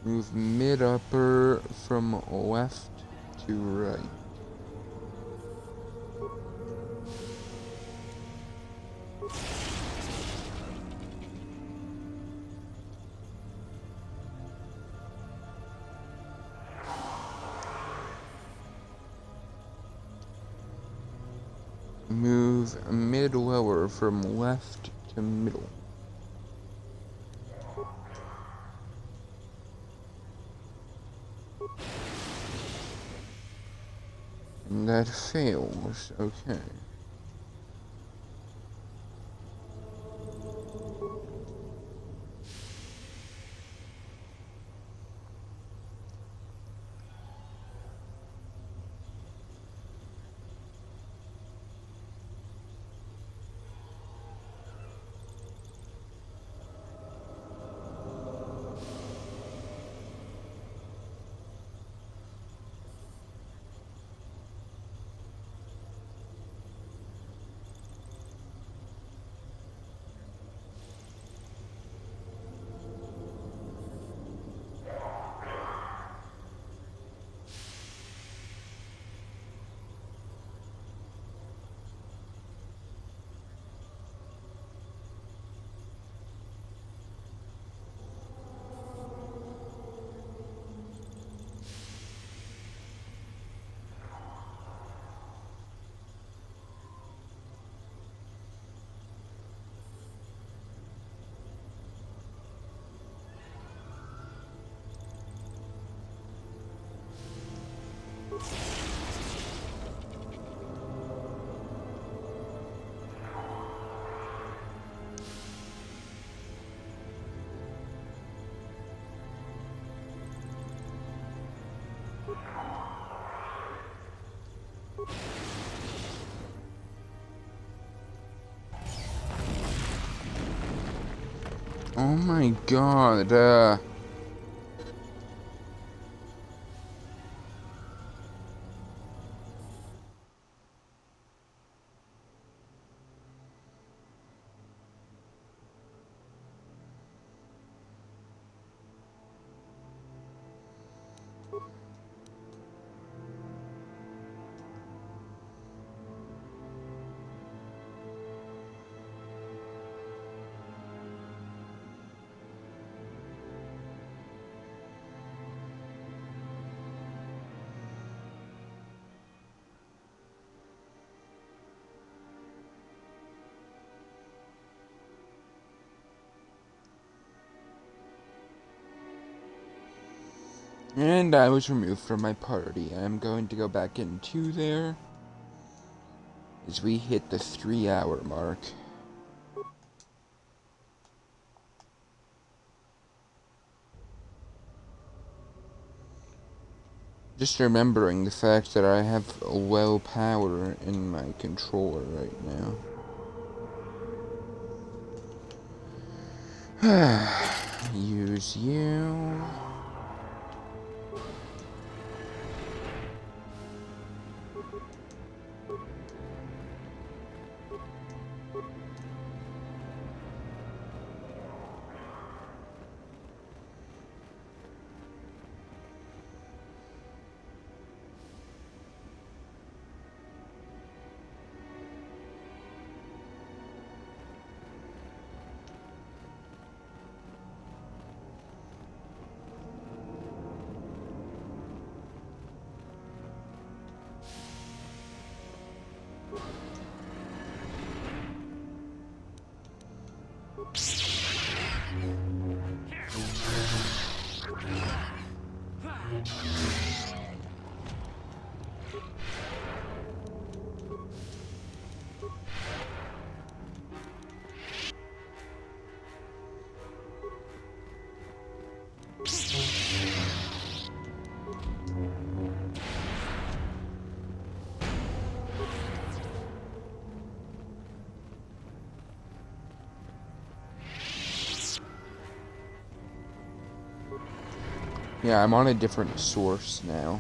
Speaker 1: Move mid-upper from left to right. Move mid-lower from left to middle. And that fails, okay. Oh my god, And I was removed from my party. I'm going to go back into there as we hit the 3-hour mark. Just remembering the fact that I have low power in my controller right now. Use you. Yeah, I'm on a different source now.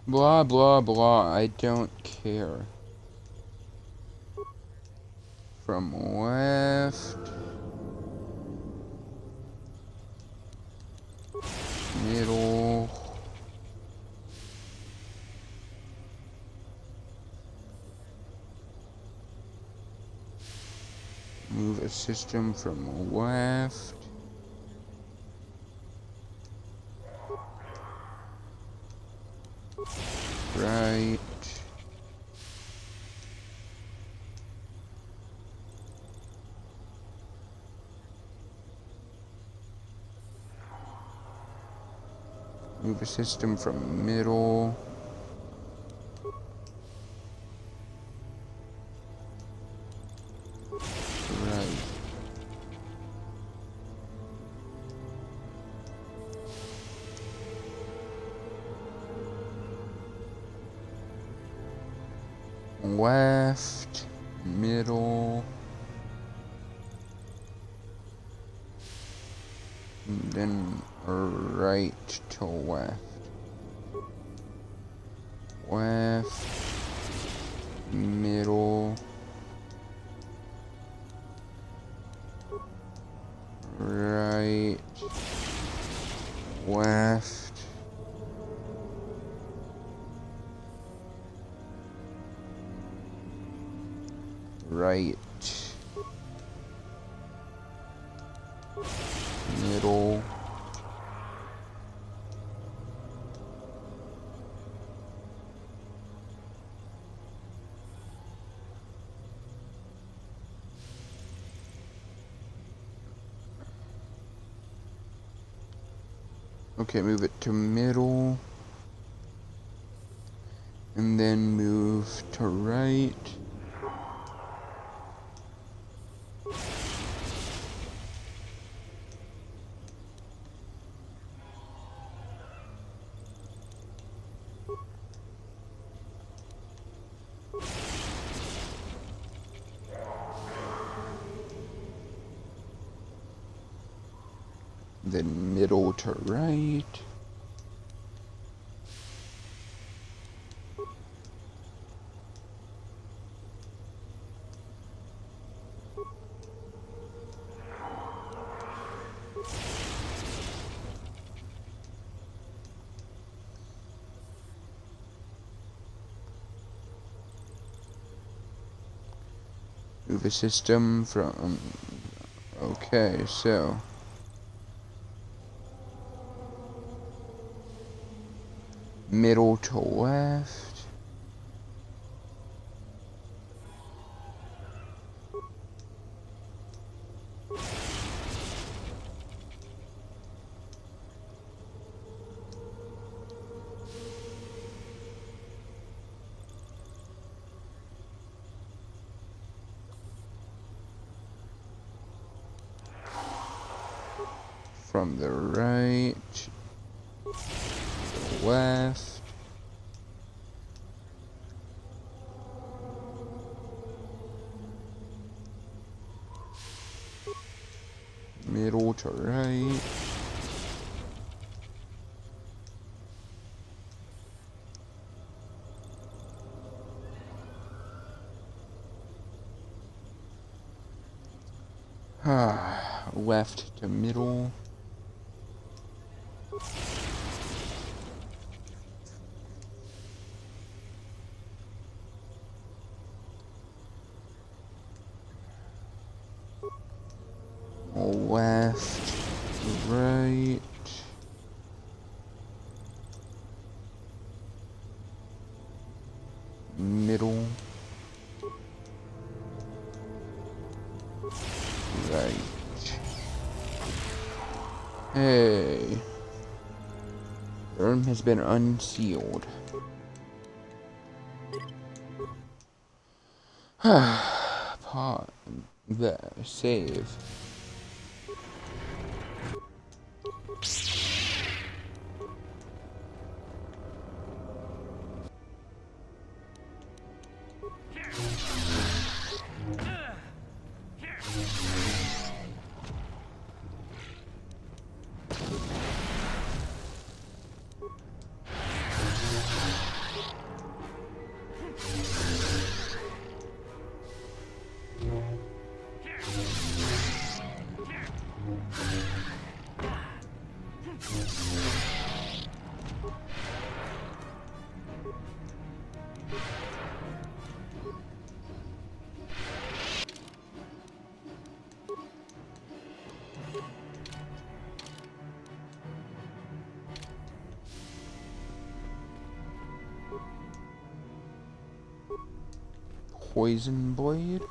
Speaker 1: Blah, blah, blah. I don't care. From left. Middle. Move a system from left. Right. Move a system from middle. Right. Left, middle, and then right to left. Left, middle, right, left, right, middle, Okay, move it to middle. And then move to right. Then middle to right. Move a system from... Okay, so... middle to left. From the right to the left. Middle to right. Left to middle. Left, right. Middle. Right. Hey. The room has been unsealed. Pause. The save. Poison blade.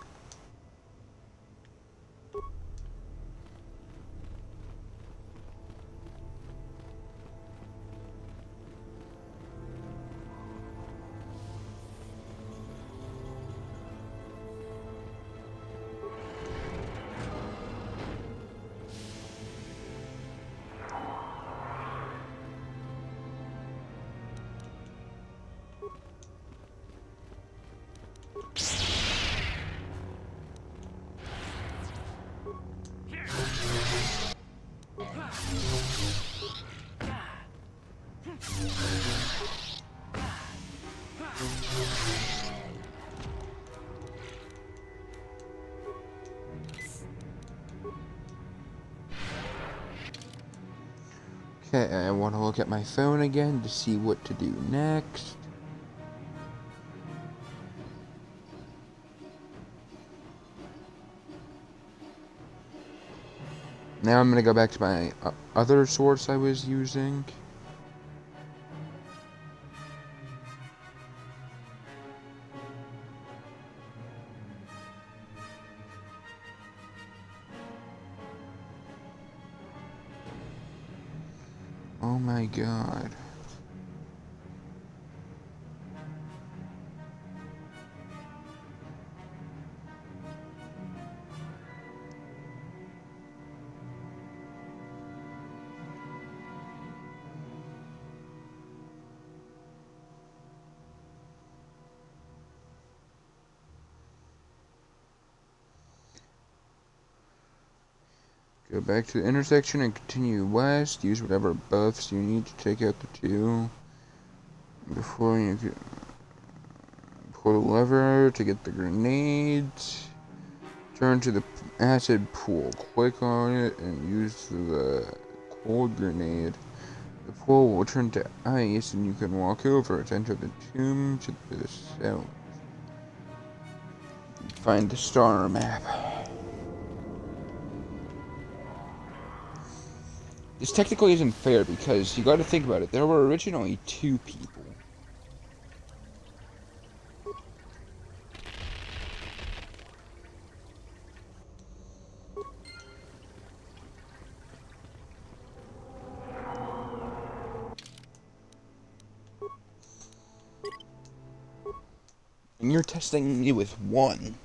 Speaker 1: Okay, I want to look at my phone again to see what to do next. Now I'm going to go back to my other source I was using. Oh my god. Go back to the intersection and continue west. Use whatever buffs you need to take out the two. Before you can pull the lever to get the grenades. Turn to the acid pool. Click on it and use the cold grenade. The pool will turn to ice and you can walk over it. Enter the tomb to the south. Find the star map. This technically isn't fair because you gotta think about it. There were originally 2 people. And you're testing me with 1.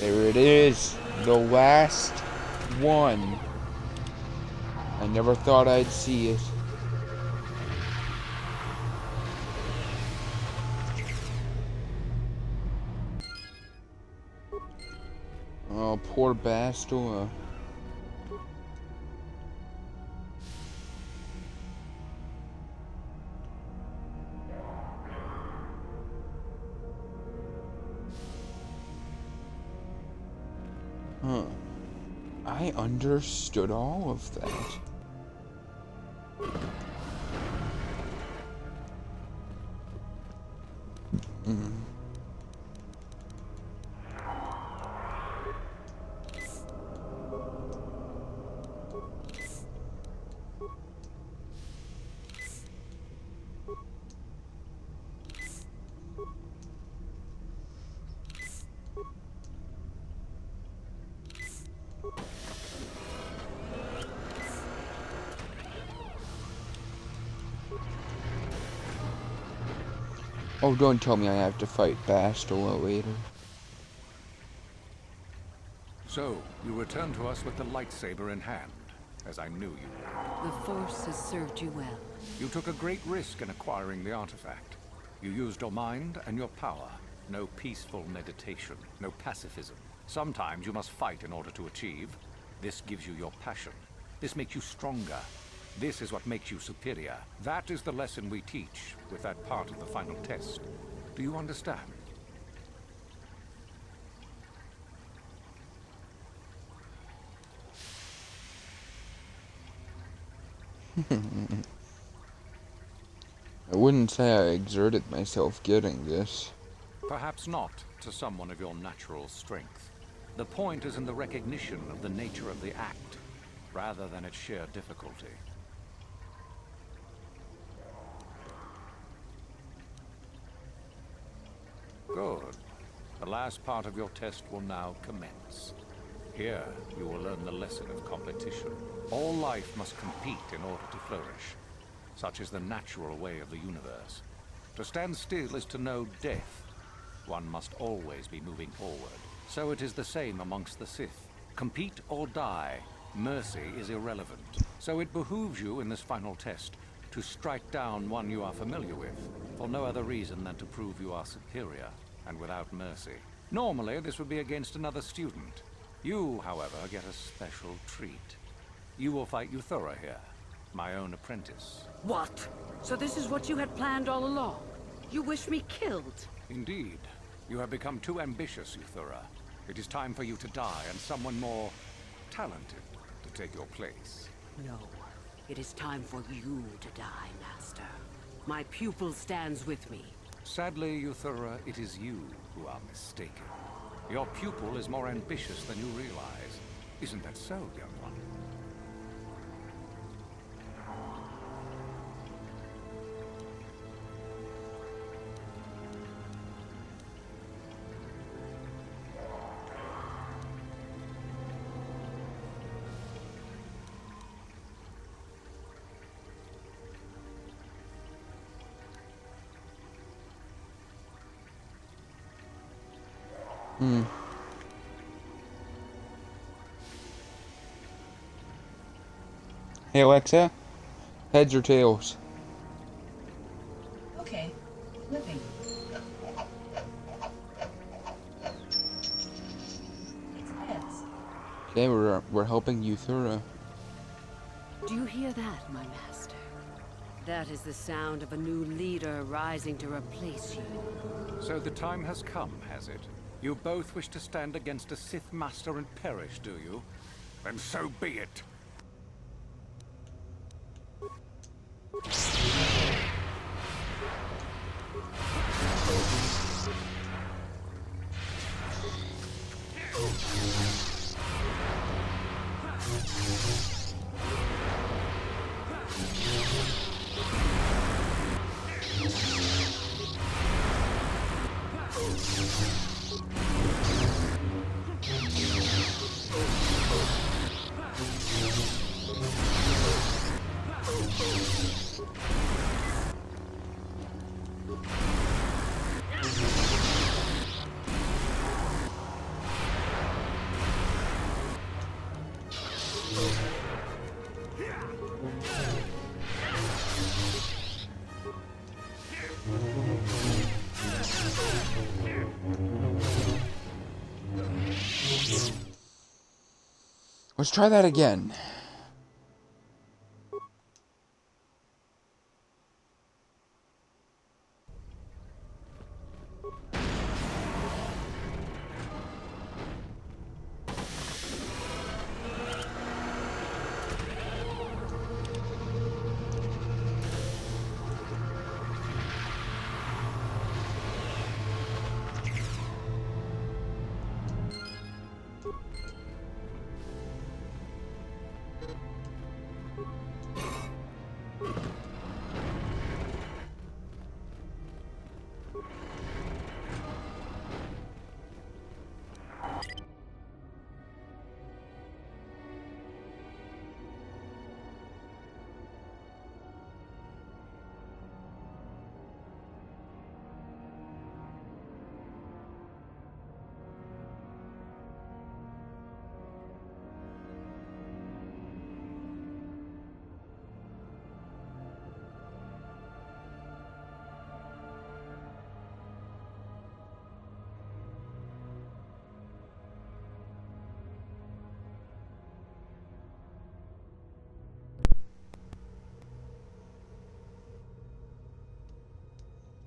Speaker 1: There it is, the last one. I never thought I'd see it. Oh, poor Bastila. Huh. I understood all of that. Oh, don't tell me I have to fight Bastila later.
Speaker 11: So, you return to us with the lightsaber in hand, as I knew you would.
Speaker 14: The Force has served you well.
Speaker 11: You took a great risk in acquiring the artifact. You used your mind and your power. No peaceful meditation, no pacifism. Sometimes you must fight in order to achieve. This gives you your passion. This makes you stronger. This is what makes you superior. That is the lesson we teach with that part of the final test. Do you understand?
Speaker 1: I wouldn't say I exerted myself getting this.
Speaker 11: Perhaps not to someone of your natural strength. The point is in the recognition of the nature of the act, rather than its sheer difficulty. Good. The last part of your test will now commence. Here, you will learn the lesson of competition. All life must compete in order to flourish. Such is the natural way of the universe. To stand still is to know death. One must always be moving forward. So it is the same amongst the Sith. Compete or die. Mercy is irrelevant. So it behooves you in this final test to strike down one you are familiar with, for no other reason than to prove you are superior and without mercy. Normally, this would be against another student. You, however, get a special treat. You will fight Euthura here, my own apprentice.
Speaker 14: What? So this is what you had planned all along? You wish me killed?
Speaker 11: Indeed. You have become too ambitious, Euthura. It is time for you to die, and someone more talented to take your place.
Speaker 14: No. It is time for you to die, Master. My pupil stands with me.
Speaker 11: Sadly, Euthura, it is you who are mistaken. Your pupil is more ambitious than you realize. Isn't that so, young one?
Speaker 1: Hey Alexa, heads or tails?
Speaker 13: Okay, flipping. It's heads.
Speaker 1: Okay, we're helping Euthura.
Speaker 14: Do you hear that, my master? That is the sound of a new leader rising to replace you.
Speaker 11: So the time has come, has it? You both wish to stand against a Sith Master and perish, do you? Then so be it.
Speaker 1: Let's try that again.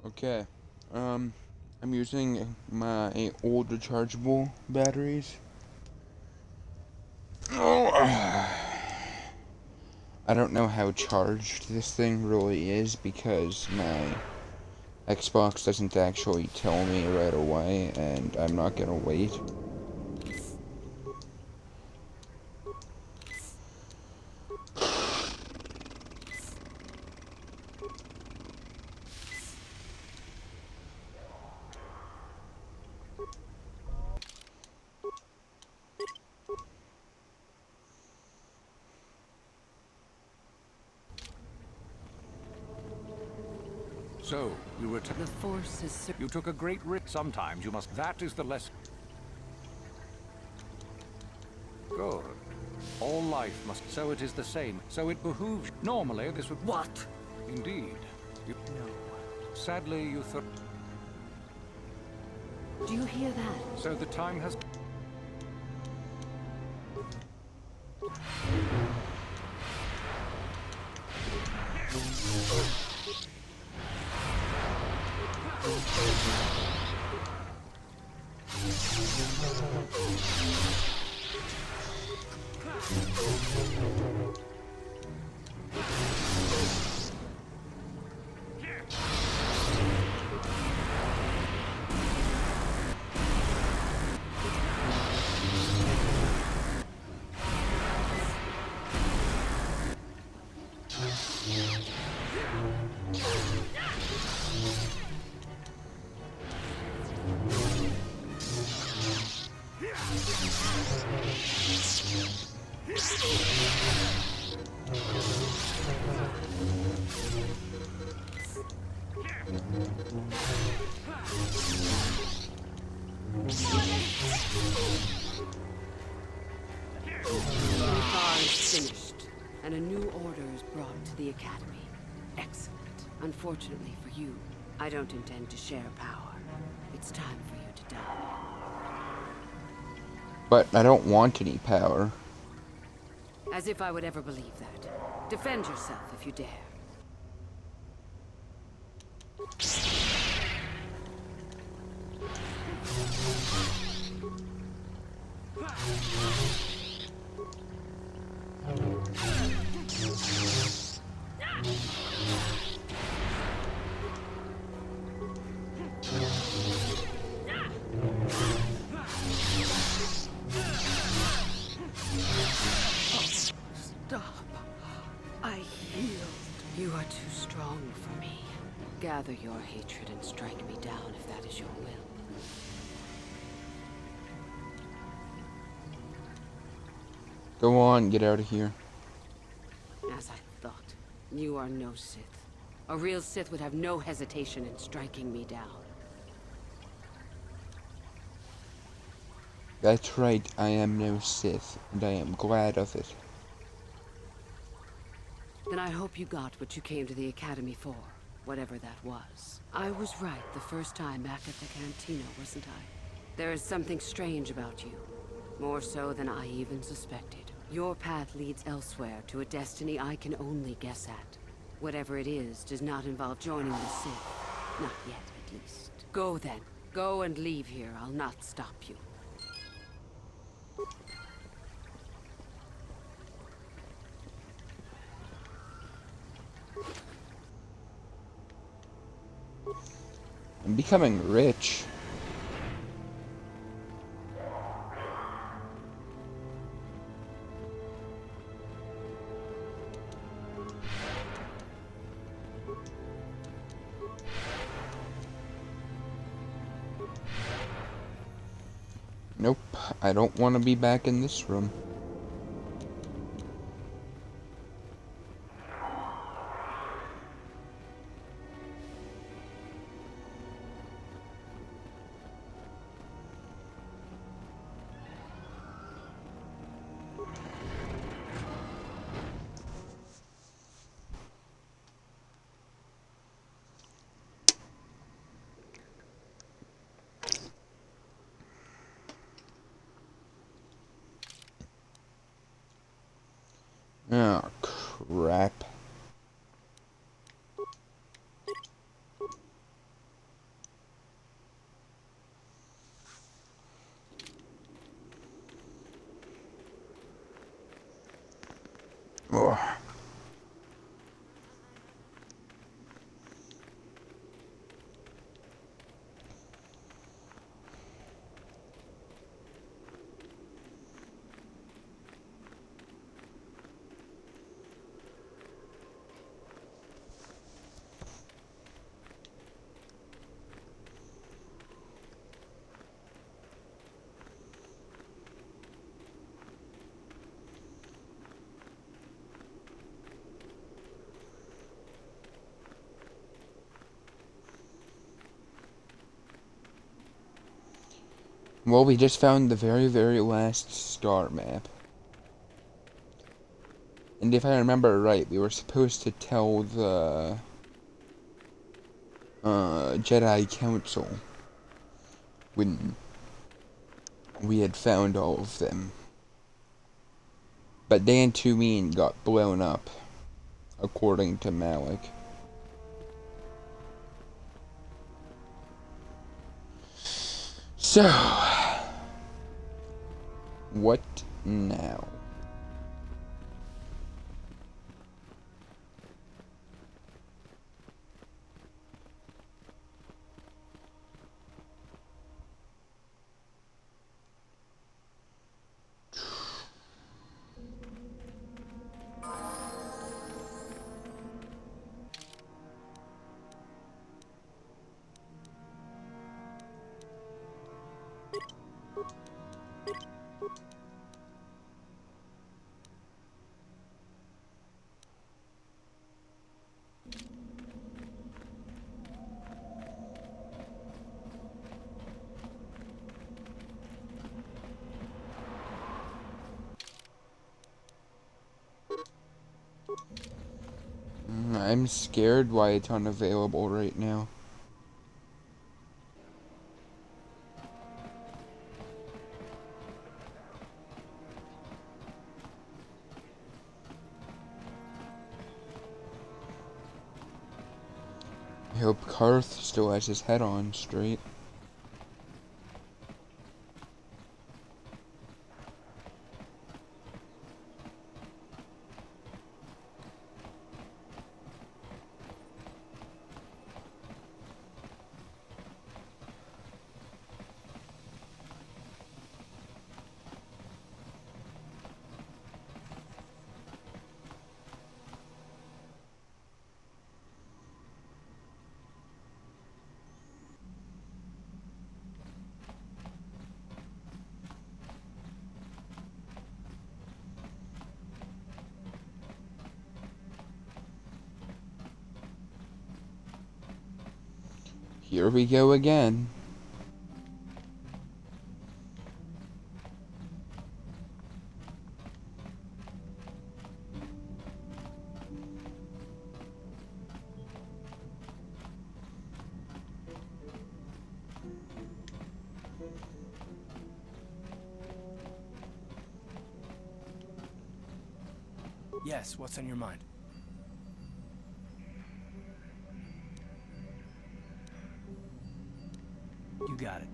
Speaker 1: Okay, I'm using my old rechargeable batteries. Oh, I don't know how charged this thing really is because my Xbox doesn't actually tell me right away, and I'm not gonna wait.
Speaker 11: So, you returned.
Speaker 14: The Force is...
Speaker 11: You took a great risk. Sometimes you must... That is the lesson. Good. All life must... So it is the same. So it behooves... Normally, this would...
Speaker 14: What?
Speaker 11: Indeed. You... No. Sadly, you thought...
Speaker 14: Do you hear that?
Speaker 11: So the time has...
Speaker 14: and a new order is brought to the Academy. Excellent. Unfortunately for you, I don't intend to share power. It's time for you to die.
Speaker 1: But I don't want any power.
Speaker 14: As if I would ever believe that. Defend yourself if you dare. Stop. I healed. You are too strong for me. Gather your hatred and strike me down if that is your will.
Speaker 1: Go on, get out of here.
Speaker 14: As I thought, you are no Sith. A real Sith would have no hesitation in striking me down.
Speaker 1: That's right, I am no Sith, and I am glad of it.
Speaker 14: Then I hope you got what you came to the Academy for, whatever that was. I was right the first time back at the cantina, wasn't I? There is something strange about you, more so than I even suspected. Your path leads elsewhere to a destiny I can only guess at. Whatever it is does not involve joining the Sith. Not yet, at least. Go then. Go and leave here. I'll not stop you.
Speaker 1: I'm becoming rich. Nope, I don't want to be back in this room. Oh, crap. Ugh. Well, we just found the very, very last star map. And if I remember right, we were supposed to tell the Jedi Council when we had found all of them. But Dantooine got blown up, according to Malik. So, what now? I'm scared why it's unavailable right now. I hope Karth still has his head on straight. Here we go again.
Speaker 18: Yes, what's on your mind? You got it.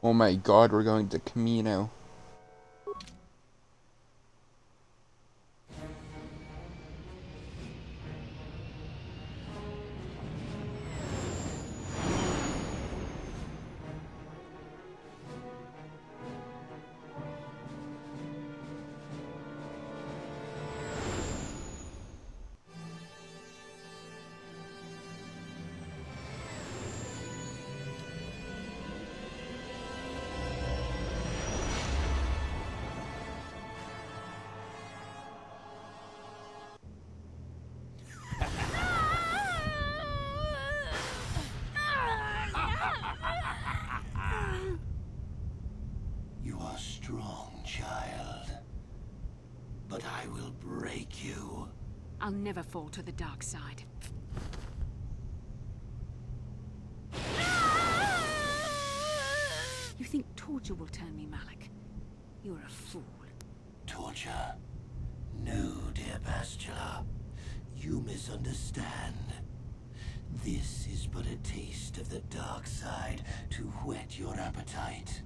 Speaker 1: Oh my god, we're going to Camino.
Speaker 3: You are strong, child. But I will break you.
Speaker 13: I'll never fall to the dark side. You think torture will turn me, Malik? You're a fool.
Speaker 3: Torture? No, dear Bastila. You misunderstand. This is but a taste of the dark side to whet your appetite.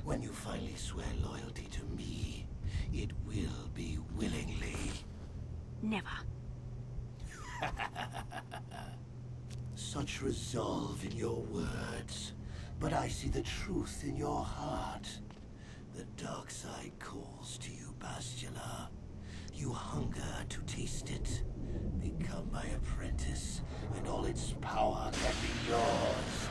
Speaker 3: When you finally swear loyalty to me, it will be willingly.
Speaker 13: Never.
Speaker 3: Such resolve in your words, but I see the truth in your heart. The dark side calls to you, Bastila. You hunger to taste it. Become my apprentice, and all its power can be yours.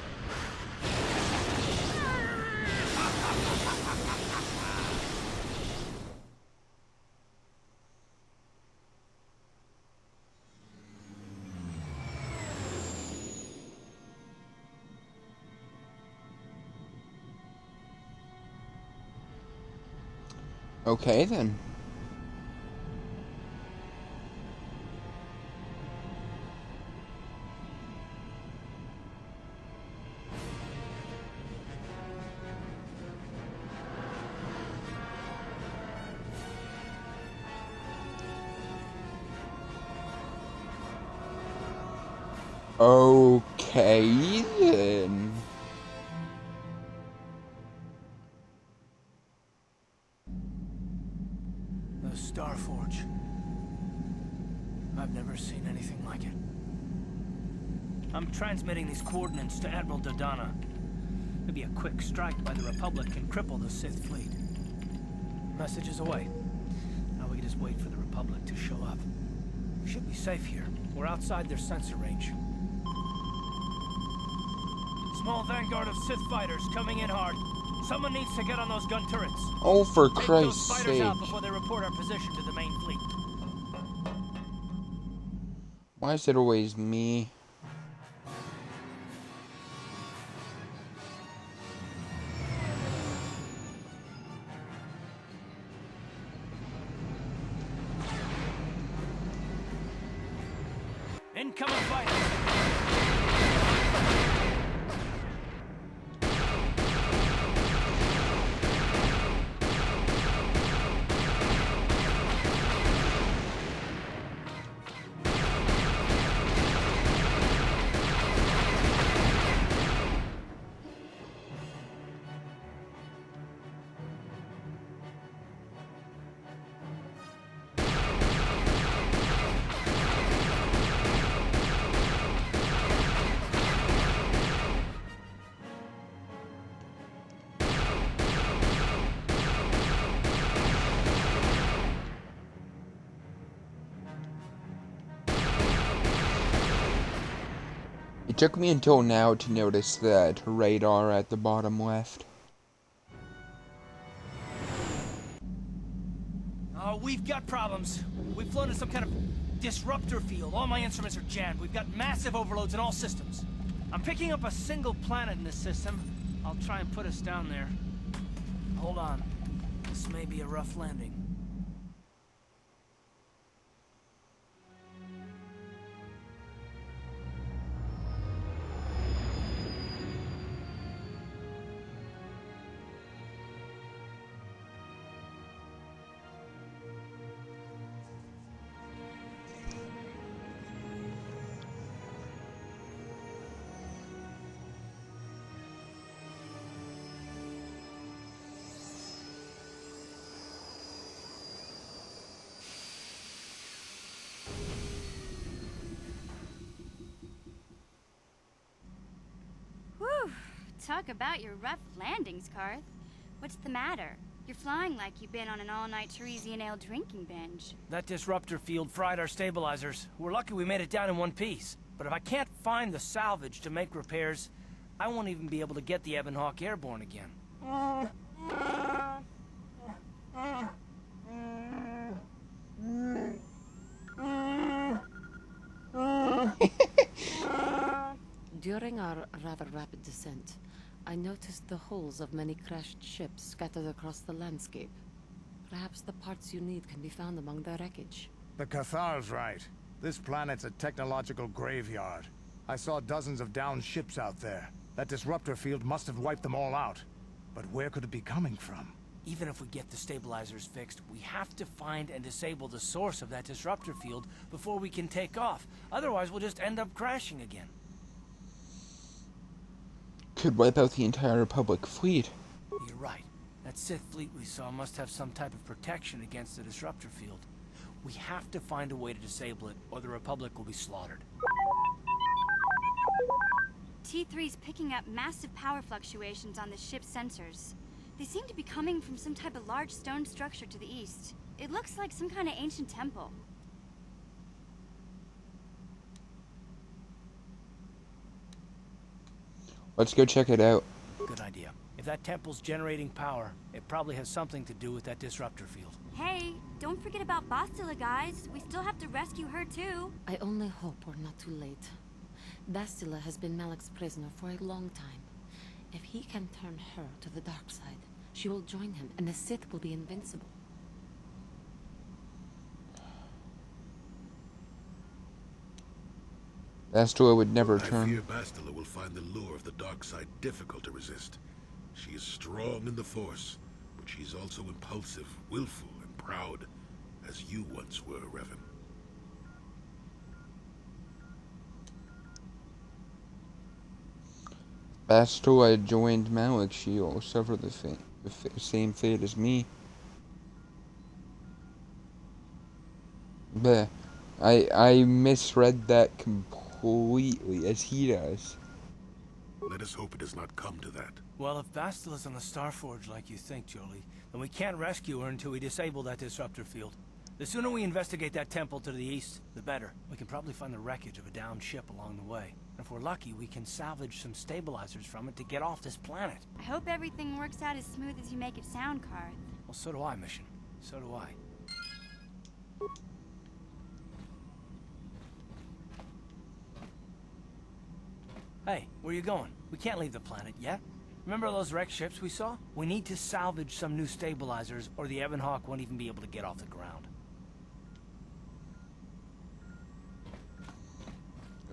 Speaker 1: Okay then. Okay then.
Speaker 18: The Starforge. I've never seen anything like it. I'm transmitting these coordinates to Admiral Dodonna. Maybe a quick strike by the Republic can cripple the Sith fleet. Message is away. Now we can just wait for the Republic to show up. We should be safe here. We're outside their sensor range. Small vanguard of Sith fighters coming in hard. Someone needs to get on those gun turrets.
Speaker 1: Oh, for
Speaker 18: Take
Speaker 1: Christ's
Speaker 18: those fighters
Speaker 1: sake.
Speaker 18: out before they report our position to the main fleet.
Speaker 1: Why is it always me?
Speaker 18: Incoming fighters!
Speaker 1: It took me until now to notice that radar at the bottom left.
Speaker 18: Oh, we've got problems. We've flown in some kind of disruptor field. All my instruments are jammed. We've got massive overloads in all systems. I'm picking up a single planet in this system. I'll try and put us down there. Hold on. This may be a rough landing.
Speaker 6: Talk about your rough landings, Karth. What's the matter? You're flying like you've been on an all-night Teresian ale drinking binge.
Speaker 18: That disruptor field fried our stabilizers. We're lucky we made it down in one piece. But if I can't find the salvage to make repairs, I won't even be able to get the Ebonhawk airborne again.
Speaker 4: During our rather rapid descent, I noticed the hulls of many crashed ships scattered across the landscape. Perhaps the parts you need can be found among the wreckage.
Speaker 12: The KOTOR's right. This planet's a technological graveyard. I saw dozens of downed ships out there. That disruptor field must have wiped them all out. But where could it be coming from?
Speaker 18: Even if we get the stabilizers fixed, we have to find and disable the source of that disruptor field before we can take off. Otherwise, we'll just end up crashing again.
Speaker 1: Could wipe out the entire Republic fleet.
Speaker 18: You're right. That Sith fleet we saw must have some type of protection against the disruptor field. We have to find a way to disable it, or the Republic will be slaughtered.
Speaker 6: T3's picking up massive power fluctuations on the ship's sensors. They seem to be coming from some type of large stone structure to the east. It looks like some kind of ancient temple.
Speaker 1: Let's go check it out.
Speaker 18: Good idea. If that temple's generating power, it probably has something to do with that disruptor field.
Speaker 6: Hey, don't forget about Bastila, guys. We still have to rescue her, too.
Speaker 4: I only hope we're not too late. Bastila has been Malak's prisoner for a long time. If he can turn her to the dark side, she will join him, and the Sith will be invincible.
Speaker 1: Bastila would never
Speaker 16: I
Speaker 1: turn.
Speaker 16: fear Bastila will find the lure of the dark side difficult to resist. She is strong in the Force, but she's also impulsive, willful, and proud, as you once were, Revan.
Speaker 1: Bastila joined Malak. She will suffer the same fate as me. But I misread that completely, as he does.
Speaker 16: Let us hope it does not come to that.
Speaker 18: Well, if Bastila's on the Starforge like you think, Jolie, then we can't rescue her until we disable that disruptor field. The sooner we investigate that temple to the east, the better. We can probably find the wreckage of a downed ship along the way. And if we're lucky, we can salvage some stabilizers from it to get off this planet.
Speaker 6: I hope everything works out as smooth as you make it sound, Karth.
Speaker 18: Well, so do I, Mission. So do I. Hey, where you going? We can't leave the planet yet. Remember those wrecked ships we saw? We need to salvage some new stabilizers, or the Ebonhawk won't even be able to get off the ground.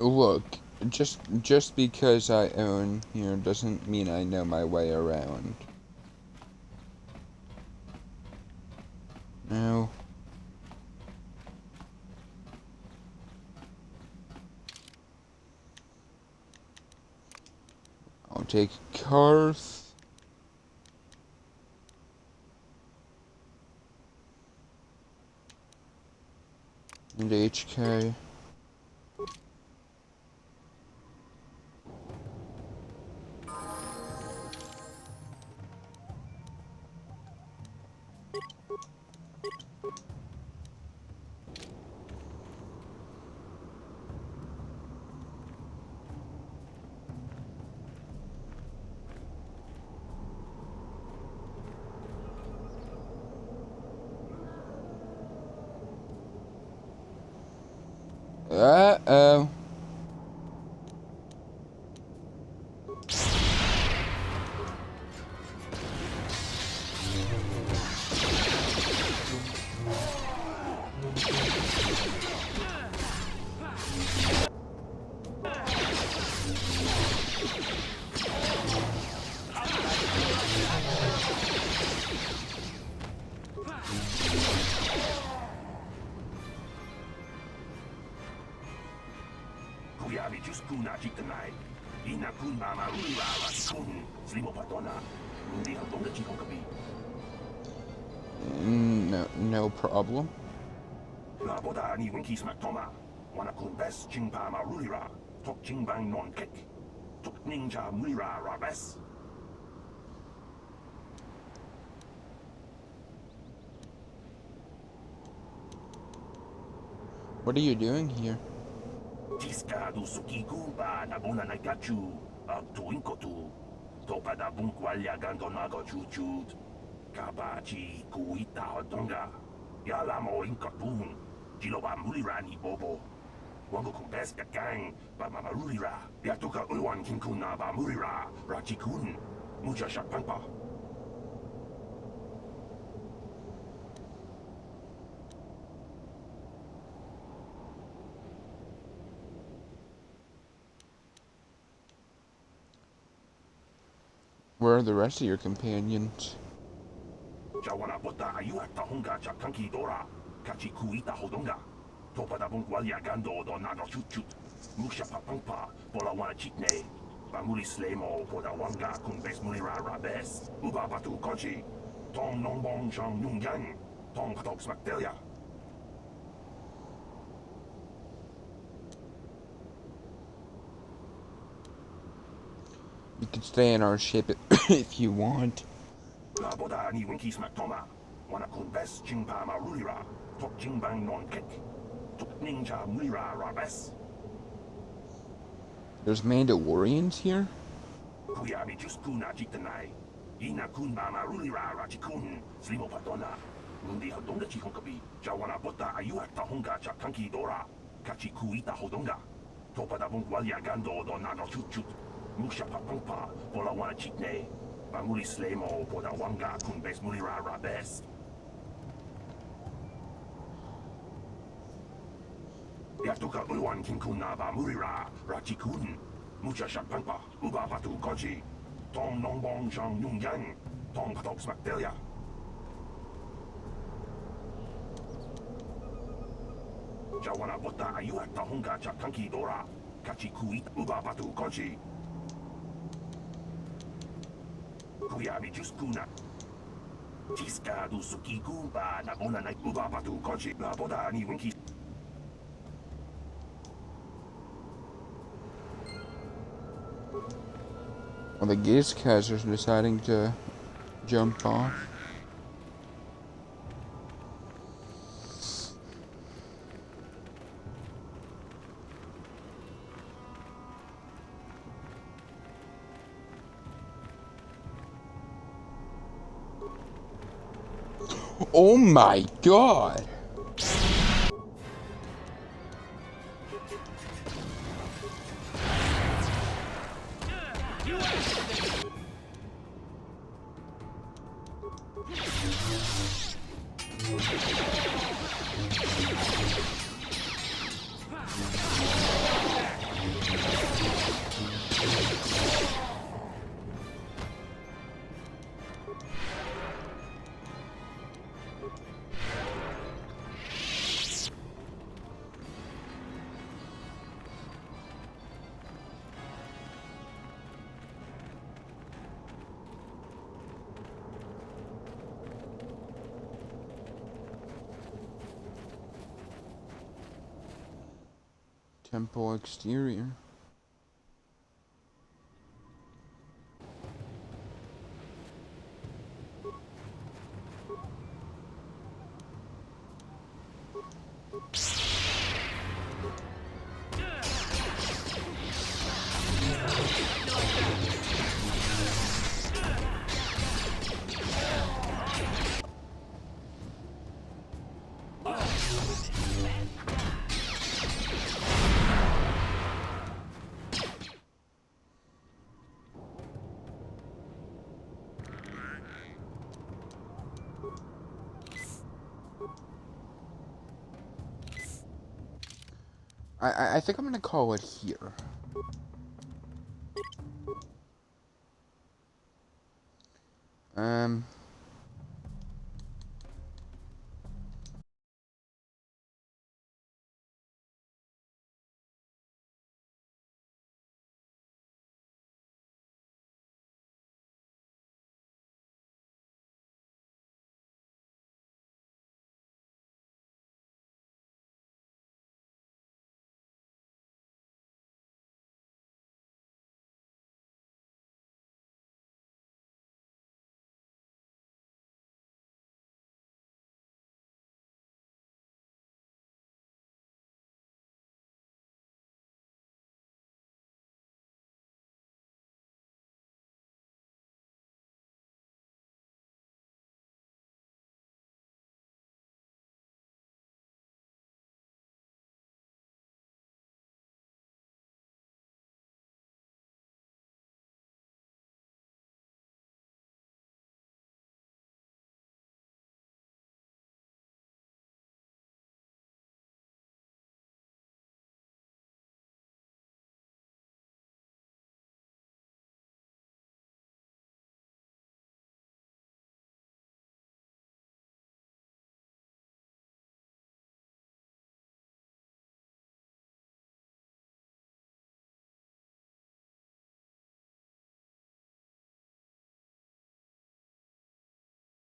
Speaker 1: Look, just because I own here doesn't mean I know my way around. No. I'll take Karth. And HK. Uh-oh. No problem. What are you doing here?
Speaker 19: Kabachi kuita hodonga. Yala mo inkatun. Jiloba mulirani bobo. Wango kumbes gang. Ba mamarulira. Yatuka ulwan kinkuna ba mulira. Rachikun. Mucha shakpampa.
Speaker 1: Where are the rest of your companions?
Speaker 19: Jawana bota ayuata honga chakanki dora. Kachi kuita hodonga. Topa da bunkwalia gando do nago chuchut. Musha papampa. Bola wana chitne. Bamuli slemo poda wanga kumbes mulira rabes. Uba batu kochi. Tong nongbong shang nungyang. Tong patok smaktelia.
Speaker 1: You can stay in our ship if you want.
Speaker 19: La boda ni winki smaktoma. Wana kumbes chingpa marulira. Tok chingbang non kek. Tok ninja mulira rabes.
Speaker 1: There's Mandalorians here?
Speaker 19: Kuyami juskuna jitanai. Ina kunba marulira rachikun. Slimo patona. Mundi hodonga chihonkabi. Jawana bota ayuata honga chakanki dora. Kachi kuita hodonga. Topa da bunkwalia gando do nago chuchut. Musha papampa. Bola wana chitne. Bamuli slemo poda wanga kumbes mulira rabes. Yatuka ulwan kinkuna ba mulira rachikun. Mucha shakpampa. Uba batu koji. Tong nongbong shang nungyang. Tong patok smaktelia. Jawana bota ayuata honga chakanki dora. Kachi kuit uba batu koji. Kuyami juskuna. Tiska du suki gumba na bona na uba batu koji. La boda ni winki.
Speaker 1: Well, the Geese Cats are deciding to jump off. Oh my god! Temple exterior. I think I'm gonna call it here.